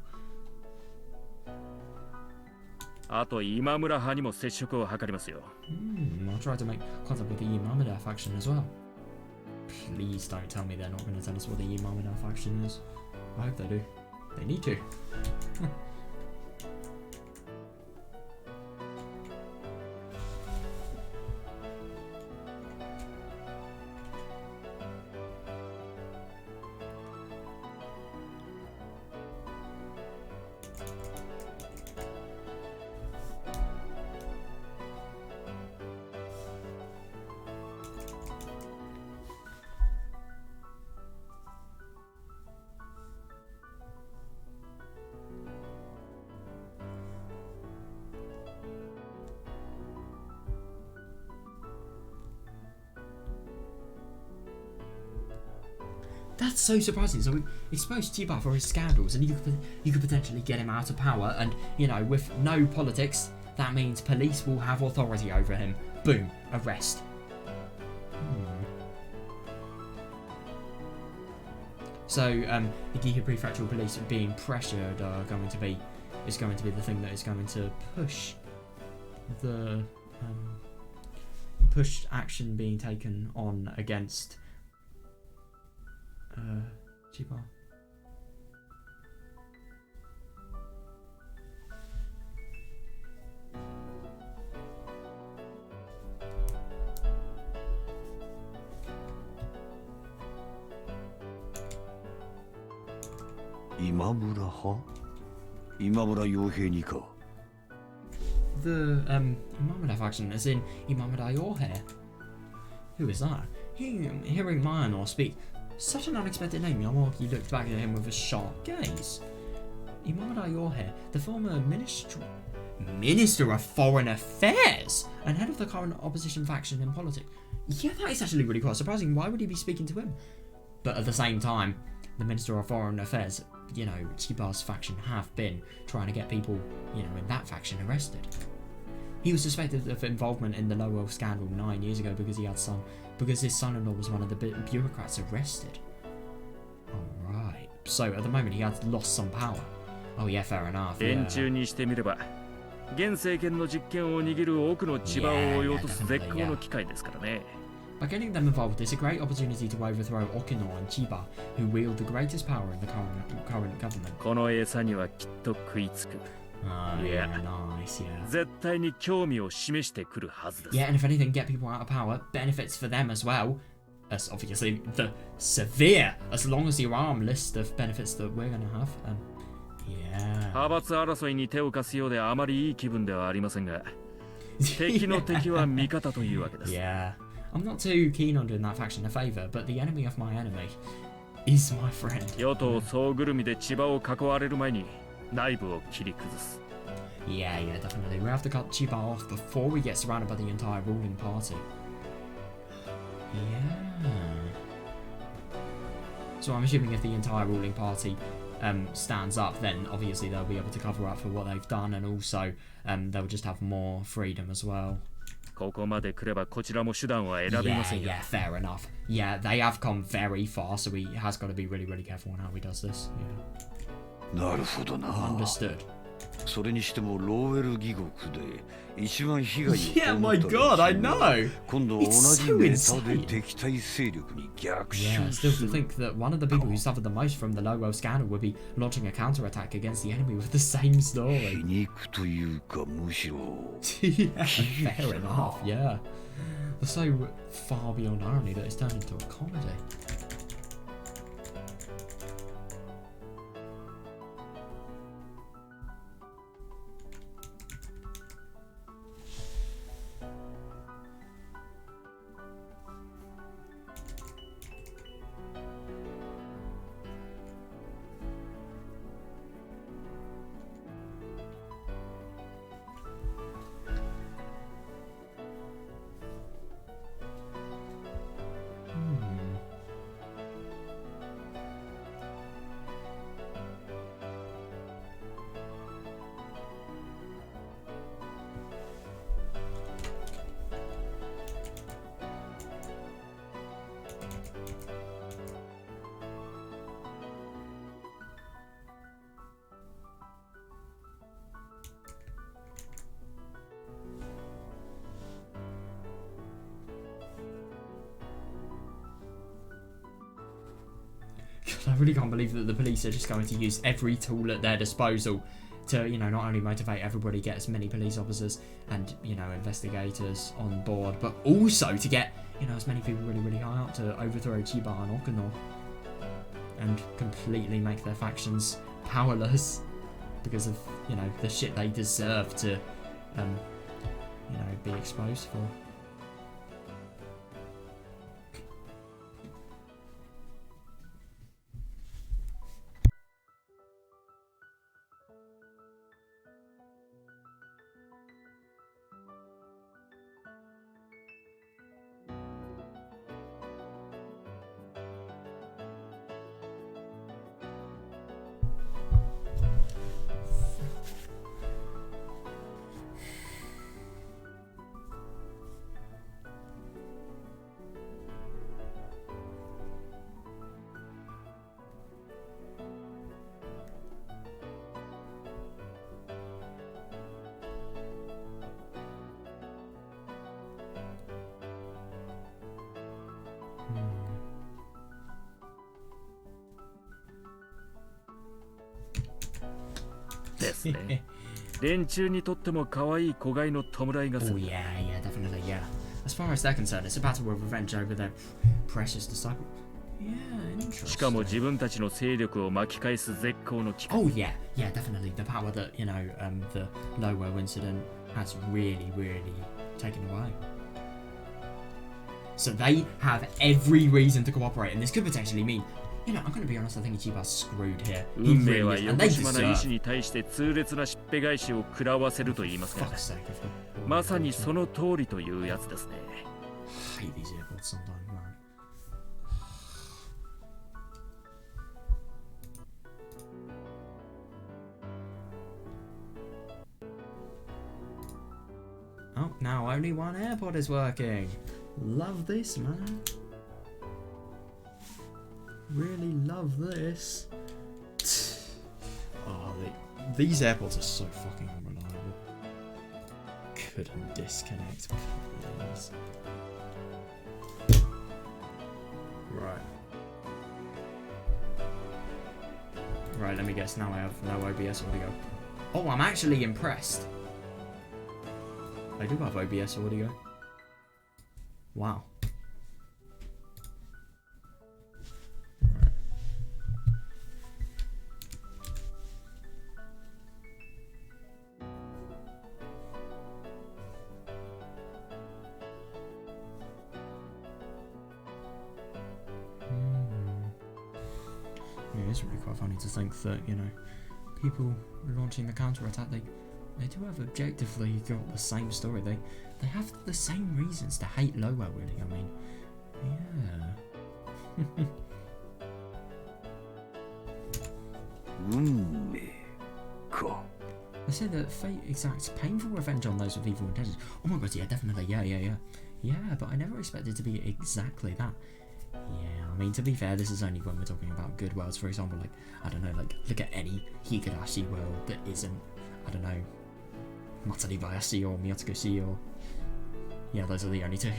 E: あと今村派にも接触を図りますよ。
A: I'll try to make contact with the Imamada faction as well. Please don't tell me they're not going to tell us what the Imamada faction is. I hope they do. They need to. That's so surprising. So we exposed Chiba for his scandals, and you could potentially get him out of power. And you know, with no politics, that means police will have authority over him. Boom, arrest. So the Gifu Prefectural Police being pressured is going to be the thing that is going to push the push action being taken on against Chiba.
F: Imamura派? Imamura Yohei ni ka?
A: The Imamada faction, as in Imamada Yohei. Who is that? Hearing Mayanor speak such an unexpected name, Yamaki looked back at him with a sharp gaze. Imamada Yohei, the former Minister of Foreign Affairs and head of the current opposition faction in politics. Yeah, that is actually really quite surprising. Why would he be speaking to him? But at the same time, the Minister of Foreign Affairs, you know, Chiba's faction have been trying to get people, you know, in that faction arrested. He was suspected of involvement in the Lowell scandal 9 years ago because his son-in-law was one of the bureaucrats arrested. Alright. So at the moment he has lost some power. Oh yeah, fair enough.
E: 連中にしてみれば、現政権の実権を握る奥の千葉を追い落とす絶好の機会ですからね。
A: By getting them involved, it's a great opportunity to overthrow Okino and Chiba, who wield the greatest power in the current government.
E: この餌にはきっと食いつく。
A: Oh, yeah, nice, yeah.
E: 絶対に興味を示してくるはずです。
A: Yeah, and if anything, get people out of power, benefits for them as well. As obviously the severe, as long as your arm list of benefits that we're gonna have. Yeah.
E: 派閥争いに手を貸すようであまりいい気分ではありませんが、敵の敵は味方というわけです。
A: Yeah. I'm not too keen on doing that faction a favor, but the enemy of my enemy is my friend.
E: 与党総ぐるみで千葉を囲われる前に内部を切り崩す。
A: Yeah, definitely. We have to cut Chiba off before we get surrounded by the entire ruling party. Yeah. So I'm assuming if the entire ruling party stands up, then obviously they'll be able to cover up for what they've done, and also they'll just have more freedom as well.
E: ここまで来ればこちらも手段は選びませんよ。
A: Yeah, fair enough. Yeah, they have come very far, so he has got to be really, really careful on how he does this. Yeah.
F: なるほどな。
A: Understood.
F: それにしてもローウェル義国で一番被害を被った
A: Yeah, my god, I know.
F: 今度同
A: It's
F: じ
A: so
F: ネタ
A: insane.
F: で敵対勢力に逆
A: Yeah,
F: 襲
A: still
F: す
A: to
F: る。
A: think that one of the people who suffered the most from the Logo scandal would be launching a counterattack against the enemy with the same
F: 皮
A: story.
F: 肉というかむしろ
A: Yeah, fair enough, yeah. They're so far beyond irony that it's turned into a comedy. I really can't believe that the police are just going to use every tool at their disposal to, you know, not only motivate everybody, get as many police officers and, you know, investigators on board, but also to get, you know, as many people really, really high up to overthrow Chiba and Okino and completely make their factions powerless because of, you know, the shit they deserve to, you know, be exposed for.
E: ですね。連中にとっても可愛い子飼いの弔いがす
A: Oh
E: る。
A: yeah, yeah, definitely, yeah. As far as they're concerned, it's a battle of revenge over their precious disciple. Yeah,
E: しかも
A: interesting.
E: 自分たちの勢力を巻き返す絶好の機会。
A: Oh yeah, yeah, definitely. The power that, you know, the Lowo incident has really, really taken away. So they have every reason to cooperate, and this could potentially mean, you know, I'm going to be honest, I think Ichiba's screwed here. He
E: 運命は
A: really is,
E: 横
A: and they
E: 島な意志
A: deserve.
E: に対して痛烈なしっぺ返しを食らわせると言いますか。
A: Fuck's sake, I've got.
E: まさにその通りというやつですね。
A: I hate these earbuds sometimes, man. Oh, now only one AirPod is working. Love this, man. Really love this. Oh, these AirPods are so fucking unreliable. Couldn't disconnect. Please. Right. Right, let me guess. Now I have no OBS audio. Oh, I'm actually impressed. I do have OBS audio. Wow. Right. Yeah, it's really quite funny to think that, you know, people launching the counterattack, they do have objectively got the same story. They have the same reasons to hate Lowo, really. I mean, yeah.
F: 運命か。
A: They say that fate exacts painful revenge on those with evil intentions. Oh my god, yeah, definitely, yeah. Yeah, but I never expected it to be exactly that. Yeah, I mean, to be fair, this is only when we're talking about good worlds. For example, like, I don't know, like, look at any Higurashi world that isn't, I don't know, Matsuribayashi or Miotsukushi or... Yeah, those are the only two.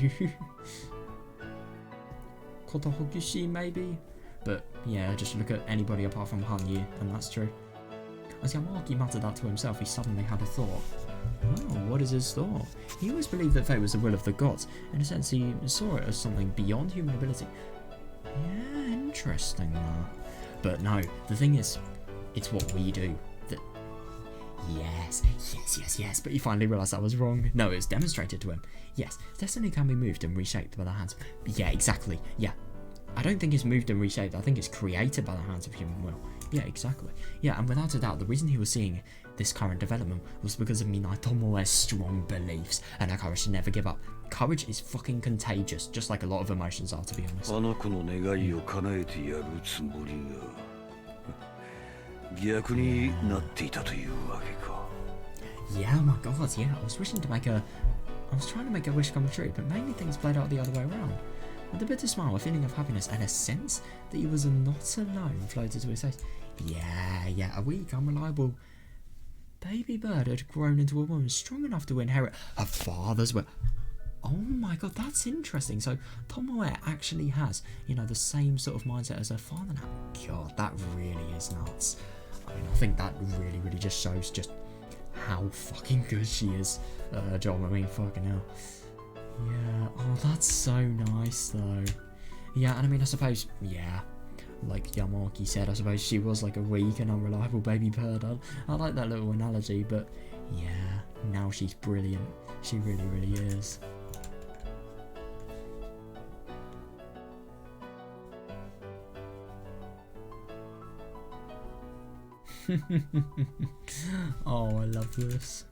A: Kotohokushi, maybe? But, yeah, just look at anybody apart from Hanyu, and that's true. As Yamaki muttered that to himself, he suddenly had a thought. Oh, what is his thought? He always believed that fate was the will of the gods. In a sense, he saw it as something beyond human ability. Yeah, interesting that. But no, the thing is, it's what we do. That yes. But he finally realised I was wrong. No, it was demonstrated to him. Yes, destiny can be moved and reshaped by the hands. Yeah, exactly. Yeah. I don't think it's moved and reshaped. I think it's created by the hands of human will. Yeah, exactly. Yeah, and without a doubt, the reason he was seeing this current development was because of Minai Tomoe's strong beliefs and her courage to never give up. Courage is fucking contagious, just like a lot of emotions are, to be honest. Yeah, oh my god, yeah, I was trying to make a wish come true, but mainly things played out the other way around. With a bitter smile, a feeling of happiness, and a sense that he was not alone floated to his face. Yeah, a weak, unreliable baby bird had grown into a woman strong enough to inherit her father's will. Oh my god, that's interesting. So Tomoe actually has, the same sort of mindset as her father now. God, that really is nuts. I mean, I think that really, really just shows just how fucking good she is. John, I mean, fucking hell. Yeah, oh, that's so nice, though. Yeah, and I mean, I suppose, yeah, like Yamaki said, I suppose she was like a weak and unreliable baby bird. I like that little analogy, but yeah, now she's brilliant. She really, really is. Oh, I love this.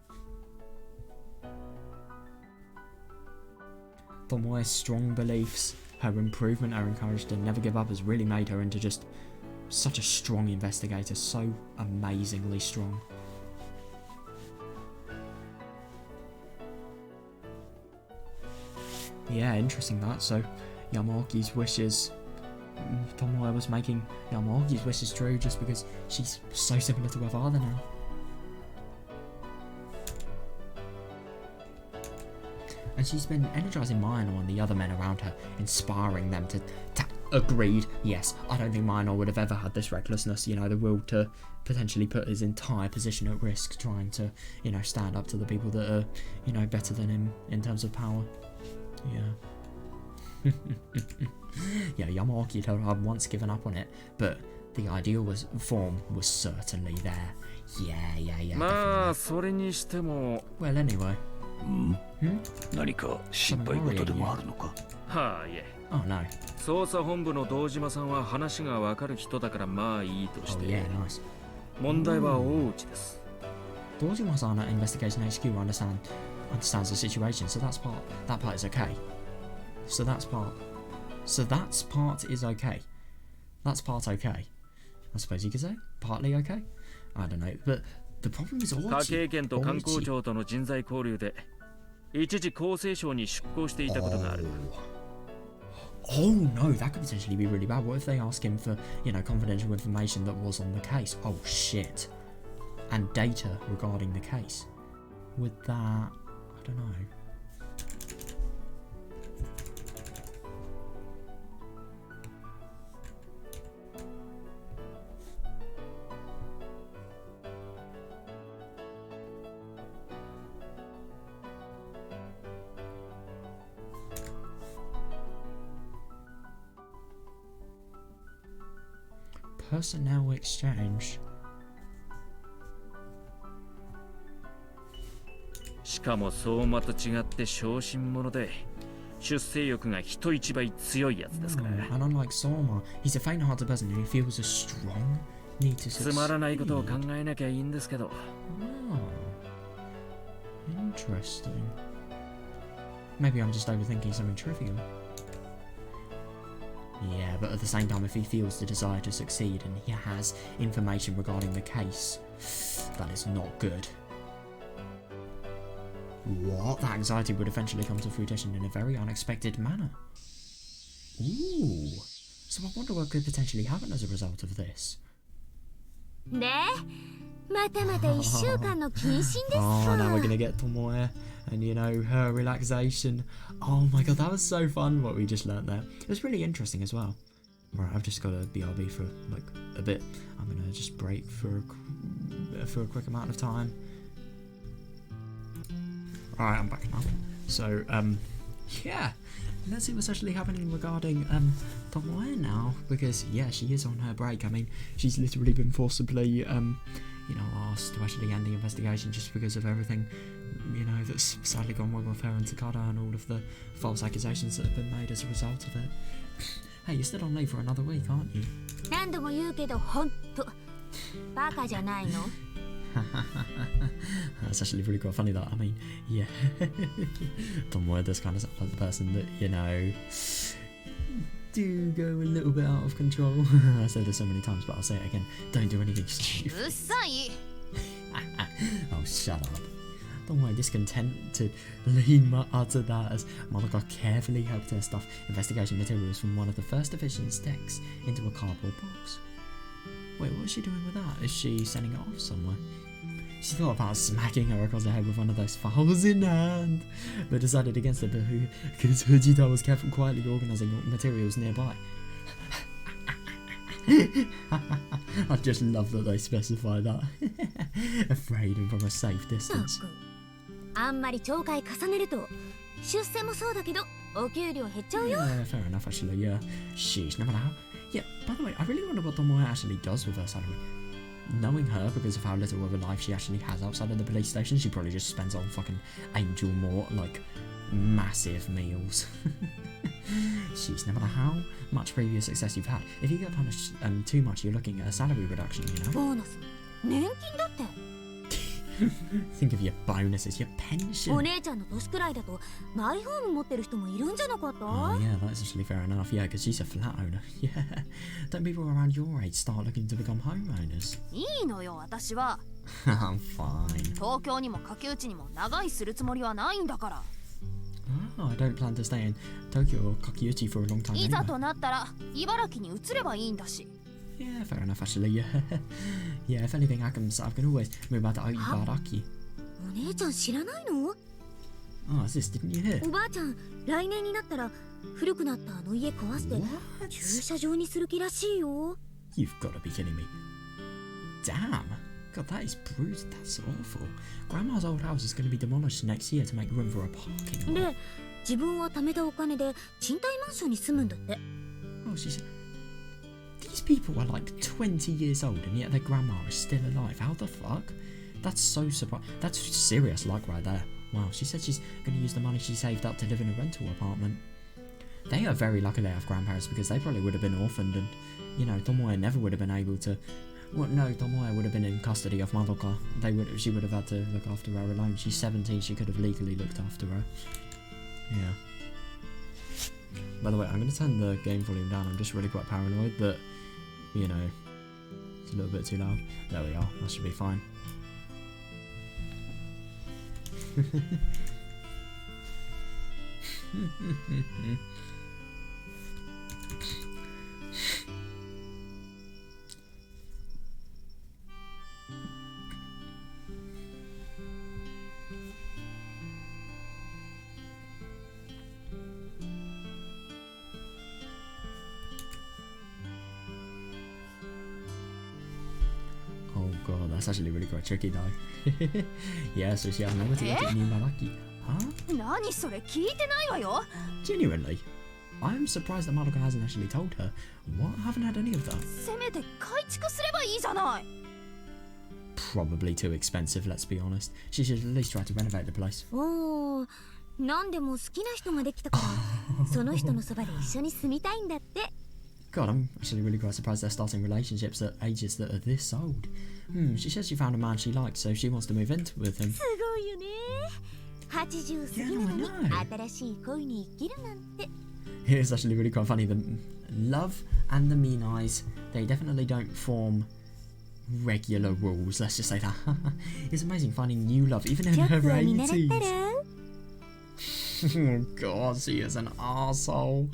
A: Tomoe's strong beliefs, her improvement, her encouraged to never give up has really made her into just such a strong investigator, so amazingly strong. Yeah, interesting that. So Yamaki's wishes, Tomoe was making Yamaki's wishes true just because she's so similar to her father now. And she's been energising Mino and the other men around her, inspiring them to agreed. Yes, I don't think Mino would have ever had this recklessness, the will to potentially put his entire position at risk, trying to, stand up to the people that are, better than him in terms of power. Yeah. Yeah, Yamaki had once given up on it, but the ideal form was certainly there. Yeah. Well, anyway.
F: 何か心配事でもあるのか?
E: はあ、いえ。
A: Oh no.
E: 捜査本部の堂島さんは話がわかる人だからまあいいとして。
A: Oh, yeah, nice.
E: 問題は大内です。
A: Dojima-san at Investigation HQ understands the situation, so that part is okay. So that part is okay. That's part okay. I suppose you could say partly okay. I don't know, but the problem is
E: 科警研と観光庁との人材交流で一時厚生省に出向していたことがある。
A: Oh no, that could potentially be really bad. What if they ask him for, confidential information that was on the case? Oh shit. And data regarding the case. With that, I don't know. Personnel exchange.
E: しかも相馬と違って小心者で出世欲が人一倍強いやつですから。
A: And unlike Soma, he's a faint-hearted person who feels a strong need to succeed.
E: つまらないことを考えなきゃいいんですけど。
A: Oh, interesting. Maybe I'm just overthinking something trivial. Yeah, but at the same time, if he feels the desire to succeed and he has information regarding the case, that is not good. What? That anxiety would eventually come to fruition in a very unexpected manner. Ooh. So I wonder what could potentially happen as a result of this.
C: で、またまた1週間の謹慎ですか。
A: Oh, now we're gonna get Tomoe and, you know, her relaxation. Oh my god, that was so fun what we just learnt there. It was really interesting as well. Right, I've just got to BRB for like a bit. I'm gonna just break for a quick amount of time. Alright, I'm back now. So, yeah. Let's see what's actually happening regarding Tomoe now, because yeah, she is on her break. I mean, she's literally been forcibly you know, asked to actually end the investigation just because of everything, you know, that's sadly gone wrong with her and Takada and all of the false accusations that have been made as a result of it. Hey, you're still on leave for another week, aren't you?
C: 何度も言うけどほんとバカじゃないの。
A: That's actually really quite funny that, I mean, yeah. Tomoe does kind of sound like the person that, you know, do go a little bit out of control. I said this so many times, but I'll say it again. Don't do anything stupid.
D: うっさい。
A: Oh, shut up. Tomoe discontentedly uttered that as Madoka carefully helped her stuff investigation materials from one of the first division's decks into a cardboard box. Wait, what is she doing with that? Is she sending it off somewhere? She thought about smacking her across the head with one of those files in hand, but decided against it because Fujita was quietly organising materials nearby. I just love that they specify that. Afraid and from a safe distance.
C: あんまり懲戒重ねると出世もそうだけどお給料減っちゃうよ。
A: Yeah, fair enough actually, yeah. Sheesh, no matter how. Yeah, by the way, I really wonder what Tomoe actually does with her salary. Knowing her, because of how little of a life she actually has outside of the police station, she probably just spends on fucking Angel Mort, like, massive meals. Jeez, no matter how much previous success you've had, if you get punished too much, you're looking at a salary reduction, you know?
C: ボーナス、年金だって。
A: Think of your bonuses, your pension.
C: お姉ちゃんの年くらいだとマイホーム持ってる人もいるんじゃなかった？
A: Oh yeah, that's actually fair enough. Yeah, because she's a flat owner. Yeah. Don't people around your age start looking to become homeowners?
D: いいのよ、私は。
A: I'm fine.
D: 東京にも柿内にも長居するつもりはないんだから。
A: Oh, I don't plan to stay in Tokyo or Kakiuchi for a long time.
D: いざとなったら茨城に移ればいいんだし。
A: Yeah, fair enough actually. Yeah. Yeah, if anything happens, I can always move back to Ibaraki.
C: お姉ちゃん知らないの？
A: Oh, sis, didn't you hear?
C: おばあちゃん、来年になったら古くなったあの家壊して
A: What?
C: 駐車場にする気らしいよ。
A: You've got to be kidding me. Damn. God, that is brutal. That's awful. Grandma's old house is going to be demolished next year to make room for a parking lot.
C: で、自分は貯めたお金で賃貸マンションに住むんだって。
A: Oh, she said... These people are like 20 years old and yet their grandma is still alive. How the fuck? That's so surprising. That's serious luck right there. Wow, she said she's going to use the money she saved up to live in a rental apartment. They are very lucky they have grandparents because they probably would have been orphaned and, you know, Tomoe never would have been able to... Well, no, Tomoe would have been in custody of Madoka. She would have had to look after her alone. She's 17, she could have legally looked after her. Yeah. By the way, I'm going to turn the game volume down. I'm just really quite paranoid that, you know, it's a little bit too loud. There we are, that should be fine. Oh god, that's actually really quite tricky though. Yeah, so she has nowhere to get new Malaki. Huh?
D: 何それ聞いてないわよ。
A: Genuinely? I'm surprised that Madoka hasn't actually told her. What? I haven't had any of that.
D: せめて改築すればいいじゃない。
A: Probably too expensive, let's be honest. She should at least try to renovate the place.
C: おお、何でも好きな人ができたからその人のそばで一緒に住みたいんだって。
A: God, I'm actually really quite surprised they're starting relationships at ages that are this old. She says she found a man she likes, so she wants to move in with him.
C: すごいよね。80過ぎなのに新しい恋に生きるなんて。
A: It's actually really quite funny. The love and the mean eyes, they definitely don't form regular rules, let's just say that. It's amazing finding new love, even in
C: チョ
A: her
C: ックを見習ったら
A: 80s. Oh god, she is an arsehole.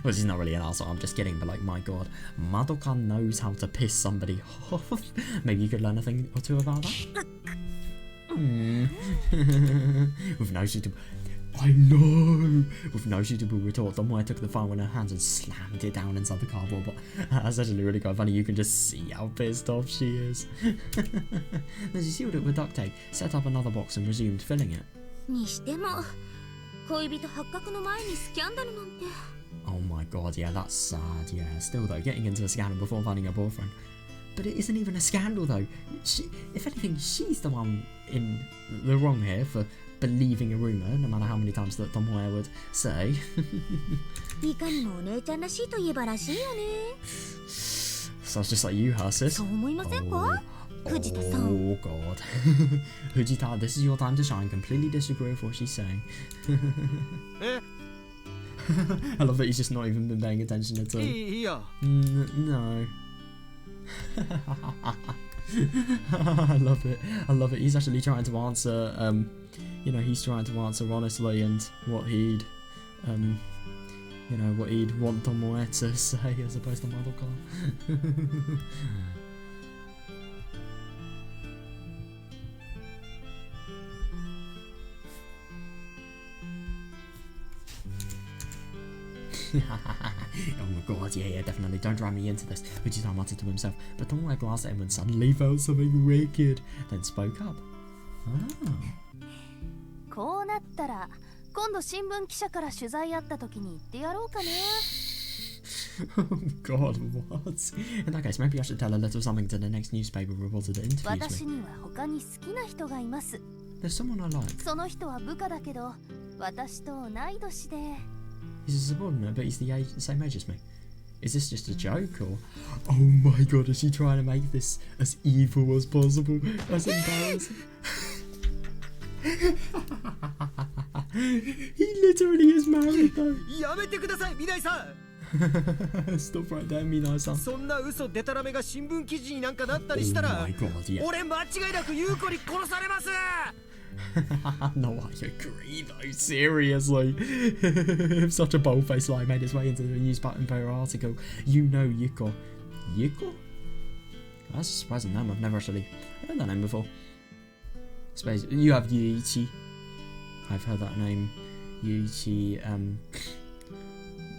A: Well, she's not really an arsehole, I'm just kidding, but like, my god. Madoka knows how to piss somebody off. Maybe you could learn a thing or two about that? With no suitable... I know! With no suitable retort, Tomoe took the phone in her hands and slammed it down inside the cardboard, but that's actually really quite funny. You can just see how pissed off she is. Then she sealed it with duct tape, set up another box and resumed filling it.
C: にしても恋人発覚の前にスキャンダルなんて
A: Oh my god, yeah, that's sad, yeah. Still though, getting into a scandal before finding a boyfriend. But it isn't even a scandal though. If anything, she's the one in the wrong here for believing a rumour, no matter how many times that Tomoe would say.
C: いかにもお姉ちゃんらしいといえばらしいよね
A: Sounds just like you, her sis.
C: そう思いませんか藤田さん
A: Oh god. Fujita, this is your time to shine. Completely disagree with what she's saying. I love that he's just not even been paying attention at all. No. I love it. I love it. He's actually trying to answer, you know, he's trying to answer honestly and what he'd, you know, what he'd want Tomoe to say as opposed to Madoka. Oh my god, yeah, definitely. Don't drag me into this. Fujita muttered to himself, but Tomoe glanced at him and suddenly felt something wicked, then spoke up. Ah.
D: こうなったら今度新聞記者から取材あった時に言ってやろうかな
A: Oh god, what? In that case, maybe I should tell a little something to the next newspaper reporter that interviews
D: 私
A: me.
D: には他に好きな人がいます
A: There's someone I like.
D: その人は部下だけど私と同い年で
A: He's a subordinate, but he's the same age as me. Is this just a joke, or... Oh my god, is she trying to make this as evil as possible? That's embarrassing. He literally is married, though.
B: やめてください、未来さん
A: Stop right there, Minai-san.
B: そんな嘘デタラメが新聞記事になんかなったりしたら
A: Oh my god, yeah.
B: 俺間違いなく優子に殺されます
A: No, I agree though, seriously. If such a bold-faced lie made its way into the newspaper article, you know Yuko. Yuko? That's a surprising name, I've never actually heard that name before. Suppose you have Yuichi. I've heard that name. Yuichi,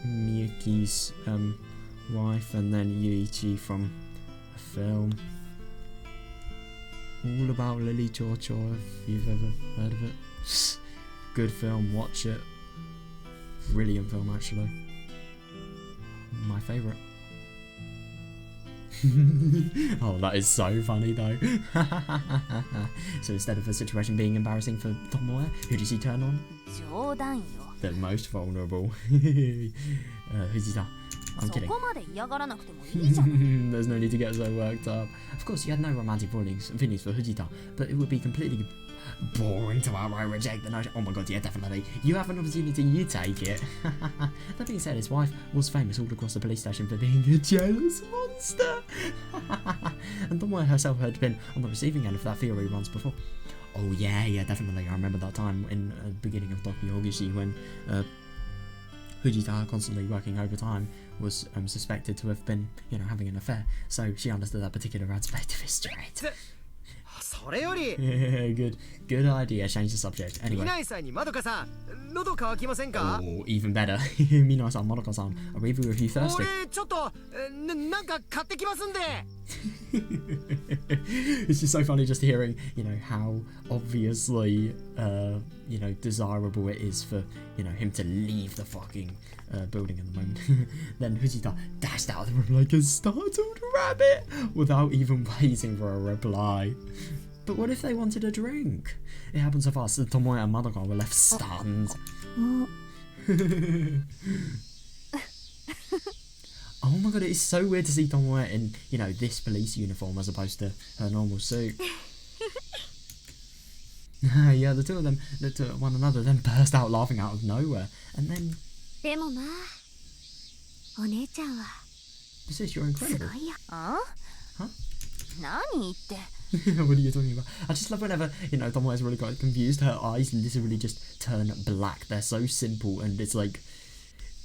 A: Miyuki's wife, and then Yuichi from a film. All About Lily Chocho, if you've ever heard of it. Good film, watch it. Brilliant film, actually. My favourite. Oh, that is so funny though. So instead of the situation being embarrassing for Tomoe, who does he turn on?
D: 冗談よ
A: The most vulnerable. Fujita. I'm
D: そ
A: kidding.
D: こまで嫌がらなくてもいいじゃない
A: There's no need to get so worked up. Of course, he had no romantic feelings for Fujita, but it would be completely boring to outright reject the notion. Oh my god, yeah, definitely. You have an opportunity, you take it. That being said, his wife was famous all across the police station for being a jealous monster. And Tomoe herself had been on the receiving end of that theory once before. Oh yeah, definitely. I remember that time in the beginning of Higurashi when Fujita, constantly working overtime, was suspected to have been, you know, having an affair. So she understood that particular aspect of history.
B: それより
A: Good idea. Change the subject.
B: 未
A: Anyway.
B: 来さんにまどかさん喉乾きませんか
A: Oh, even better. Minai-san, Madoka-san, I'll leave you if you thirsty.
B: 俺ちょっとなんか買ってきますんで
A: It's just so funny just hearing, you know, how obviously, you know, desirable it is for, you know, him to leave the fucking building at the moment. Then Fujita dashed out of the room like a startled rabbit without even waiting for a reply. But what if they wanted a drink? It happened so fast that Tomoe and Madoka were left stunned. Oh my god, it is so weird to see Tomoe in, you know, this police uniform as opposed to her normal suit. Yeah, the two of them looked at one another, then burst out laughing out of nowhere. And then...
C: でもまあお姉ちゃんは
A: Sis, you're incredible.
D: あ
A: Huh?
D: 何言って
A: What are you talking about? I just love whenever, you know, Tomoe's really quite confused. Her eyes literally just turn black. They're so simple, and it's like,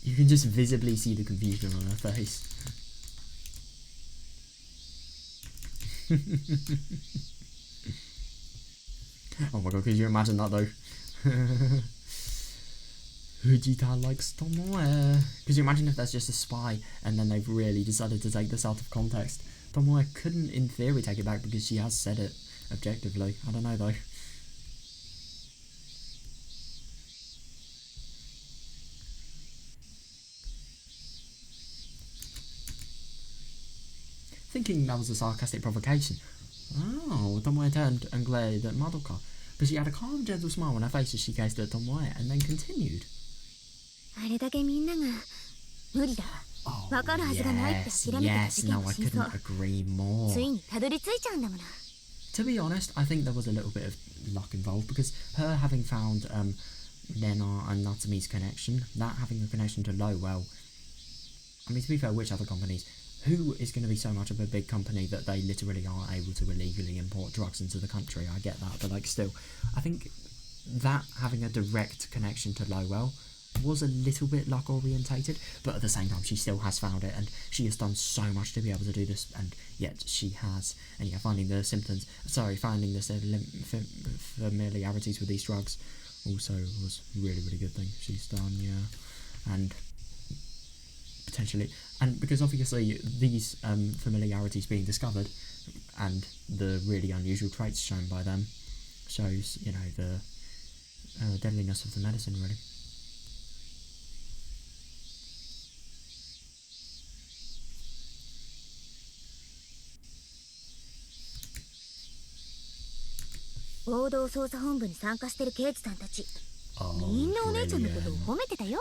A: you can just visibly see the confusion on her face. Oh my god, could you imagine that though? Fujita likes Tomoe. Could you imagine if there's just a spy and then they've really decided to take this out of context? Tomoe couldn't in theory take it back because she has said it objectively. I don't know though. Thinking that was a sarcastic provocation. Oh, Tomoe turned and glared at Madoka, but she had a calm, gentle smile on her face as she gazed at Tomoe and then continued.
C: あれだけみんなが無理だ
A: Oh,
C: わかるはずがないって
A: yes,
C: 諦めてた
A: yes,
C: 事件
A: no,
C: の
A: I
C: 真相
A: couldn't agree more.
C: ついにたどり着いちゃうんだもの
A: To be honest, I think there was a little bit of luck involved because her having found Nena and Natsumi's connection, that having a connection to Lowell, I mean, to be fair, which other companies? Who is going to be so much of a big company that they literally are able to illegally import drugs into the country? I get that, but like still, I think that having a direct connection to Lowell was a little bit luck orientated, but at the same time she still has found it and she has done so much to be able to do this, and yet she has, and yeah, finding the familiarities with these drugs also was really good thing she's done, yeah. And potentially, and because obviously these familiarities being discovered and the really unusual traits shown by them shows, you know, the deadliness of the medicine really.
C: 合同捜査本部に参加してる刑事さんたち
A: Oh,
C: みんなお姉ちゃんのことを
A: brilliant.
C: 褒めてたよ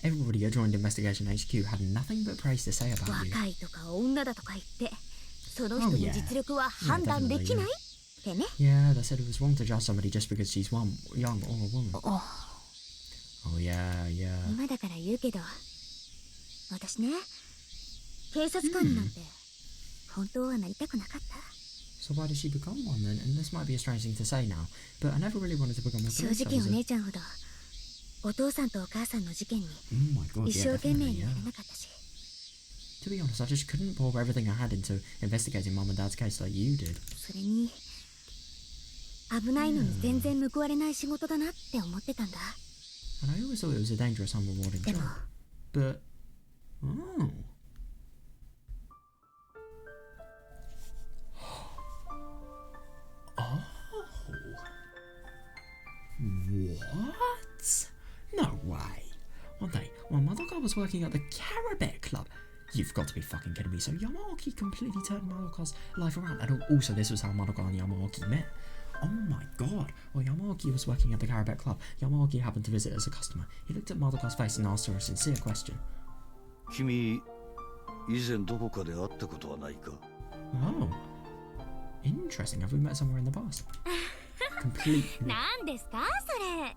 A: Everybody who joined Investigation HQ had nothing but praise to say about you.
C: 若いとか女だとか言ってその人の
A: Oh, yeah.
C: 実力は判断できない
A: Yeah,
C: ってね
A: Yeah, they said it was wrong to judge somebody just because she's young or a woman. Oh yeah, yeah.
C: 今だから言うけど私ね警察官になんて本当はなりたくなかった
A: So why did she become one then? And this might be a strange thing to say now, but I never really wanted to become a
C: 正
A: police
C: 直お
A: officer.
C: 姉ちゃんほどお父さんとお母さんの事件に
A: Oh my god,
C: 一
A: yeah,
C: 生懸命
A: definitely,
C: に
A: yeah.
C: なれなかったし
A: To be honest, I just couldn't pour everything I had into investigating Mum and Dad's case like you did.
C: それに危ないのに全然報われない仕事だなって思ってたんだ
A: And I always thought it was a dangerous, unrewarding
C: でも
A: job. But, oh. Oh. What? No way. One day, while Madoka was working at the Carabet Club, you've got to be fucking kidding me. So Yamaoki completely turned Madoka's life around. And also, this was how Madoka and Yamaoki met. Oh my god. While Yamaoki was working at the Carabet Club, Yamaoki happened to visit as a customer. He looked at Madoka's face and asked her a sincere question.
F: 君以前どこかで会ったことはないか
A: Oh. Interesting. Have we met somewhere in the past? Completely.
C: 何ですかそれ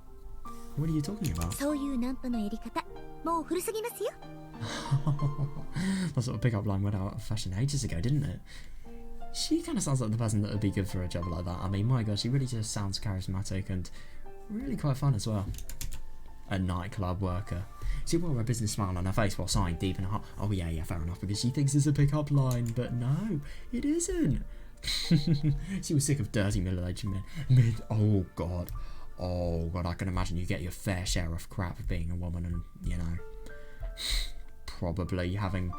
A: What are you talking about?
C: そういうナンパのやり方もう古すぎますよ
A: That sort of pickup line went out of fashion ages ago, didn't it? She kind of sounds like the person that would be good for a job like that. I mean, my god, she really just sounds charismatic and really quite fun as well. A nightclub worker. She wore a business smile on her face while sighing deep in her heart. Oh yeah, fair enough, because she thinks it's a pickup line, but no, it isn't. She was sick of dirty middle-aged men. Oh god, I can imagine you get your fair share of crap of being a woman and, you know, probably having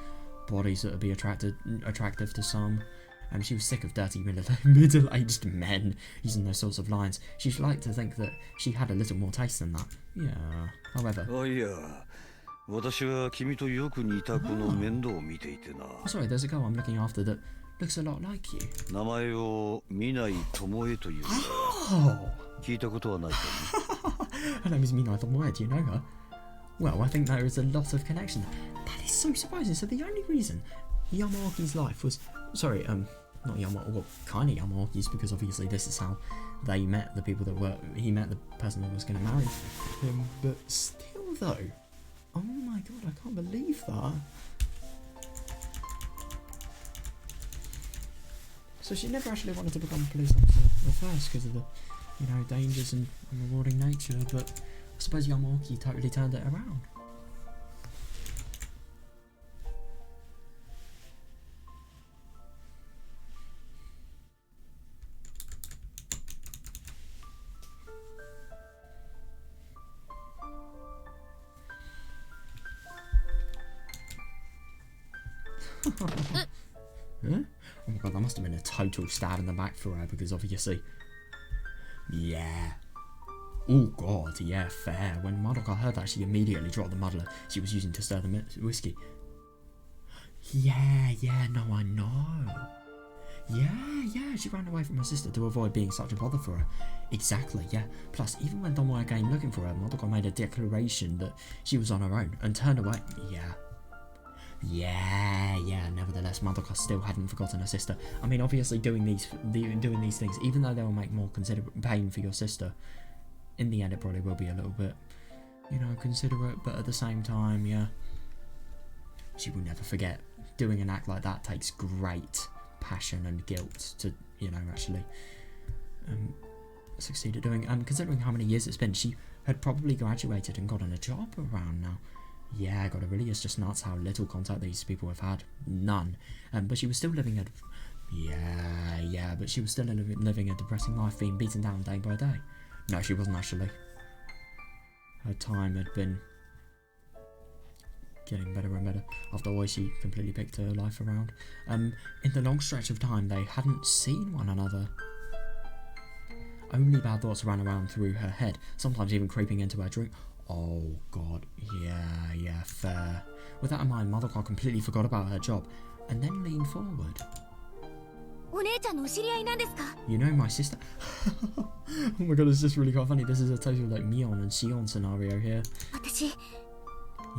A: bodies that would be attractive to some. And she was sick of dirty middle-aged men using those sorts of lines. She'd like to think that she had a little more taste than that. Yeah, however...
F: あいや私は君とよく似た子の面倒を見ていてな
A: Oh, sorry, there's a girl I'm looking after that looks a lot like you.
F: 名前を南智恵という
A: Oh!
F: 聞いたことはないか
A: Her name is Minai Tomoe, do you know her? Well, I think there is a lot of connection there. That is so surprising. So the only reason Yamaoki's life was... Sorry, not Yamaoki, well, kind of Yamaoki's, because obviously this is how they met the people that were... He met the person that was going to marry him, but still though... Oh my god, I can't believe that. So she never actually wanted to become a police officer at first because of the, you know, dangers and rewarding nature, but I suppose Yamaoki totally turned it around. Huh? Oh my god, that must have been a total stab in the back for her, because obviously... Yeah. Oh god, yeah, fair. When Madoka heard that, she immediately dropped the muddler she was using to stir the whiskey. Yeah, no, I know. Yeah, she ran away from her sister to avoid being such a bother for her. Exactly, yeah. Plus, even when Tomoe came looking for her, Madoka made a declaration that she was on her own and turned away. Yeah, nevertheless, Madoka still hadn't forgotten her sister. I mean, obviously doing these things, even though they will make more considerate pain for your sister, in the end it probably will be a little bit, you know, considerate, but at the same time, yeah, she will never forget. Doing an act like that takes great passion and guilt to, you know, actually succeed at doing. And considering how many years it's been, she had probably graduated and gotten a job around now. Yeah, God, it really is just nuts how little contact these people have had. None. But she was still living a... Yeah, but she was still living a depressing life, being beaten down day by day. No, she wasn't actually. Her time had been getting better and better after Oishi completely picked her life around. In the long stretch of time, they hadn't seen one another. Only bad thoughts ran around through her head, sometimes even creeping into her dream. Oh god, yeah, fair. With that in mind, Madoka completely forgot about her job, and then leaned forward. You know my sister? Oh my god, it's just really quite funny. This is a total like Mion and Shion scenario here.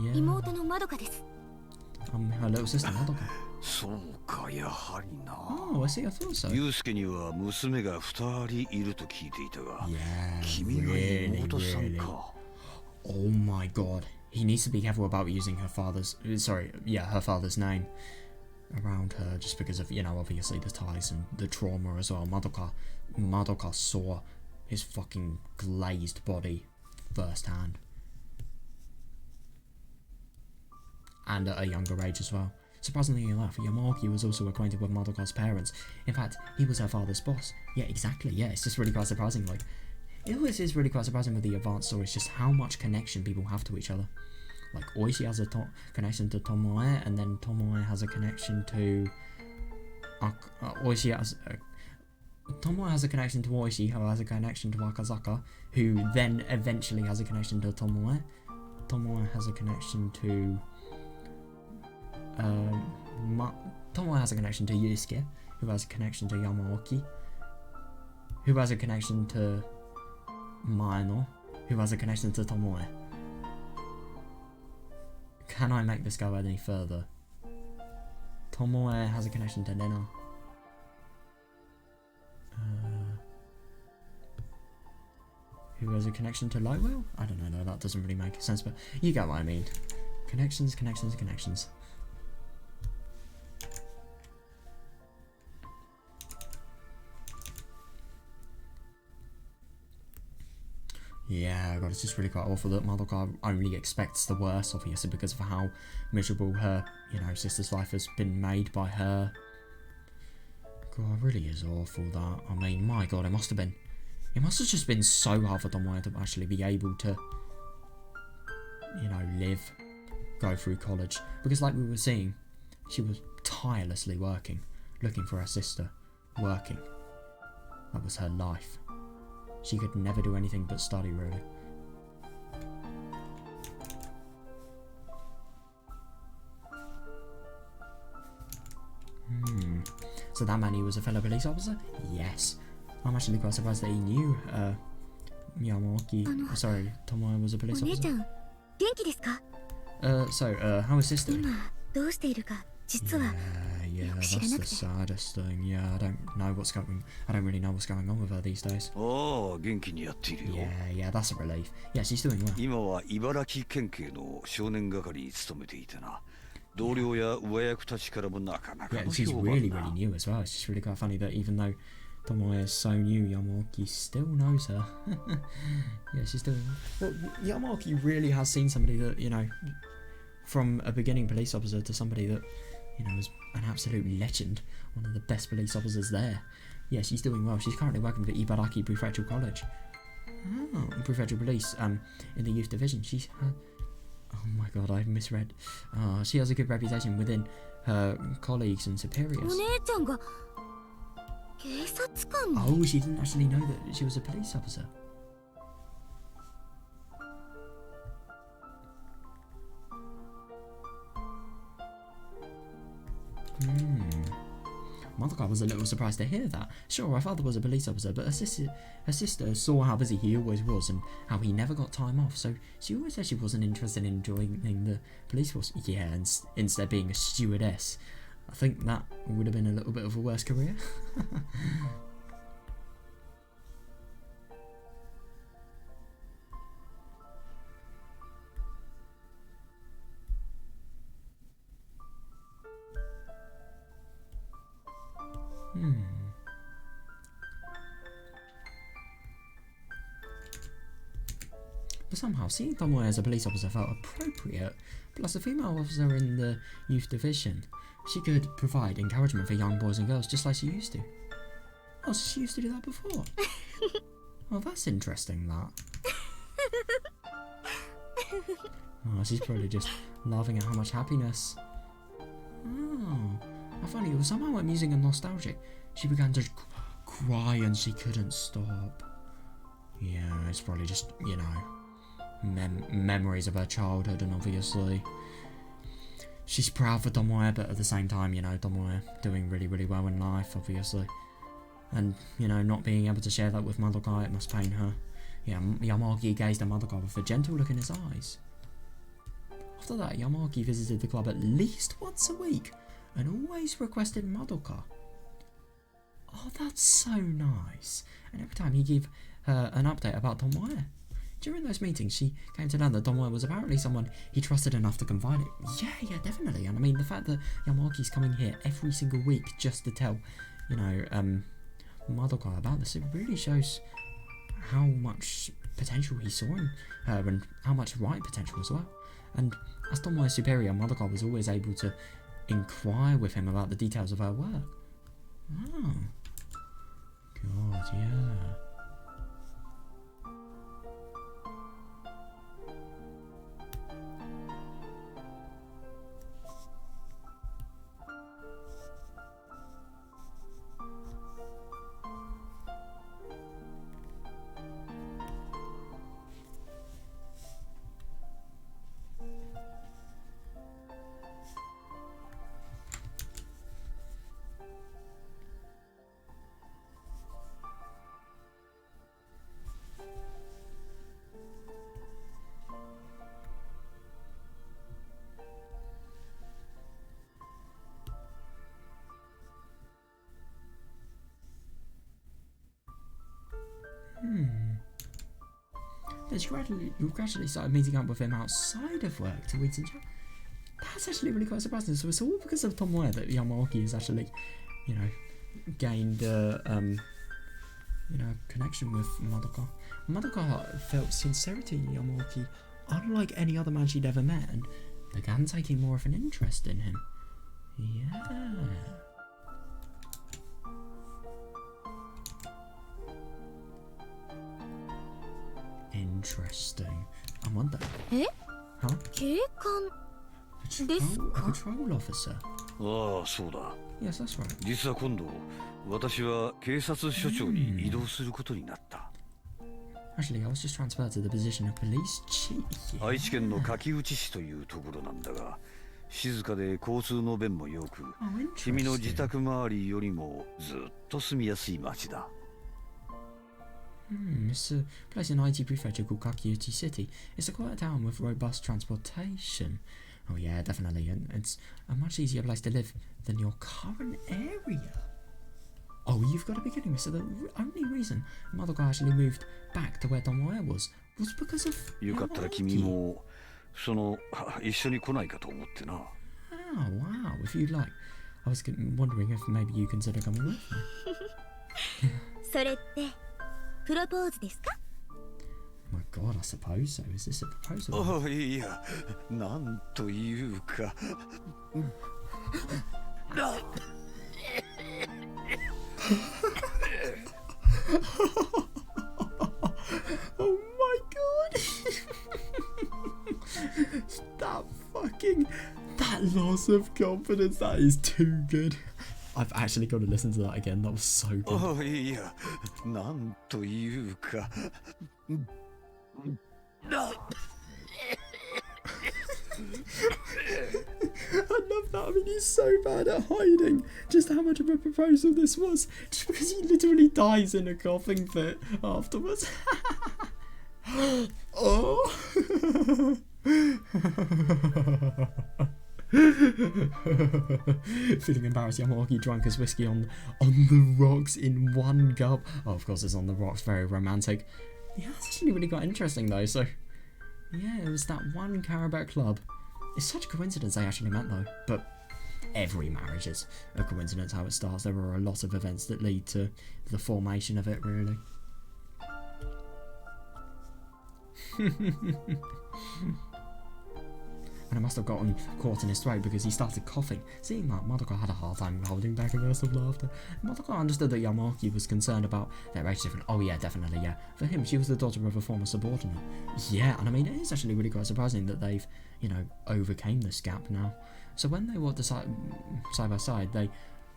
A: Yeah. I'm her little sister, Madoka. Oh, I see, I thought so. Yeah, really. Oh my god. He needs to be careful about using her father's name around her, just because of, you know, obviously the ties and the trauma as well. Madoka saw his fucking glazed body firsthand. And at a younger age as well. Surprisingly enough, Yamaoki was also acquainted with Madoka's parents. In fact, he was her father's boss. Yeah, exactly, yeah, it's just really quite surprising, like, it always is really quite surprising with the advanced stories, just how much connection people have to each other. Like, Oishi has a connection to Tomoe, and then Tomoe has a connection to... Tomoe has a connection to Oishi, who has a connection to Akazaka, who then eventually has a connection to Tomoe. Tomoe has a connection to... Tomoe has a connection to Yusuke, who has a connection to Yamaoki, who has a connection to Maeno, who has a connection to Tomoe. Can I make this go any further? Tomoe has a connection to Nena. Who has a connection to Lightwell? I don't know, that doesn't really make sense, but you get what I mean. Connections. Yeah, God, it's just really quite awful that Madoka only expects the worst, obviously, because of how miserable her, you know, sister's life has been made by her. God, it really is awful, that. I mean, my God, it must have just been so hard for Tomoe to actually be able to, you know, go through college. Because like we were seeing, she was tirelessly working, looking for her sister, working. That was her life. She could never do anything but study, really. So that man, he was a fellow police officer? Yes. I'm actually quite surprised that he knew Tomoe was a police officer. How is sister? Yeah, that's the saddest thing. Yeah, I don't really know what's going on with her these days. Yeah, that's a relief. Yeah, she's doing well.
F: 同僚や上役たちからもなかなか
A: Yeah,
F: の
A: and she's
F: 評
A: really,
F: 判
A: really
F: だ。
A: new as well. It's just really quite funny that even though Tomoe is so new, Yamaki still knows her. Yeah, she's still... Well, Yamaki really has seen somebody that, you know, from a beginning police officer to somebody that, you know, is an absolute legend. One of the best police officers there. Yeah, she's doing well. She's currently working for Ibaraki Prefectural College. Oh, Prefectural Police, in the youth division. She's... oh my god, I've misread. She has a good reputation within her colleagues and superiors.
C: お姉ちゃんが警察官に
A: Oh, she didn't actually know that she was a police officer. Madoka was a little surprised to hear that. Sure, her father was a police officer, but her sister saw how busy he always was and how he never got time off, so she always said she wasn't interested in joining the police force. Yeah, and instead being a stewardess. I think that would have been a little bit of a worse career. But somehow, seeing Tomoe as a police officer felt appropriate. Plus, a female officer in the youth division, she could provide encouragement for young boys and girls just like she used to. Oh, so she used to do that before? Oh, that's interesting, that. Oh, she's probably just laughing at how much happiness. Oh, I found it was somehow amusing and nostalgic. She began to cry and she couldn't stop. Yeah, it's probably just, you know, memories of her childhood, and obviously she's proud for Tomoe, but at the same time, you know, Tomoe doing really, really well in life, obviously. And, you know, not being able to share that with Madoka, it must pain her. Yeah, Yamaki gazed at Madoka with a gentle look in his eyes. After that, Yamaki visited the club at least once a week, and always requested Madoka. Oh, that's so nice. And every time he gave her an update about Tomoe. During those meetings, she came to know that Tomoe was apparently someone he trusted enough to confide in. Yeah, definitely. And I mean, the fact that Yamaki's coming here every single week just to tell, you know, Madoka about this, it really shows how much potential he saw in her and how much right potential as well. And as Tomoe's superior, Madoka was always able to inquire with him about the details of her work. Oh. God, yeah. Then you gradually started meeting up with him outside of work to eat and chat. That's actually really quite surprising. So it's all because of Tomoe that Yamaki has actually, you know, gained you know, connection with Madoka. Madoka felt sincerity in Yamaki, unlike any other man she'd ever met, and began taking more of an interest in him. Yeah. Interesting. I wonder.
C: Eh?
A: Huh?
C: 警官
A: A control officer.
F: ああ、そうだ。
A: Yes, that's right.
F: 実は今度、私は警察署長に移動することになった。
A: Actually, I was just transferred to the position of police chief.
F: 愛知県の柿内市というところなんだが、静かで交通の便も良く、君の自宅周りよりもずっと住みやすい町だ。
A: It's a place in IT Prefecture called Kakiuchi City. It's a quiet town with robust transportation. Oh yeah, definitely. And it's a much easier place to live than your current area. Oh, you've got to be kidding me. So the only reason Madoka actually moved back to where Tomoe was because of
F: よかったら君もその一緒に来ないかと思ってな。
A: wow. If you like, I was wondering if maybe you consider coming with me.
C: それってプロポーズですか？
A: Oh my god, I suppose so. Is this a proposal?
F: ああ、いや、なんというか。
A: Oh my god! That loss of confidence, that is too good. I've actually got to listen to that again. That was so good.
F: ああ、いや、なんというか。
A: I love that. I mean, he's so bad at hiding just how much of a proposal this was. Just because he literally dies in a coughing fit afterwards. Oh. Feeling embarrassed, Yamawaki drank his whiskey on the rocks in one gulp. Oh, of course, it's on the rocks. Very romantic. Yeah, that's actually really quite interesting, though. So, yeah, it was that one Carabao club. It's such a coincidence they actually met, though. But every marriage is a coincidence how it starts. There are a lot of events that lead to the formation of it, really. And I must have gotten caught in his throat because he started coughing. Seeing that, Madoka had a hard time holding back a burst of laughter. Madoka understood that Yamaki was concerned about their age difference. Oh yeah, definitely, yeah. For him, she was the daughter of a former subordinate. Yeah, and I mean, it is actually really quite surprising that they've, you know, overcame this gap now. So when they walked side by side, they,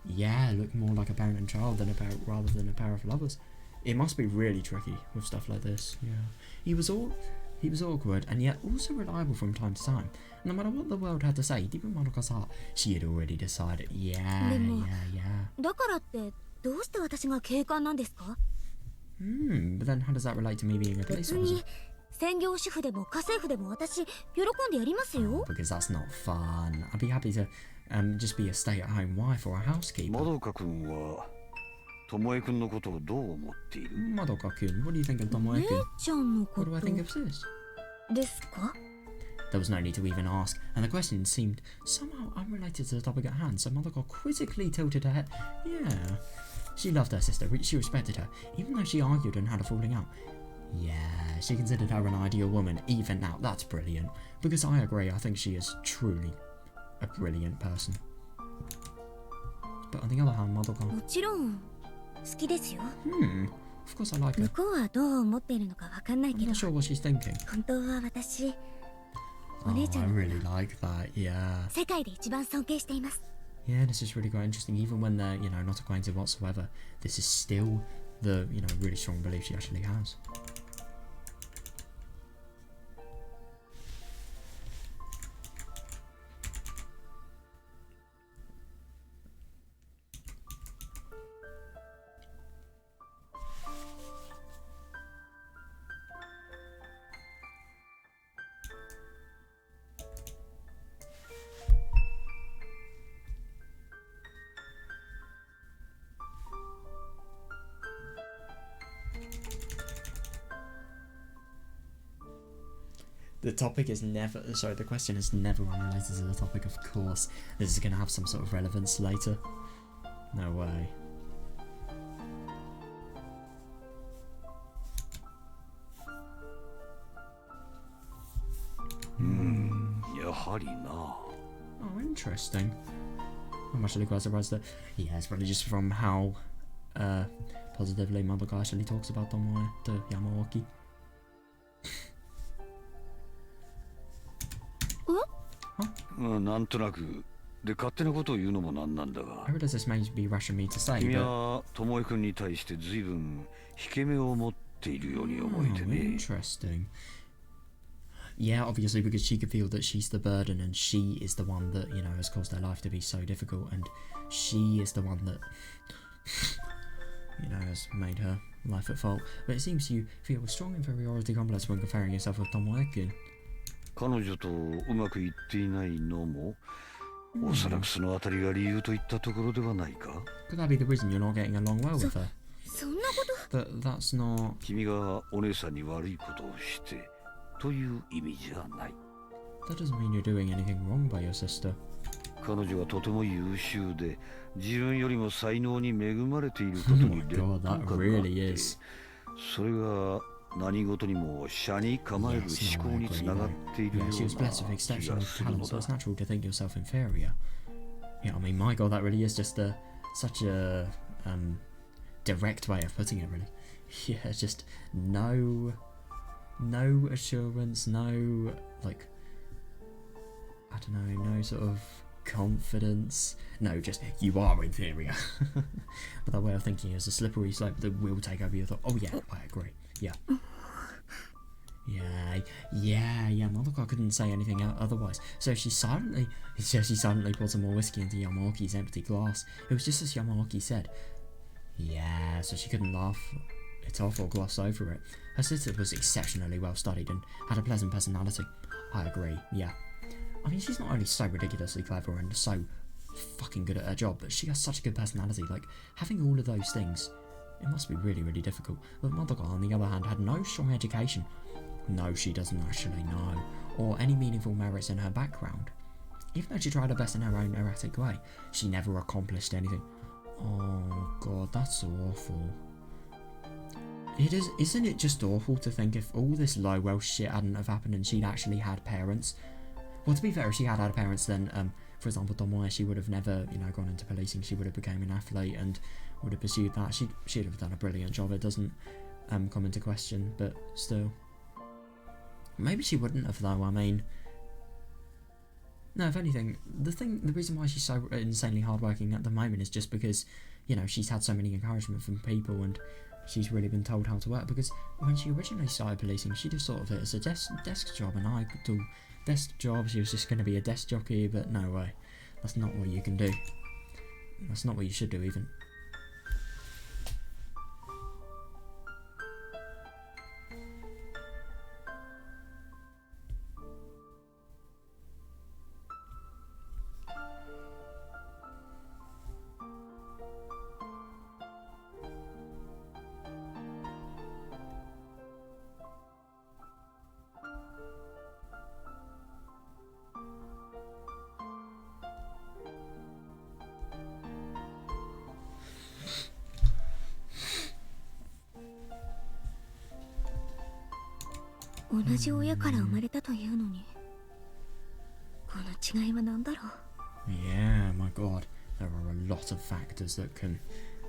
A: yeah, look more like a parent and child rather than a pair of lovers. It must be really tricky with stuff like this. Yeah, he was awkward and yet also reliable from time to time. No matter what the world had to say, deep in Madoka's heart, she had already decided, yeah.
C: だからってどうして私が警官なんですか？
A: But then how does that relate to me being a police
C: 別
A: officer?
C: に専業主婦でも家政婦でも私喜んでやりますよ。
A: Because that's not fun. I'd be happy to just be a stay-at-home wife or a housekeeper.
F: まどか君は巴君のことをどう思っている？
A: Madoka-kun, what do you think of
C: 姉
A: Tomoe-kun?
C: ちゃんのこ
A: What
C: と
A: do I think of this?
C: ですか？
A: There was no need to even ask, and the question seemed somehow unrelated to the topic at hand, so Madoka quizzically tilted her head. Yeah. She loved her sister, she respected her, even though she argued and had a falling out. Yeah, she considered her an ideal woman, even now. That's brilliant. Because I agree, I think she is truly a brilliant person. But on the other hand, Madoka...
C: もちろん好きですよ。
A: Of course I like her.
C: 向こうはどう思っているのかわかんない
A: I'm
C: けど
A: not sure what she's thinking.
C: 本当は私
A: Oh,
C: お姉ちゃ
A: I
C: んの
A: really like that, yeah.
C: 世界で一番尊敬しています。
A: Yeah, this is really quite interesting. Even when they're, you know, not acquainted whatsoever, this is still the, you know, really strong belief she actually has. The topic is never, sorry, the question is never unrelated to the topic, of course. This is going to have some sort of relevance later. No way. Oh, interesting. I'm actually quite surprised that, yeah, it's probably just from how positively Madoka actually talks about Tomoe to Yamawaki.
C: Huh?
F: なんとなくで勝手なことを言うのもなんなんだが
A: I realize this may be rash of me to say,
F: 君
A: but...
F: は巴君に対して随分引け目を持っているように思えて
A: Oh,
F: ね
A: interesting. Yeah, obviously because she could feel that she's the burden and she is the one that, you know, has caused their life to be so difficult and she is the one that, you know, has made her life at fault. But it seems you feel a strong inferiority complex when comparing yourself with Tomoe-kun.
F: 彼女とうまくいっていないのもおそらくそのあたりが理由といったところではないか
A: Could that be the reason you're not getting along well with her?
C: そんなこと
A: That's not...
F: 君がお姉さんに悪いことをしてという意味じゃない
A: That doesn't mean you're doing anything wrong by your sister.
F: 彼女はとても優秀で自分よりも才能に恵まれていることに劣等感があってそれが何事にも斜に構える思考につながっているような気がするのだ。
A: Yeah, I mean, my god, that really is just such a direct way of putting it, really. Yeah, just no assurance, no, like, I don't know, no sort of confidence. No, just, you are inferior. But that way of thinking is a slippery slope that will take over your thought. Oh yeah, I agree. Yeah. Yeah, Madoka couldn't say anything otherwise. So she silently poured some more whiskey into Yamaoki's empty glass. It was just as Yamaoki said. Yeah, so she couldn't laugh it off or gloss over it. Her sister was exceptionally well studied and had a pleasant personality. I agree, yeah. I mean, she's not only so ridiculously clever and so fucking good at her job, but she has such a good personality. Like, having all of those things, it must be really, really difficult. But Madoka, on the other hand, had no strong education. No, she doesn't actually know, or any meaningful merits in her background. Even though she tried her best in her own erratic way, she never accomplished anything. Oh god, that's awful. Isn't it just awful to think if all this low Welsh shit hadn't have happened and she'd actually had parents? Well, to be fair, if she had had parents, then, for example, Tomoe, she would have never, gone into policing. She would have become an athlete and would have pursued that. She'd have done a brilliant job. It doesn't come into question, but still. Maybe she wouldn't have, though. I mean, no, if anything, the reason why she's so insanely hardworking at the moment is just because, she's had so many encouragement from people and she's really been told how to work. Because when she originally started policing, she just thought of it as a desk job, and I could do desk job. She was just going to be a desk jockey, but no way. That's not what you can do. That's not what you should do, even.
C: 同じ親から生まれたというのに、この違いは何だろう?
A: Yeah, my god, there are a lot of factors that can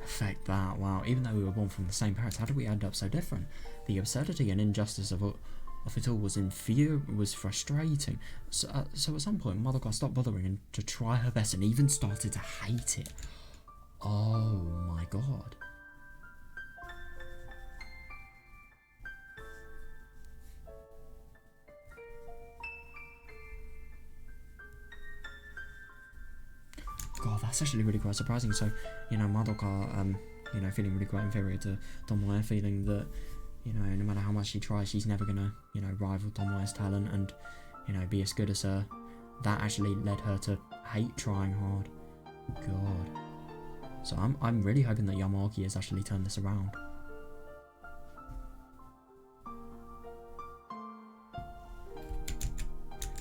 A: affect that. Wow, even though we were born from the same parents, how did we end up so different? The absurdity and injustice of it all was frustrating. So at some point, Madoka stopped bothering and to try her best and even started to hate it. Oh my god. God, that's actually really quite surprising. So, Madoka, feeling really quite inferior to Tomoe, feeling that, no matter how much she tries, she's never gonna, rival Tomoe's talent and, be as good as her. That actually led her to hate trying hard. God. So I'm really hoping that Yamaoki has actually turned this around.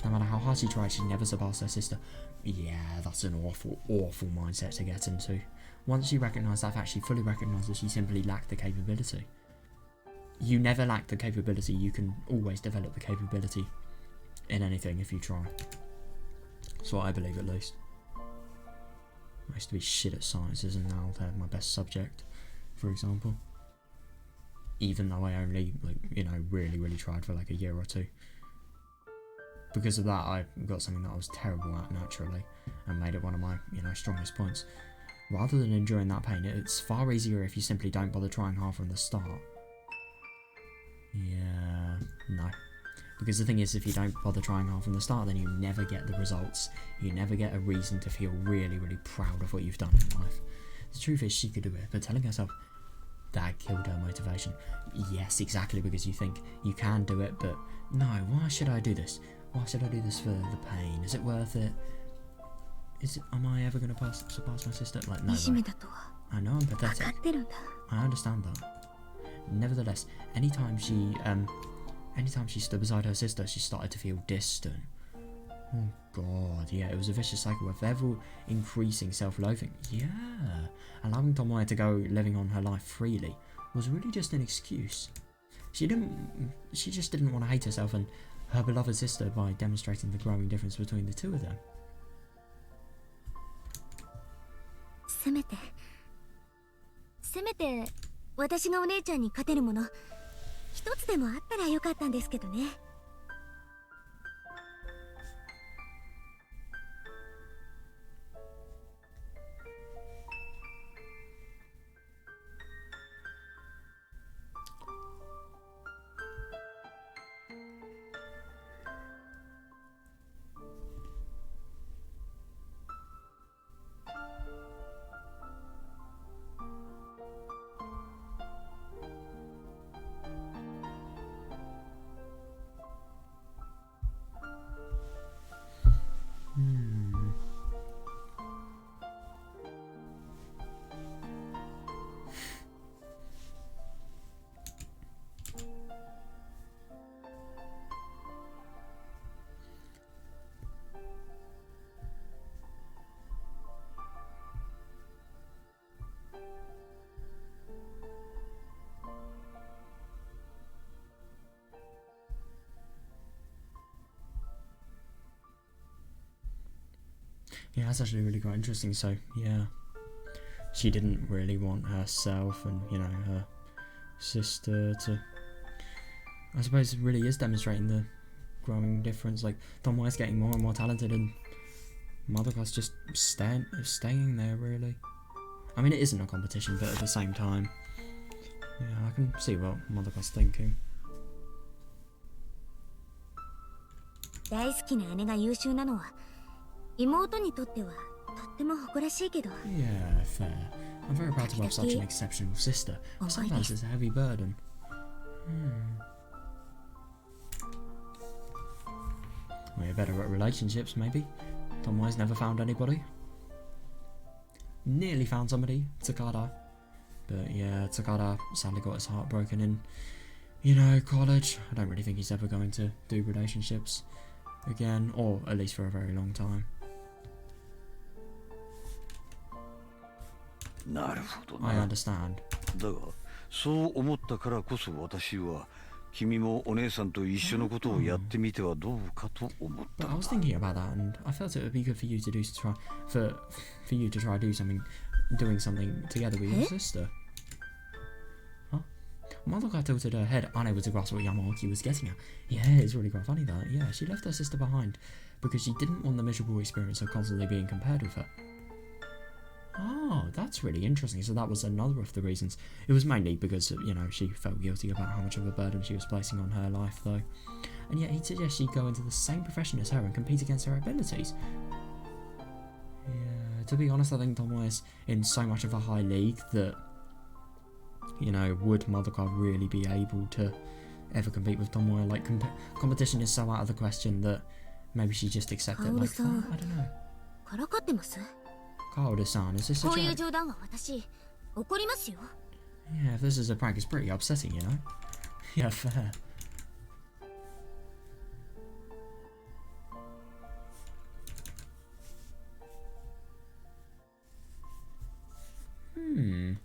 A: No matter how hard she tried, she never surpassed her sister. Yeah, that's an awful, awful mindset to get into. Once she recognised that fact, she fully recognised that she simply lacked the capability. You never lack the capability, you can always develop the capability in anything if you try. That's what I believe, at least. I used to be shit at sciences and now they're my best subject, for example. Even though I only, really, really tried for a year or two. Because of that, I got something that I was terrible at naturally and made it one of my, strongest points. Rather than enduring that pain, it's far easier if you simply don't bother trying hard from the start. Yeah, no. Because the thing is, if you don't bother trying hard from the start, then you never get the results. You never get a reason to feel really, really proud of what you've done in life. The truth is, she could do it, but telling herself that killed her motivation. Yes, exactly, because you think you can do it, but no, why should I do this? Why should I do this for the pain? Is it worth it? Am I ever going to surpass my sister? No way. I know I'm pathetic. I understand that. Nevertheless, anytime she stood beside her sister, she started to feel distant. Oh god, yeah, it was a vicious cycle of ever increasing self-loathing. Yeah, allowing Tomoe to go living on her life freely was really just an excuse. She just didn't want to hate herself and her beloved sister by demonstrating the growing difference between the two of them.
C: せめて私がお姉ちゃんに勝てるもの一つでもあったらよかったんですけどね。
A: Yeah, that's actually really quite interesting. So, yeah, she didn't really want herself and, you know, her sister to... I suppose it really is demonstrating the growing difference. Like, Tomoe's getting more and more talented and Madoka's just staying there, really. I mean, it isn't a competition, but at the same time, yeah, I can see what Madoka's thinking.
C: 大好きな姉が優秀なのは妹にとってはとっても誇らしいけど
A: Yeah, fair. I'm very proud to have such an exceptional sister. Sometimes it's a heavy burden. We're better at relationships, maybe. Tomoe's never found anybody. Nearly found somebody, Takada. But yeah, Takada sadly got his heart broken in, you know, college. I don't really think he's ever going to do relationships again, or at least for a very long time.
F: なるほどな。
A: I understand.
F: だが、そう思ったからこそ私は君もお姉さんと一緒のことをやってみてはどうかと思った
A: But I was thinking about that, and I felt it would be good for you to try doing something together with your sister. Huh? Madoka tilted her head, unable to grasp what Yamaoki was getting at. Yeah, it's really quite funny that. Yeah, she left her sister behind because she didn't want the miserable experience of constantly being compared with her. Oh, that's really interesting. So that was another of the reasons. It was mainly because, you know, she felt guilty about how much of a burden she was placing on her life, though. And yet he'd suggest she go into the same profession as her and compete against her abilities. Yeah, to be honest, I think Tomoe is in so much of a high league that, you know, would Madoka really be able to ever compete with Tomoe? Like, competition is so out of the question that maybe she just accept it like that. I don't know.
C: からかってます
A: Kaoru-san, is this a
C: こういう
A: joke?
C: 冗談は私怒りますよ
A: Yeah, if this is a prank, it's pretty upsetting, you know? Yeah, fair. I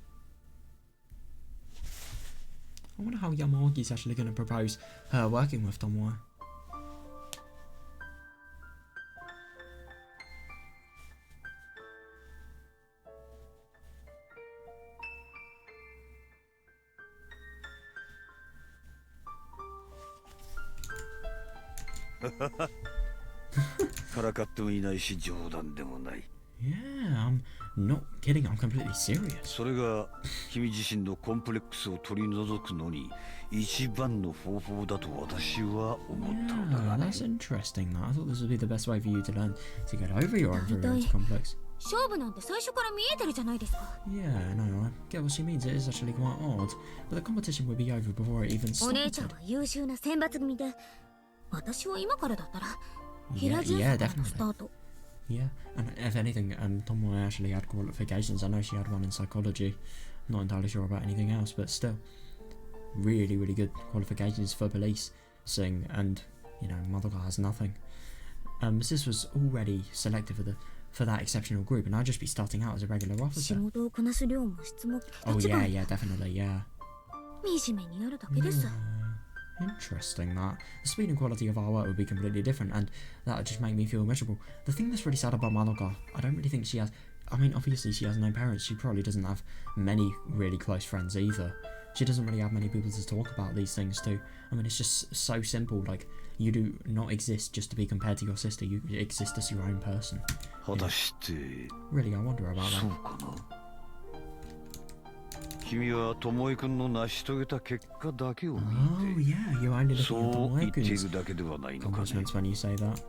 A: wonder how Yamaoki's actually going to propose her working with Tomoe.
F: からかってもいないし冗談でもない。
A: Yeah, I'm not kidding, I'm completely serious.
F: それが君自身のコンプレックスを取り除くのに一番の方法だと私は思ったのだ
A: Yeah,
F: がね。
A: that's interesting. I thought this would be the best way for you to learn to get over your inferiority complex.
C: 勝負なんて最初から見えてるじゃないですか
A: Yeah, no, I get what she means. It is actually quite odd, but the competition would be over before it even
C: お姉ちゃん
A: started.
C: は優秀な選抜組で私は今からだったら
A: Yeah,
C: 平地
A: yeah,
C: からのスタ
A: definitely.
C: ート
A: Yeah, and if anything, Tomoe actually had qualifications. I know she had one in psychology. Not entirely sure about anything else, but still, really, really good qualifications for policing. And you know, Madoka has nothing. sis was already selected for that exceptional group, and I'd just be starting out as a regular
C: 仕
A: officer.
C: 事をこなす量も質も
A: Oh
C: 桁違
A: yeah,
C: い
A: yeah, definitely, yeah.
C: 惨めになるだけです
A: Interesting that the speed and quality of our work would be completely different, and that would just make me feel miserable. The thing that's really sad about Madoka, I don't really think she has. I mean, obviously she has no parents. She probably doesn't have many really close friends either. She doesn't really have many people to talk about these things to. I mean, it's just so simple. Like, you do not exist just to be compared to your sister. You exist as your own person. Yeah. Really, I wonder about that.
F: 君は巴君の成し遂げた結果だけを見
A: Oh
F: て
A: yeah, you're only looking
F: そ
A: at
F: う言ってい
A: Tomoe-kun's
F: るだけではないのかね
A: accomplishments when you say that.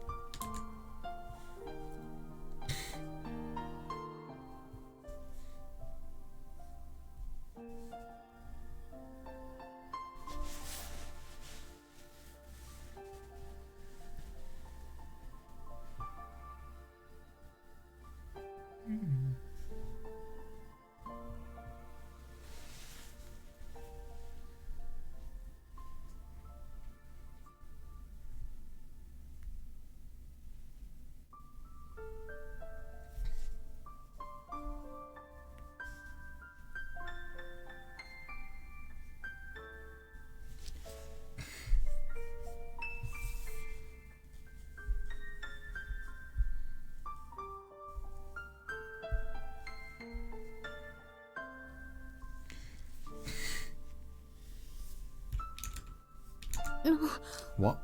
A: Hmm. What?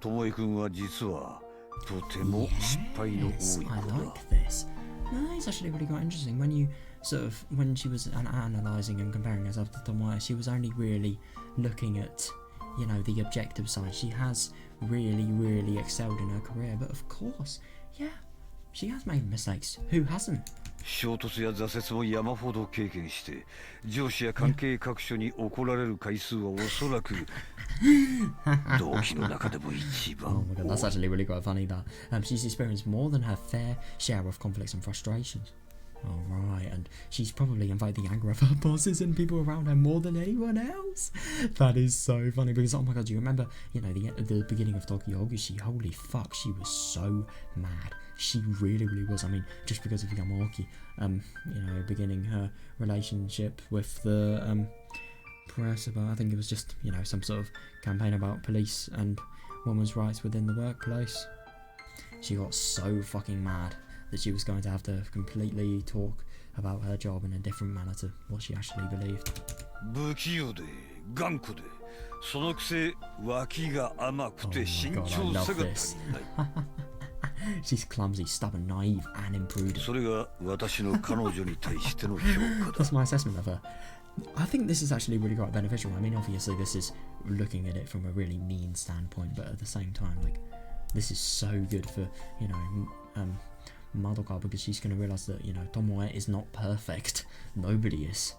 F: 巴君は実はとても失敗の
A: Yes,
F: 多い
A: I
F: 子だ
A: like this. No, it's actually really quite interesting. When you when she was analysing and comparing herself to Tomoe, she was only really looking at, you know, the objective side. She has really excelled in her career, but of course, yeah, she has made mistakes. Who hasn't?
F: 衝突や挫折も山ほど経験して上司や関係各所に怒られる回数はおそらく同期の中でも一
A: Oh
F: 番
A: my god, that's actually really quite funny that she's experienced more than her fair share of conflicts and frustrations. Alright, and she's probably invoked the anger of her bosses and people around her more than anyone else. That is so funny because, oh my god, do you remember, you know, the beginning of Higurashi? Holy fuck, she was so mad. She really was. I mean, just because of Yamaki, you know, beginning her relationship with the press about, I think it was just, you know, some sort of campaign about police and women's rights within the workplace. She got so fucking mad that she was going to have to completely talk about her job in a different manner to what she actually believed.
F: 不器用で頑固でそのくせ脇が甘くて身長差が足りない
A: She's clumsy, stubborn, naive, and imprudent.
F: それが私の彼女に対しての評価だ
A: That's my assessment of her. I think this is actually really quite beneficial. I mean, obviously, this is looking at it from a really mean standpoint, but at the same time, like, this is so good for, you know, Madoka, because she's going to realise that, you know, Tomoe is not perfect. Nobody is.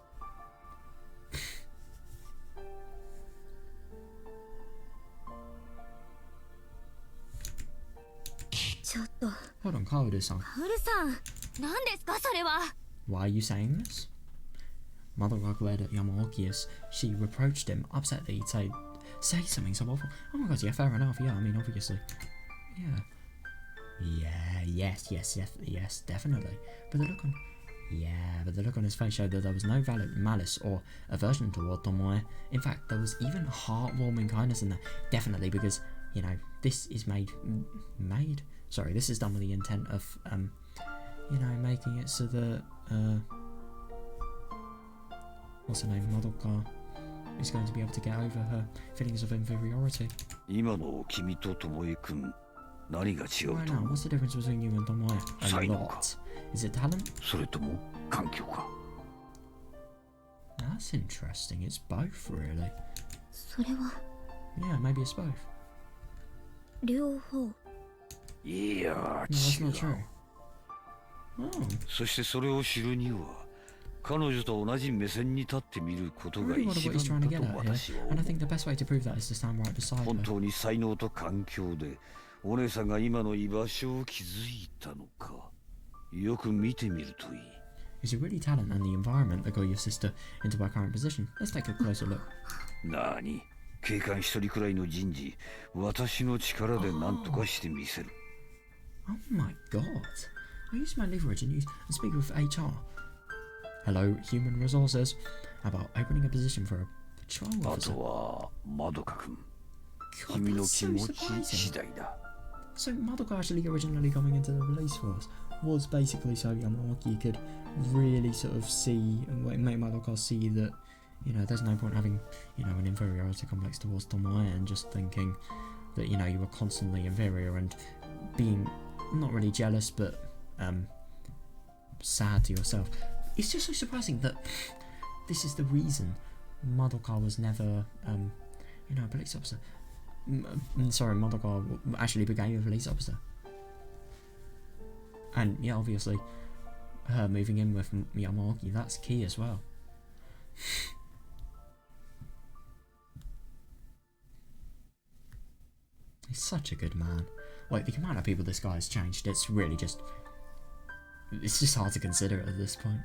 A: Hold on, Kaoru-san.
C: カオルさん何ですかそれは
A: Why are you saying this? Madoka glared at Yamaoki as she reproached him, upset that he'd say something so awful. Oh my god, yeah, fair enough, yeah, I mean, obviously. Yes, definitely. But the look on his face showed that there was no valid malice or aversion toward Tomoe. In fact, there was even heartwarming kindness in there. Definitely, because, you know, this is this is done with the intent of, you know, making it so that, what's her name, Madoka is going to be able to get over her feelings of inferiority.
F: 今の君と巴君何が違う
A: Right
F: と
A: now, what's the difference between you and Tomoe? A
F: 才能か。
A: lot. Is it talent?
F: それとも環境か
A: That's interesting. It's both, really.
C: それは
A: Yeah, maybe it's both.
C: 両方
F: いや
A: No, that's
F: 違
A: not true.
F: う
A: Oh,
F: そしてそれを知るには彼女と同じ目線に立ってみることが
A: really what
F: 一
A: he's trying
F: 番
A: to
F: だ
A: get
F: と
A: at here.
F: 私は
A: And I
F: 思
A: think the best way to prove that is to stand right beside
F: う本
A: her.
F: 当に才能と環境でお姉さんが今の居場所を築いたのかよく見てみるといい
A: Is it really talent and the environment that got your sister into her current position? Let's take a closer look.
F: なに警官一人くらいの人事私の力で何とかしてみせる
A: Oh my god. I use my leverage and speak with HR. Hello, human resources. About opening a position for a patrol officer.
F: あとはマドカ君
A: God,
F: 君の
A: that's
F: 気
A: so
F: 持ち次
A: surprising.
F: 第だ
A: So Madoka actually originally coming into the police force was basically so Yamaki could really sort of see and make Madoka see that, you know, there's no point having, you know, an inferiority complex towards Tomoe and just thinking that, you know, you were constantly inferior and being not really jealous but sad to yourself. It's just so surprising that this is the reason Madoka was never, you know, a police officer. Sorry, Madoka actually became a police officer. And yeah, obviously, her moving in with Miyamaki, that's key as well. He's such a good man. Like, the amount of people this guy has changed, it's really just... It's just hard to consider it at this point.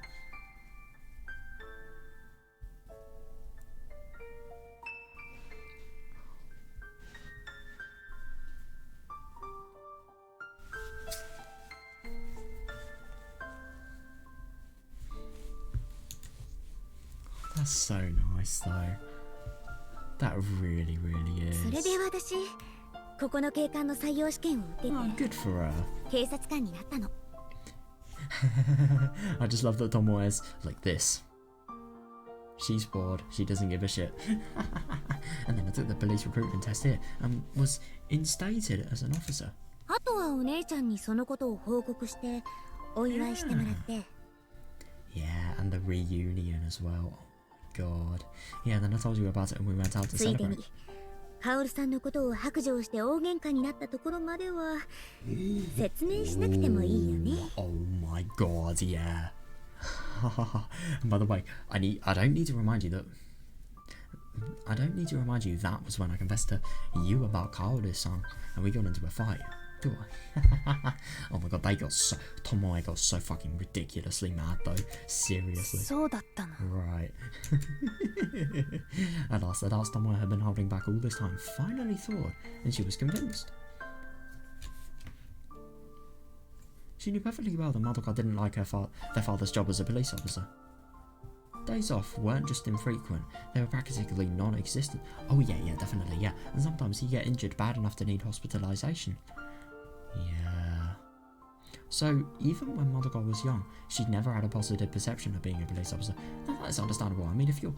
A: That's so nice though. That really, really is.
C: それで私ここの警官の採用試験を受けて
A: Oh, good for her.
C: 警察官になったの。
A: I just love that Tomoe is like this. She's bored, she doesn't give a shit. And then I took the police recruitment test here and was instated as an officer.
C: あとはお姉ちゃんにそのことを報告してお祝いしてもらって。
A: Yeah, and the reunion as well. God. Yeah, then I told you about it and we went out to
C: ついで
A: celebrate.
C: にカオルさんのことを白状して大喧嘩になったところまでは説明しなくてもいいよね。
A: Oh my god, yeah. By the way, I don't need to remind you that was when I confessed to you about Kaoru-san and we got into a fight. Do I? Oh my god, Tomoe got so fucking ridiculously mad though. Seriously.
D: そうだったの。
A: Right. At last, Tomoe had been holding back all this time finally thawed, and she was convinced. She knew perfectly well that Madoka didn't like their father's job as a police officer. Days off weren't just infrequent, they were practically non-existent. Oh yeah, definitely, yeah. And sometimes he'd get injured bad enough to need hospitalization. Yeah. So, even when Madoka was young, she'd never had a positive perception of being a police officer. Now, that's understandable. I mean, if you're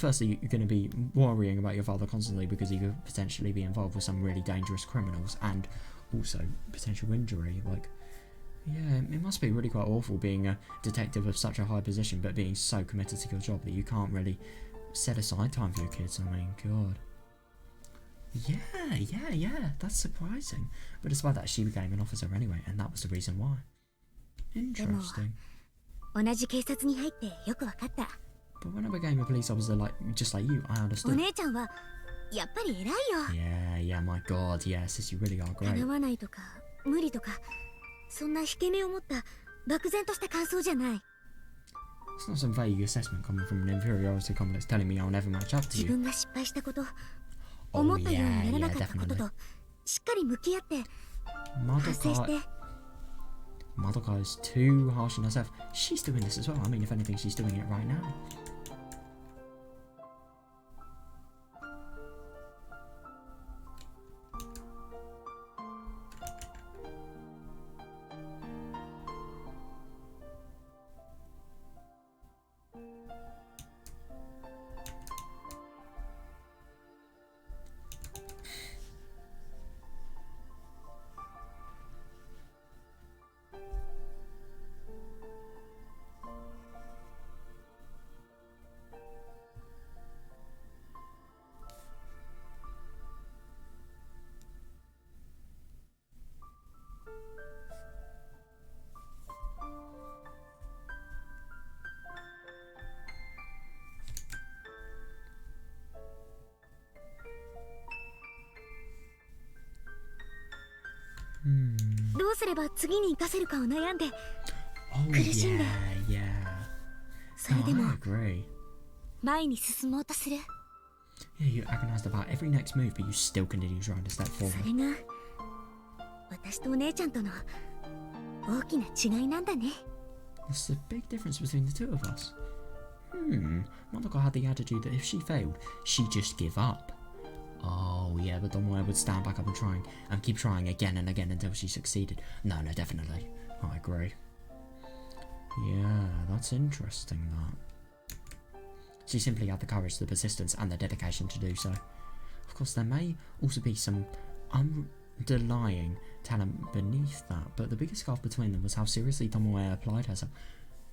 A: going to be worrying about your father constantly because he could potentially be involved with some really dangerous criminals and also potential injury, like, yeah, it must be really quite awful being a detective of such a high position but being so committed to your job that you can't really set aside time for your kids. I mean, God. Yeah, that's surprising. But despite that, she became an officer anyway, and that was the reason why. Interesting.
C: 同じ警察に入ってよくわかった。
A: But when I became a police officer, just like you, I
C: お
A: understood.
C: 姉ちゃんはやっぱり偉いよ。
A: Yeah, my God, yeah, sis, you really are
C: 叶
A: great.
C: わないとか無理とかそんな引け目を持った漠然とした感想じゃない。
A: It's not some vague assessment coming from an inferiority complex telling me I'll never match up to
C: 自
A: you.
C: 分が失敗したこと
A: Oh
C: 思ったように
A: yeah,
C: ならな
A: yeah,
C: かったことと
A: definitely.
C: しっかり向き合って反省して
A: Madoka is too harsh on herself. She's doing this as well. I mean, if anything, she's doing it right now. Hmm.
C: どうすれば次に生かせるかを悩んで
A: Oh
C: 苦しんで
A: yeah.
C: それ
A: No,
C: で
A: I
C: も
A: agree.
C: 前に進もうとする
A: Yeah, you agonized about every next move, but you still continue trying to step
C: そ
A: forward.
C: れが私私とお姉ちゃんとの大きな違いなんだね。
A: There's a big difference between the two of us. Madoka had the attitude that if she failed, she'd just give up. Oh yeah, but Tomoe would stand back up and keep trying again and again until she succeeded. No, definitely. I agree. Yeah, that's interesting, that. She simply had the courage, the persistence, and the dedication to do so. Of course, there may also be some underlying talent beneath that, but the biggest gulf between them was how seriously Tomoe applied herself.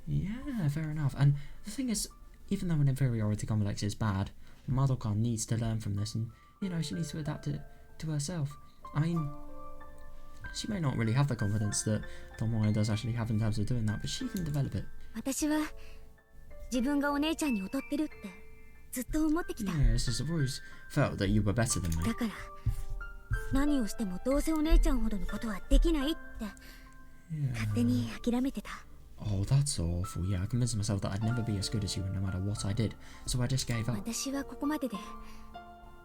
A: Yeah, fair enough. And the thing is, even though an inferiority complex is bad, Madoka needs to learn from this, and, you know, she needs to adapt it to herself. I mean, she may not really have the confidence that Tomoe does actually have in terms of doing that, but she can develop it.
C: 私は自分がお姉ちゃんに劣ってるってずっと思ってきた。
A: Yeah, it's just I've always felt that you were better than me.
C: だから何をしてもどうせお姉ちゃんほどのことはできないって勝手に諦めてた。
A: Oh, that's awful. Yeah, I convinced myself that I'd never be as good as you no matter what I did, so I just gave up.
C: 私はここまでで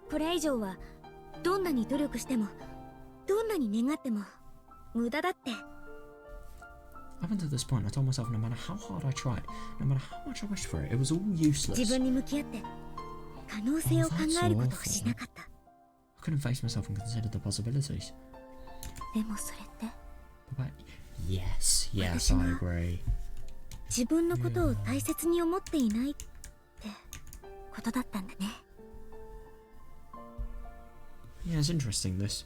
C: これ以上はどんなに努力してもどんなに願っても無駄だって。
A: Up until this point, I told myself no matter how hard I tried, no matter how much I wished for it, it was all useless.
C: 自分に向き合って可能性を考えることをしなかった。
A: I couldn't face myself and consider the possibilities.
C: でもそれって
A: But yes, I agree.
C: 自分のことを大切に思っていないってことだったんだね。
A: Yeah, it's interesting this.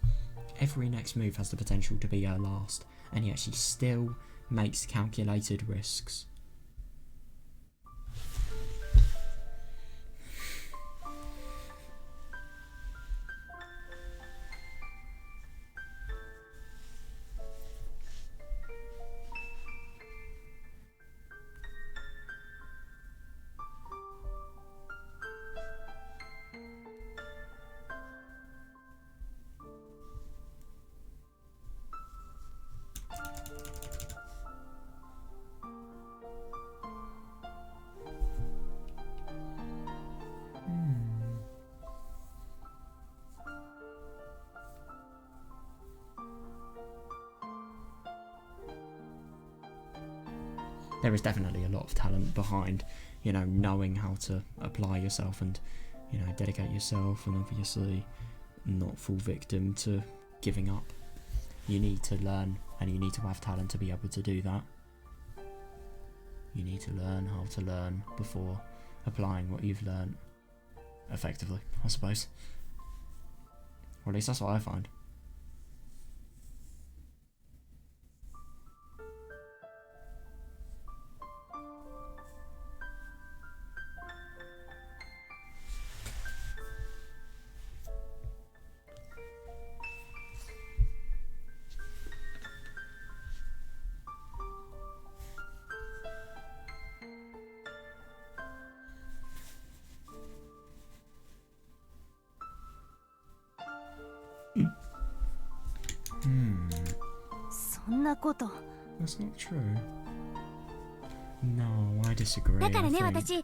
A: Every next move has the potential to be her last, and yet she still makes calculated risks. There is definitely a lot of talent behind, you know, knowing how to apply yourself and, you know, dedicate yourself, and obviously not fall victim to giving up. You need to learn, and you need to have talent to be able to do that. You need to learn how to learn before applying what you've learned effectively, I suppose. Or at least that's what I find. That's not true. No, I disagree.
C: だからね、私
A: I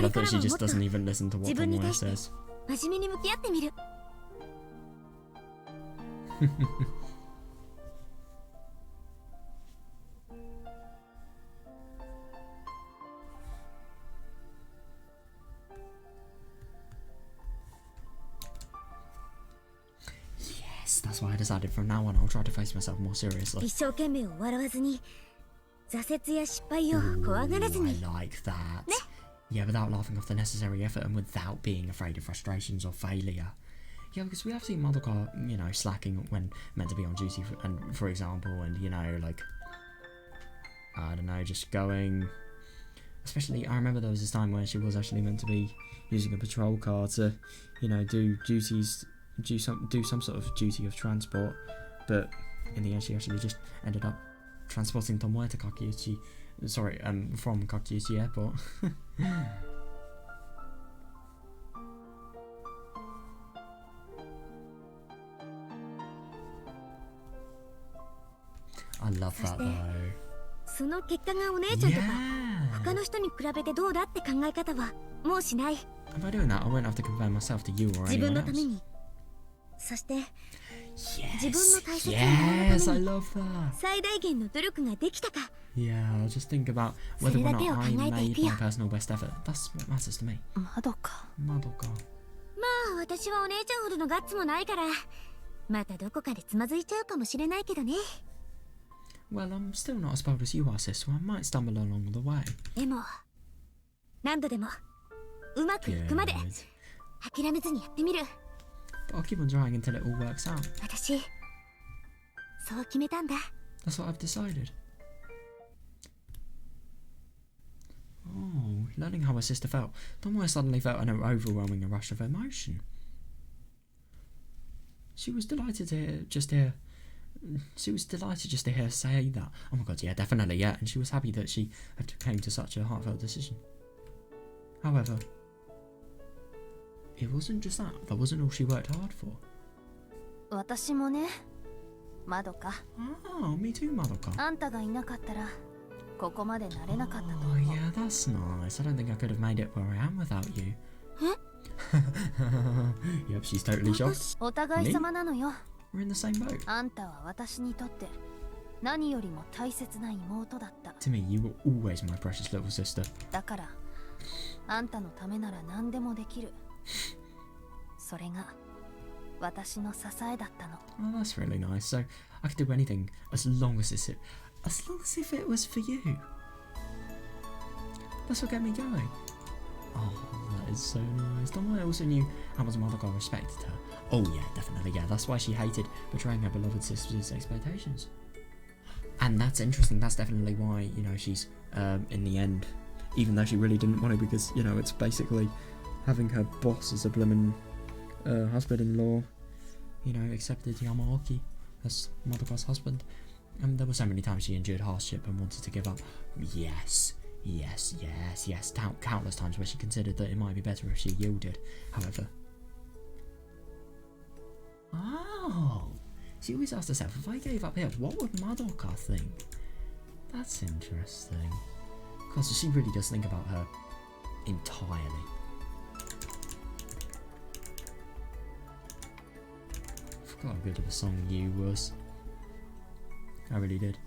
A: love that she just doesn't even listen to what Tomoe says.
C: 真面目に向き合ってみる。
A: That's why I decided from now on I'll try to face myself more seriously.
C: 一生懸命を笑わずに、挫折や失敗を怖がらず
A: I
C: に。
A: like that. Yeah, without laughing off the necessary effort and without being afraid of frustrations or failure. Yeah, because we have seen Madoka, you know, slacking when meant to be on duty, for example, and, you know, like, I don't know, just going. Especially, I remember there was this time where she was actually meant to be using a patrol car to, you know, do duties. Do some sort of duty of transport, but in the end she actually just ended up transporting Tomoe to Kakiuchi, from Kakiuchi Airport. I love that though.
C: その結果がお姉ちゃんとか、他の人に比べてどうだって考え方はもうしない。
A: And by doing that, I won't have to compare myself to you or
C: 自分
A: anyone
C: のため
A: else.
C: に。そして
A: Yes, yes, I love that.
C: 最大限の努力ができたか。
A: Yeah, I'll just think about whether or not I made my personal best effort. That's what matters to me.
D: まどか。
A: Madoka.
C: まあ私はお姉ちゃんほどのガッツもないから、またどこかでつまずいちゃうかもしれないけどね。
A: Well, I'm still not as bold as you are, sis, so I might stumble along the way.
C: でも何度でもうまくいくまで
A: Good.
C: 諦めずにやってみる。
A: But I'll keep on trying until it all works out.
C: 私そう決めたんだ。
A: That's what I've decided. Oh, learning how her sister felt, Tomoe suddenly felt an overwhelming rush of emotion. She was delighted to hear just to hear her say that. Oh my god, yeah, definitely, yeah. And she was happy that she had came to such a heartfelt decision. However, it wasn't just that. That wasn't all she worked hard for.
D: 私もね、まどか。
A: Oh, me too, Madoka.
D: あんたがいなかったらここまでなれなかったと
A: Oh
D: 思う。
A: yeah, that's nice. I don't think I could have made it where I am without you. Yep, she's totally shocked.
D: お互い様なのよ。
A: We're in the same boat.
D: あんたは私にとって何よりも大切な妹だった。
A: To me, you were always my precious little sister.
D: だからあんたのためなら何でもできる。それが私の支えだったの。
A: Oh, that's really nice. So I could do anything as long as if it was for you. That's what kept me going. Oh, that is so nice. Tomoe also knew how much Madoka respected her. Oh yeah, definitely, yeah. That's why she hated betraying her beloved sister's expectations. And that's interesting. That's definitely why, you know, she's in the end, even though she really didn't want to, because, you know, it's basically having her boss as a blimmin' husband-in-law, you know, accepted Yamaoki as Madoka's husband. And there were so many times she endured hardship and wanted to give up. Yes. Countless times where she considered that it might be better if she yielded. However, she always asked herself, if I gave up here, what would Madoka think? That's interesting. Because she really does think about her entirely. I forgot how good of a song You was. I really did.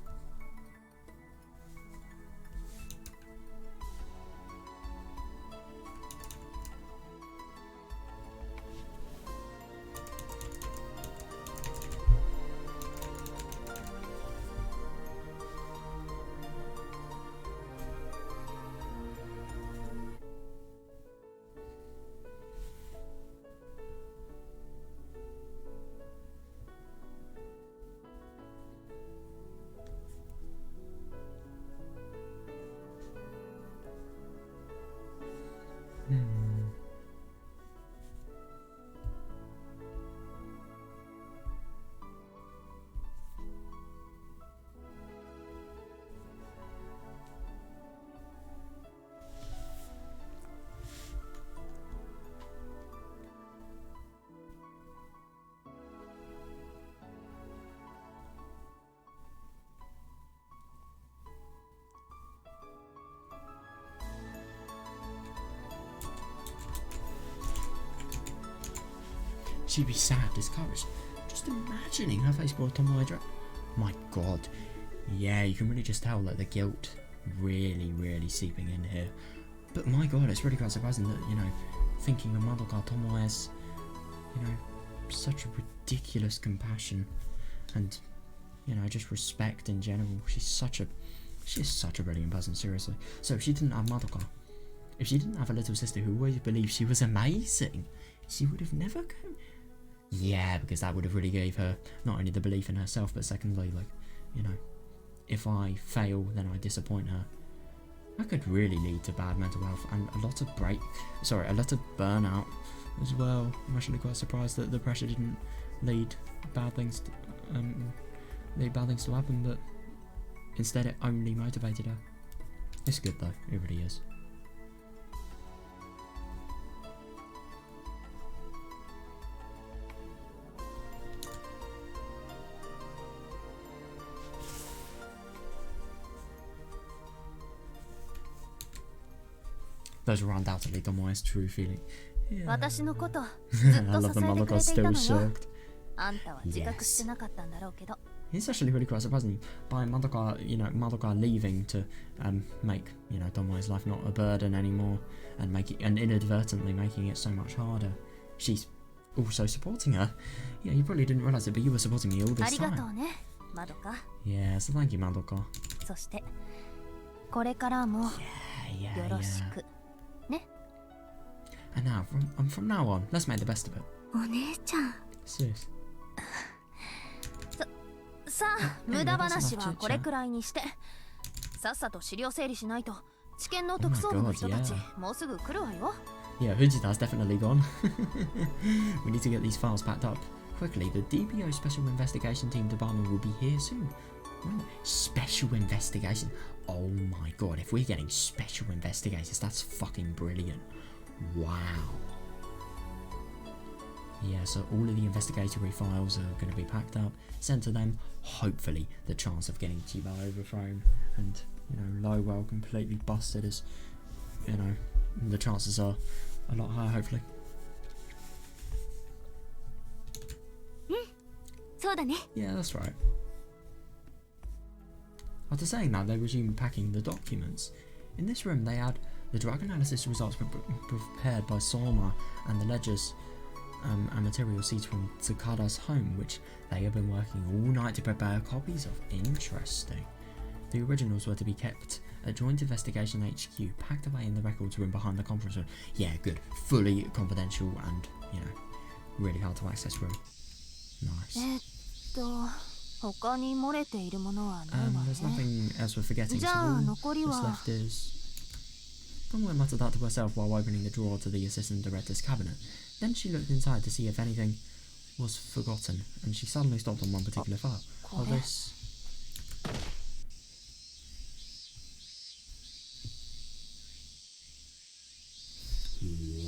A: She'd be sad, discouraged. Just imagining her face before Tomoe dress. My god. Yeah, you can really just tell like the guilt really seeping in here. But my god, it's really quite surprising that, you know, thinking of Madoka, Tomoe has, you know, such a ridiculous compassion and, you know, just respect in general. She's such a brilliant person, seriously. So if she didn't have Madoka, if she didn't have a little sister who always believed she was amazing, she would have never come. Yeah, because that would have really gave her not only the belief in herself, but secondly, like, you know, if I fail, then I disappoint her. That could really lead to bad mental health and a lot of burnout as well. I'm actually quite surprised that the pressure didn't lead bad things to happen, but instead it only motivated her. It's good though, it really is. Those were undoubtedly Tomoe's true feeling. Yeah.
D: 私のこと
A: I love the Madoka's still shocked.
D: あんたは自覚してなかったんだろうけど。
A: It's actually really quite surprising by Madoka, Madoka leaving to make, Tomoe's life not a burden anymore and inadvertently making it so much harder. She's also supporting her. Yeah, you probably didn't realize it, but you were supporting me all
D: あ
A: this
D: りがと
A: time.
D: うね、マドカ。
A: Yeah, so thank you, Madoka.
D: そしてこれからも
A: Yeah,
D: よろし
A: yeah.
D: くね。
A: And now, from now on, let's make the best of it.
C: お姉ちゃん。
A: Serious.
D: さあ、無駄話はこれくらいにして、さっさと資料整理しないと。知見の特捜部の人たち、もうすぐ来るわよ。
A: Yeah, Fujita's definitely gone. We need to get these files packed up. Quickly, the DBO Special Investigation Team Department will be here soon. Special Investigation? Oh my god, if we're getting Special Investigators, that's fucking brilliant. Wow. Yeah, so all of the investigatory files are going to be packed up, sent to them. Hopefully, the chance of getting Chiba overthrown and, Lowell completely busted is, the chances are a lot higher, hopefully.
C: そうだね。
A: Yeah, that's right. After saying that, they resumed packing the documents. In this room, they had the drug analysis results prepared by Soma and the ledgers and material seeds from Takada's home, which they have been working all night to prepare copies of. Interesting. The originals were to be kept at Joint Investigation HQ, packed away in the records room behind the conference room. Yeah, good. Fully confidential and, really hard to access room. Nice.
D: 他に漏れているものはないわね。
A: There's nothing else we're forgetting,
D: じゃ
A: so
D: あ
A: all
D: 残り
A: that's
D: は
A: left is... Tomoe muttered that to herself while opening the drawer to the assistant director's cabinet. Then she looked inside to see if anything was forgotten, and she suddenly stopped on one particular file. Oh, this...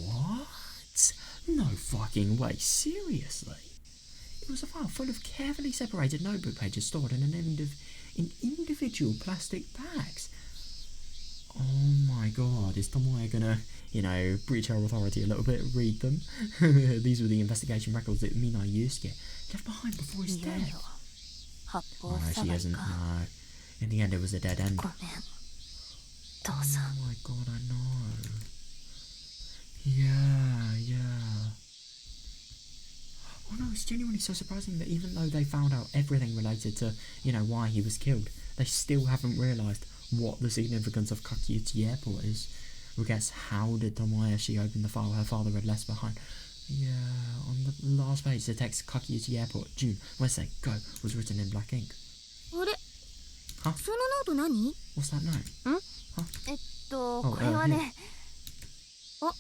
A: What? No fucking way, seriously? It was a file full of carefully separated notebook pages stored in in individual plastic bags. Oh my god, is Tomoe gonna, breach her authority a little bit, read them? These were the investigation records that Mina Yusuke left behind before his death. Oh, no, she isn't, no. In the end, it was a dead end.
D: ごめん、父さん。
A: Oh my god, I know. Yeah. Oh no, it's genuinely so surprising that even though they found out everything related to, why he was killed, they still haven't realised what the significance of Kakiyuchi Airport is. We guess how did Tomoyashi open the file her father had left behind? Yeah, on the last page the text Kakiyuchi Airport, June, Wednesday, go, was written in black ink.
C: あれ
A: Huh?
C: そのノート何？
A: What's that note?
D: これはね。
C: あ、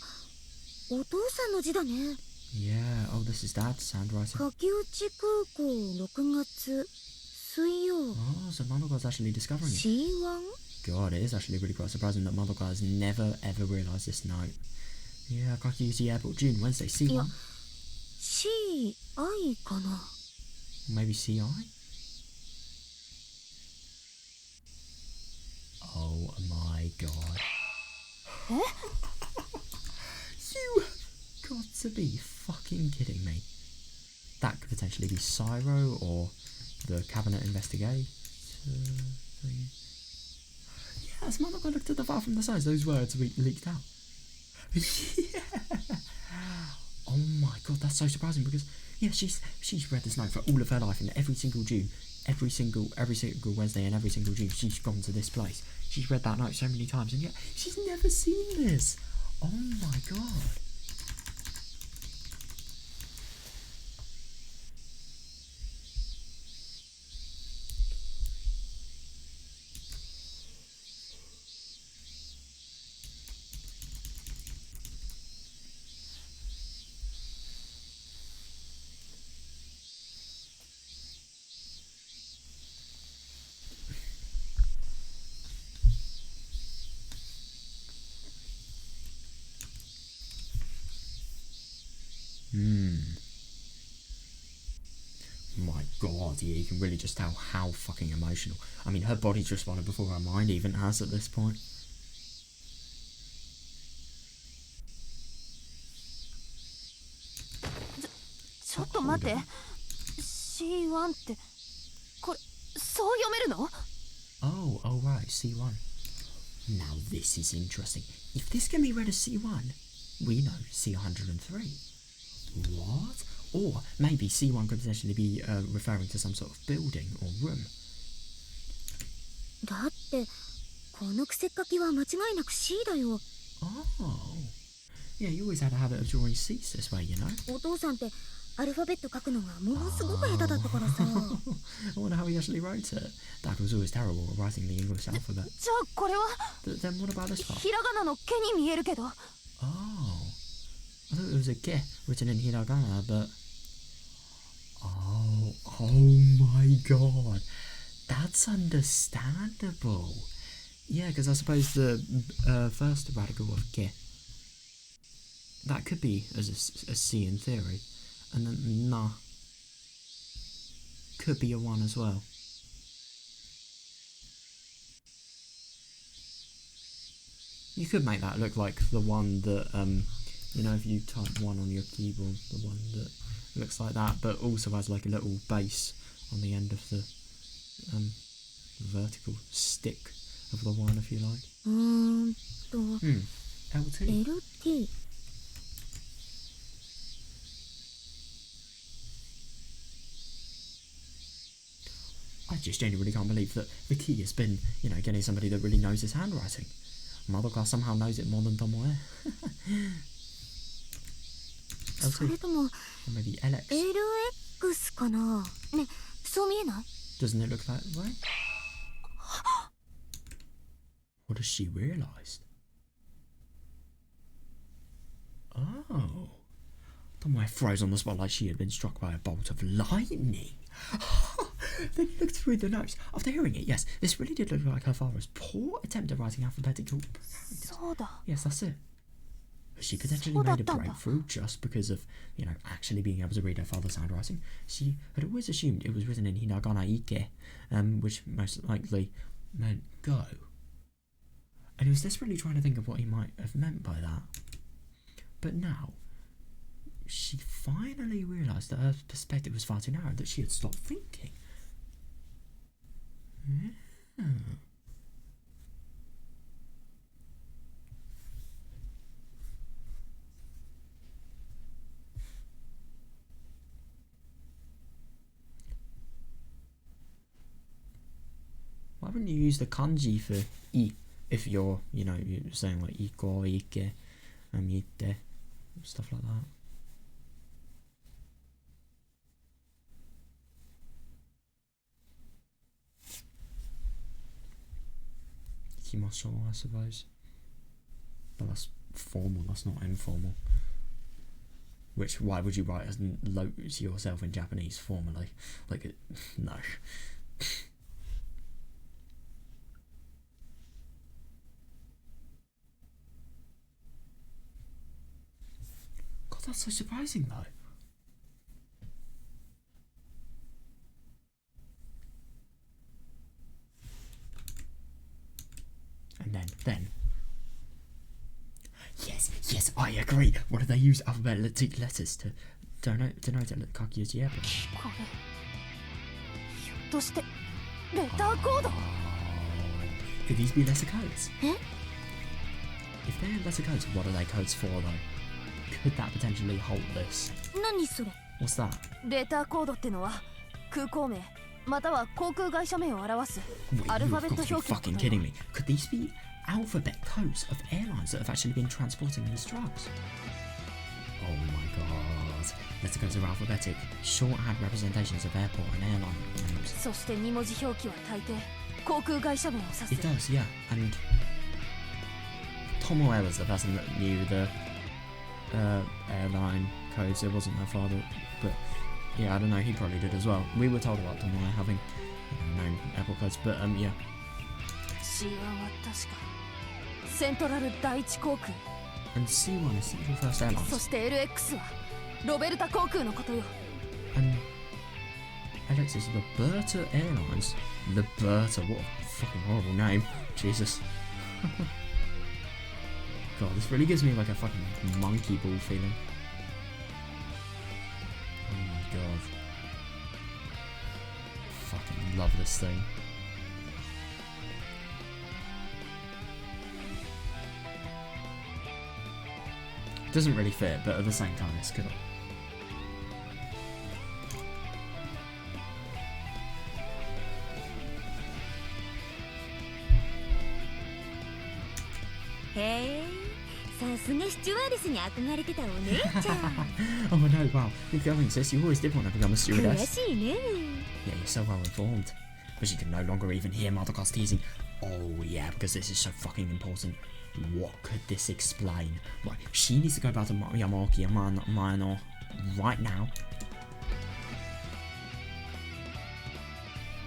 C: お父さんの字だね。
A: Yeah, oh, this is Dad's handwriting.
C: 柿内空港6月水曜。
A: Oh, so Madoka's actually discovering it.
C: C1?
A: God, it is actually really quite surprising that Madoka has never ever realised this note. Yeah, Kakiyuchi Airport, June, Wednesday, C1?
C: いや、CI かな。
A: Maybe CI? Oh my god. You got to be fucking kidding me. That could potentially be Cyro or the cabinet investigator thing. Yes, Madoka looked at the file from the sides. Those words leaked out. Yeah. Oh my god, that's so surprising because she's read this note for all of her life, and every single June, every single Wednesday, and every single June, she's gone to this place. She's read that note so many times, and yet she's never seen this. Oh my god. My god, yeah, you can really just tell how fucking emotional. I mean, her body's responded before her mind even has at this point.
D: ちょっと待って。C1 ってこれそう読めるの？
A: Oh, right, C1. Now this is interesting. If this can be read as C1, we know C103. What? Or maybe C1 could potentially be referring to some sort of building or room.
C: だってこの癖書きは間違いなく C だよ。
A: Oh. Yeah, you always had a habit of drawing C's this way, you know?
C: お父さんってアルファベット書くのがものすごく下手だったからさ。
A: I wonder how he actually wrote it. Dad was always terrible at writing the English alphabet.
D: じゃあこれは
A: Then what about this part?
D: ひらがなの「け」に見えるけど。
A: Oh. I thought it was a ge written in hiragana, but... Oh my god. That's understandable. Yeah, because I suppose the first radical of ge, that could be as a C in theory. And then na could be a 1 as well. You could make that look like the one that, you know, if you type 1 on your keyboard, the one that looks like that, but also has like a little base on the end of the vertical stick of the 1, if you like. LT.
C: LT.
A: I just genuinely can't believe that the key has been, you know, getting somebody that really knows his handwriting. Madoka somehow knows it more than Tomoe.
C: それとも
A: Or maybe LX.
C: LX かな。ね、そう見えない？
A: Doesn't it look that way? What has she realised? Oh. Tomoe froze on the spot like she had been struck by a bolt of lightning. Then he looked through the notes. After hearing it, yes, this really did look like her father's poor attempt at writing alphabetical.
D: そうだ。
A: Yes, that's it. She potentially made a breakthrough just because of, you know, actually being able to read her father's handwriting. She had always assumed it was written in hiragana ike, which most likely meant go. And was desperately trying to think of what he might have meant by that. But now, she finally realised that her perspective was far too narrow, that she had stopped thinking. Yeah. Why wouldn't you use the kanji for I if you're, you know, you're saying like iko, ike, ite, stuff like that? Ikimashou, I suppose. But that's formal, that's not informal. Which, why would you write as to yourself in Japanese formally? Like, no. God, that's so surprising though. And then. Yes, I agree. What do they use alphabetic letters to denote Kaguya's airport?
D: これひょっとしてレターコード？
A: Could these be letter codes?
C: え？
A: If they're letter codes, what are they codes for though? Could that potentially hold this?
C: 何それ？
A: What's that?
D: レターコードってのは空港名または航空会社名を表す
A: Wait,
D: アル
A: you've
D: ファベッ
A: got
D: ト
A: to be
D: 表記のこ
A: fucking
D: とよ
A: kidding me. Could these be alphabet codes of airlines that have actually been transporting these drugs? Oh my god. Letter codes are alphabetic, shorthand representations of airport and airline names.
D: そして2文字表記は大抵航空会社名を指す
A: It does, yeah. And Tomoe was the person that knew the airline codes. It wasn't her father, but yeah, I don't know. He probably did as well. We were told about Tomoe having, you know, known airport codes, but yeah.
D: C1 は確かセントラル第一航空
A: And C1 is Central First
D: そ
A: Airlines,
D: して LX はロベルタ航空のことよ
A: and Alex is Liberta Airlines. Liberta, what a fucking horrible name. Jesus. God, this really gives me like a fucking monkey ball feeling. Oh my god. love this thing. Doesn't really fit, but at the same time it's cool.
C: Hey, さすがスチュワーデスに憧れてたお姉ちゃん。
A: Oh no, wow. You're going, sis. You always did want to become a
C: 悔
A: stewardess.
C: しいね。
A: Yeah, you're so well informed. But she can no longer even hear Madoka's teasing. Oh yeah, because this is so fucking important. What could this explain? Right, she needs to go back to Yamaki and Mano right now.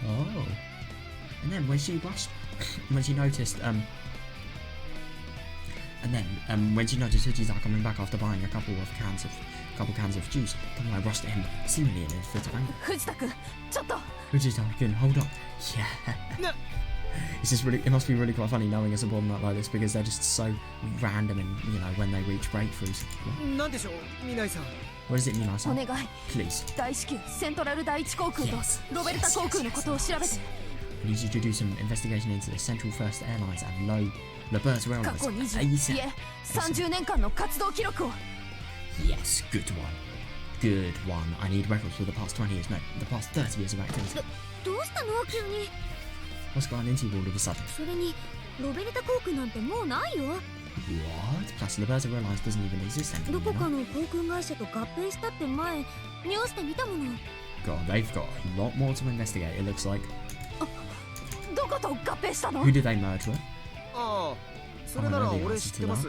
A: Oh. And then when she rushed, when she noticed, when she noticed Fujisawa coming back after buying a couple cans of juice, Tomoe rushed at him, seemingly in a fit of anger.
D: 藤田君、ちょっと。
A: Fujisawa-kun, hold on. Yeah. It's just really, it must be really quite funny knowing a subordinate like this because they're just so random and, you know, when they reach breakthroughs.
B: なんでしょう、南さん。
A: What is it,
D: お
A: Minai-san?
D: 願い。
A: Please.
D: 大至急セントラル第一航空と
A: Yes.
D: ロベルタ航空のことを調べて。
A: I need you to do some investigation into the Central First Airlines and Loberta
D: 過去
A: Railways.
D: 20、いえ30年間の活動記録を。
A: Yes, good one. Good one. I need records for the past 20 years, no, the past 30 years of activity.
C: どうしたの急に。
A: What's gone into you all of a sudden?
C: それにロベルタ航空なんてもうないよ。
A: What? Plus, Loberta Airlines doesn't even exist
C: ど
A: anymore.
C: こ
A: You
C: か
A: know?
C: の航空会社と合併したって前ニュースで見たもの。
A: God, they've got a lot more to investigate, it looks like.
D: どこと合併したの？
A: Who did they merge with?
B: ああ、それなら俺知ってます。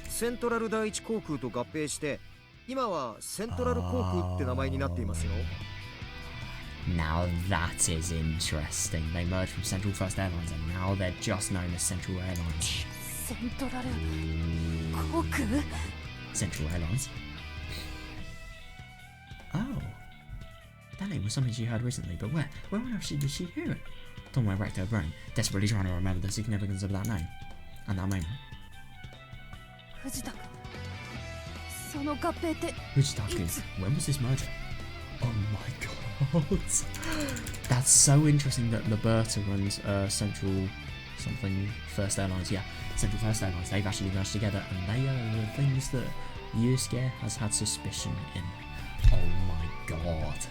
B: セントラル第一航空と合併して、今はセントラル航空って名前になっていますよ。
A: Now that is interesting. They merged from Central First Airlines and now they're just known as Central Airlines.
D: セントラル航空？
A: Central Airlines? Oh. That name was something she heard recently, but where? Where on earth did she hear it? Tomoe racked her brain, desperately trying to remember the significance of that name. And that moment.
D: 藤田君、その合併って
A: Fujita-kun, when was this merger? Oh my god. That's so interesting that Liberta runs Central something First Airlines. Yeah, Central First Airlines. They've actually merged together and they are the things that Yusuke has had suspicion in. Oh my god.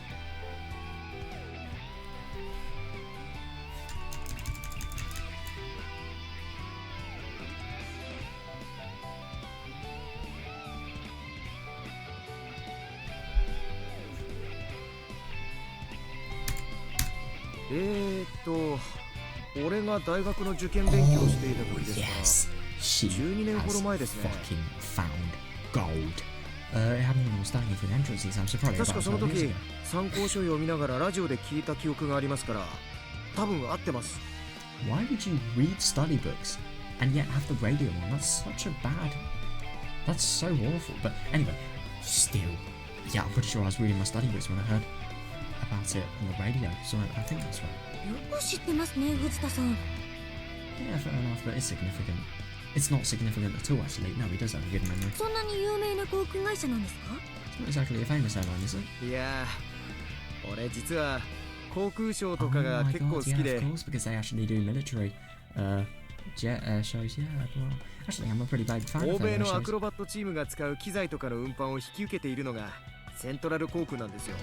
B: Eh, 俺が大学の受験勉強していた時ですから。
A: Yes, she
B: 12年ほど
A: has
B: 前ですね。
A: fucking found gold. It happened when I was studying for an entrance exam, so probably
B: 確
A: about
B: かその
A: 5 years
B: 時
A: ago.
B: 参考書を読みながらラジオで聞いた記憶がありますから、多分合ってます。
A: Why would you read study books and yet have the radio on? That's such a bad. That's so awful. But anyway, still, yeah, I'm pretty sure I was reading my study books when I heard about it on the radio. So I think that's right.
C: よく知ってますね藤田さん。
A: Yeah, fair enough, but it's significant. It's not significant at all, actually. No, he does have a good memory.
C: そんなに有名な航空会社なんですか？
A: It's not exactly a famous airline, is it?
B: いやー、俺実は航空ショーとか
A: Oh
B: が
A: my
B: 結構好
A: god,
B: き
A: yeah,
B: で、
A: of course, because they actually do military jet air shows. Yeah, well, actually, I'm a pretty big fan
B: 欧
A: of
B: 米
A: air
B: のア
A: shows.
B: クロバットチームが使う機材とかの運搬を引き受けているのがセントラル航空なんですよ。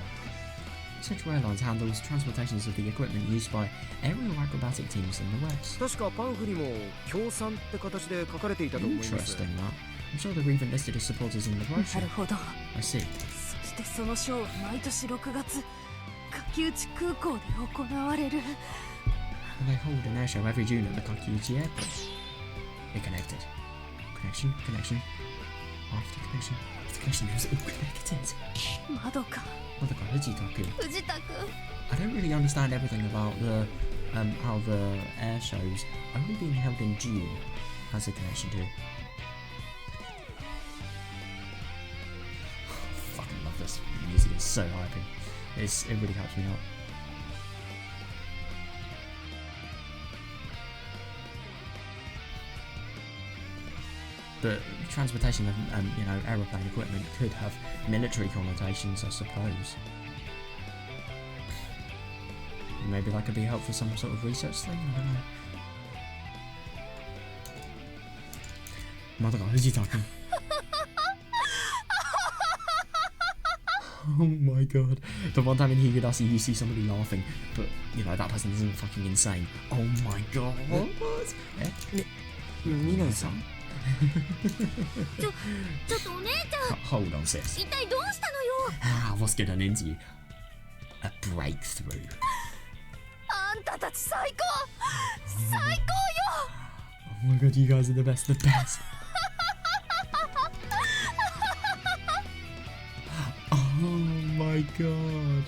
A: Central Airlines handles transportations of the equipment used by aerial acrobatic teams in the West.
B: 確かパンフにも協賛って形で書かれていたと思います。
A: Interesting, that. I'm sure they're even listed as supporters in the
D: な
A: brochure.
D: るほど。
A: I see.
D: そしてそのショーは毎年6月柿内空港で行われる。
A: And they hold an air show every June at the Kakiuchi Airport. It connected. Connection, connection. After connection. After connection, it was all connected.
D: 窓か。
A: Madoka, Fujita-kun.
D: 藤田君。
A: I don't really understand everything about the how the air shows only being held in June has a connection to. Fucking love this music. It's so hyping. It really helps me out. But transportation of you know, aeroplane equipment could have military connotations, I suppose. maybe that could be helpful for some sort of research thing. I don't know. Madoka, who's he talking? Oh my god. The one time in Higurashi you see somebody laughing, but you know that person isn't fucking insane. Oh my god. What? Mina-san? Hold on, sis. What's going on into you? A breakthrough. Oh my god, you guys are the best, the best. Oh my god.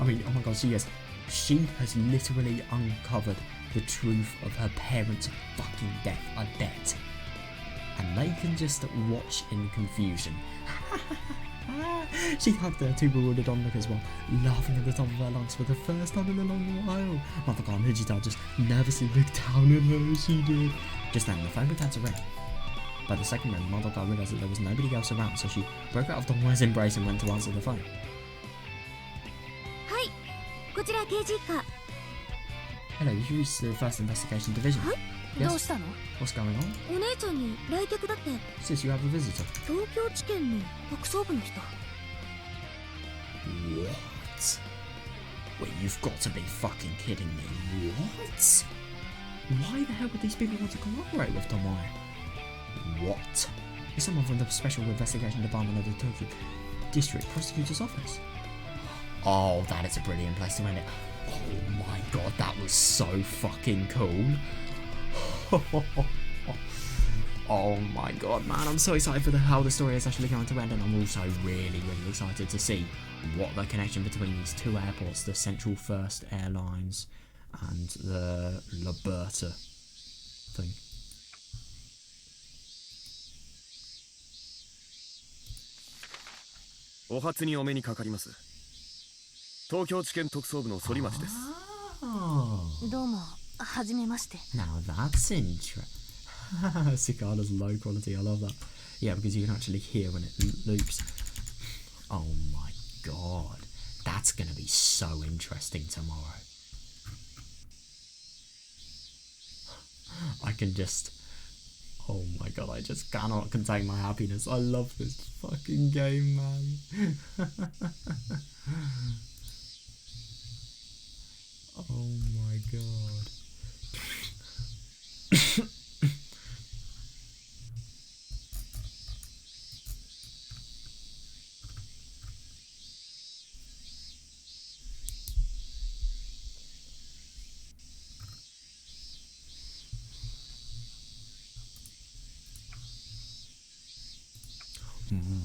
A: I mean, oh my god, she has literally uncovered the truth of her parents' fucking death, I bet. And they can just watch in confusion. She hugged her two bewildered onlookers as well, laughing at the top of her lungs for the first time in a long while. Madoka and Hijita just nervously looked down at her as she did. Just then, the phone began to ring. By the second ring, Madoka realised that there was nobody else around, so she broke out of Tomoe's embrace and went to answer the phone. Hello, you reached the first investigation division. Yes? What's going on? Sis, you have a visitor. What? Wait, you've got to be fucking kidding me. What? Why the hell would these people want to cooperate with Tomoe? What? Is someone from the Special Investigation Department of the Tokyo District Prosecutor's Office? Oh, that is a brilliant place to end it. Oh my god, that was so fucking cool. Oh my god, man, I'm so excited for how the story is actually going to end, and I'm also really excited to see what the connection between these two airports, the Central First Airlines and the Liberta thing. Now that's interesting. Cicada's low quality, I love that. Yeah, because you can actually hear when it loops. Oh my god, that's gonna be so interesting tomorrow. I can just... Oh my god, I just cannot contain my happiness. I love this fucking game, man. Oh my god.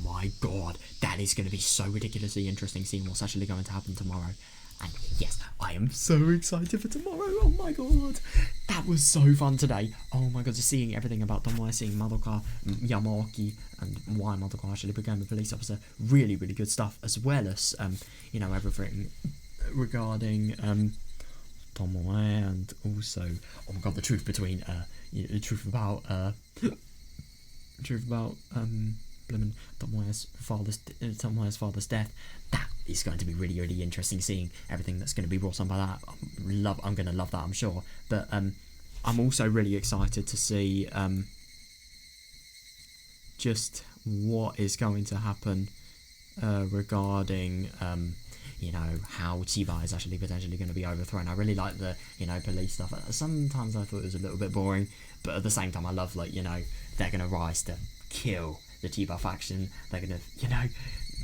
A: My god, that is going to be so ridiculously interesting seeing what's actually going to happen tomorrow. And yes, I am so excited for tomorrow. Oh my god, that was so fun today. Oh my god, just seeing everything about Tomoe, seeing Madoka, Yamaoki, and why Madoka actually became a police officer. Really good stuff, as well as you know, everything regarding Tomoe, and also, oh my god, the truth between the truth about Tomoe's father's death. That is going to be really interesting, seeing everything that's going to be brought on by that. I'm going to love that, I'm sure. But I'm also really excited to see just what is going to happen regarding you know, how Chiba is actually potentially going to be overthrown. I really like the, you know, police stuff. Sometimes I thought it was a little bit boring, but at the same time I love, like, you know, they're going to rise to kill the Chiba faction. They're going to, you know,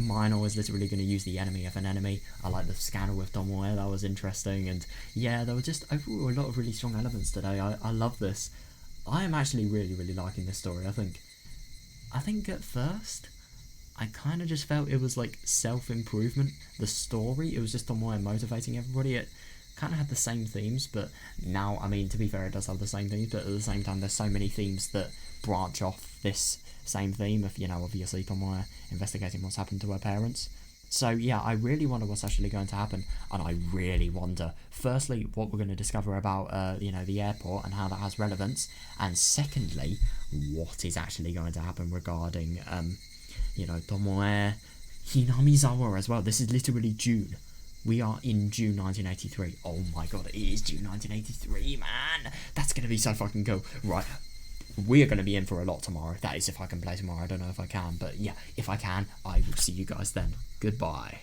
A: Minor is literally going to use the enemy of an enemy. I like the scandal with Tomoe, that was interesting. And yeah, there were just overall a lot of really strong elements today. I love this. I am actually really liking this story. I think at first I kind of just felt it was like self-improvement. The story, it was just Tomoe motivating everybody. It kind of had the same themes, but now, I mean, to be fair, it does have the same themes, but at the same time there's so many themes that branch off this same theme of, you know, obviously Tomoe investigating what's happened to her parents. So yeah, I really wonder what's actually going to happen, and I really wonder, firstly, what we're going to discover about, you know, the airport and how that has relevance, and secondly, what is actually going to happen regarding, you know, Tomoe, Hinamizawa as well. This is literally June. We are in June 1983. Oh my god, it is June 1983, man. That's going to be so fucking cool. Right, we are going to be in for a lot tomorrow. That is if I can play tomorrow. I don't know if I can, but yeah, if I can, I will see you guys then. Goodbye.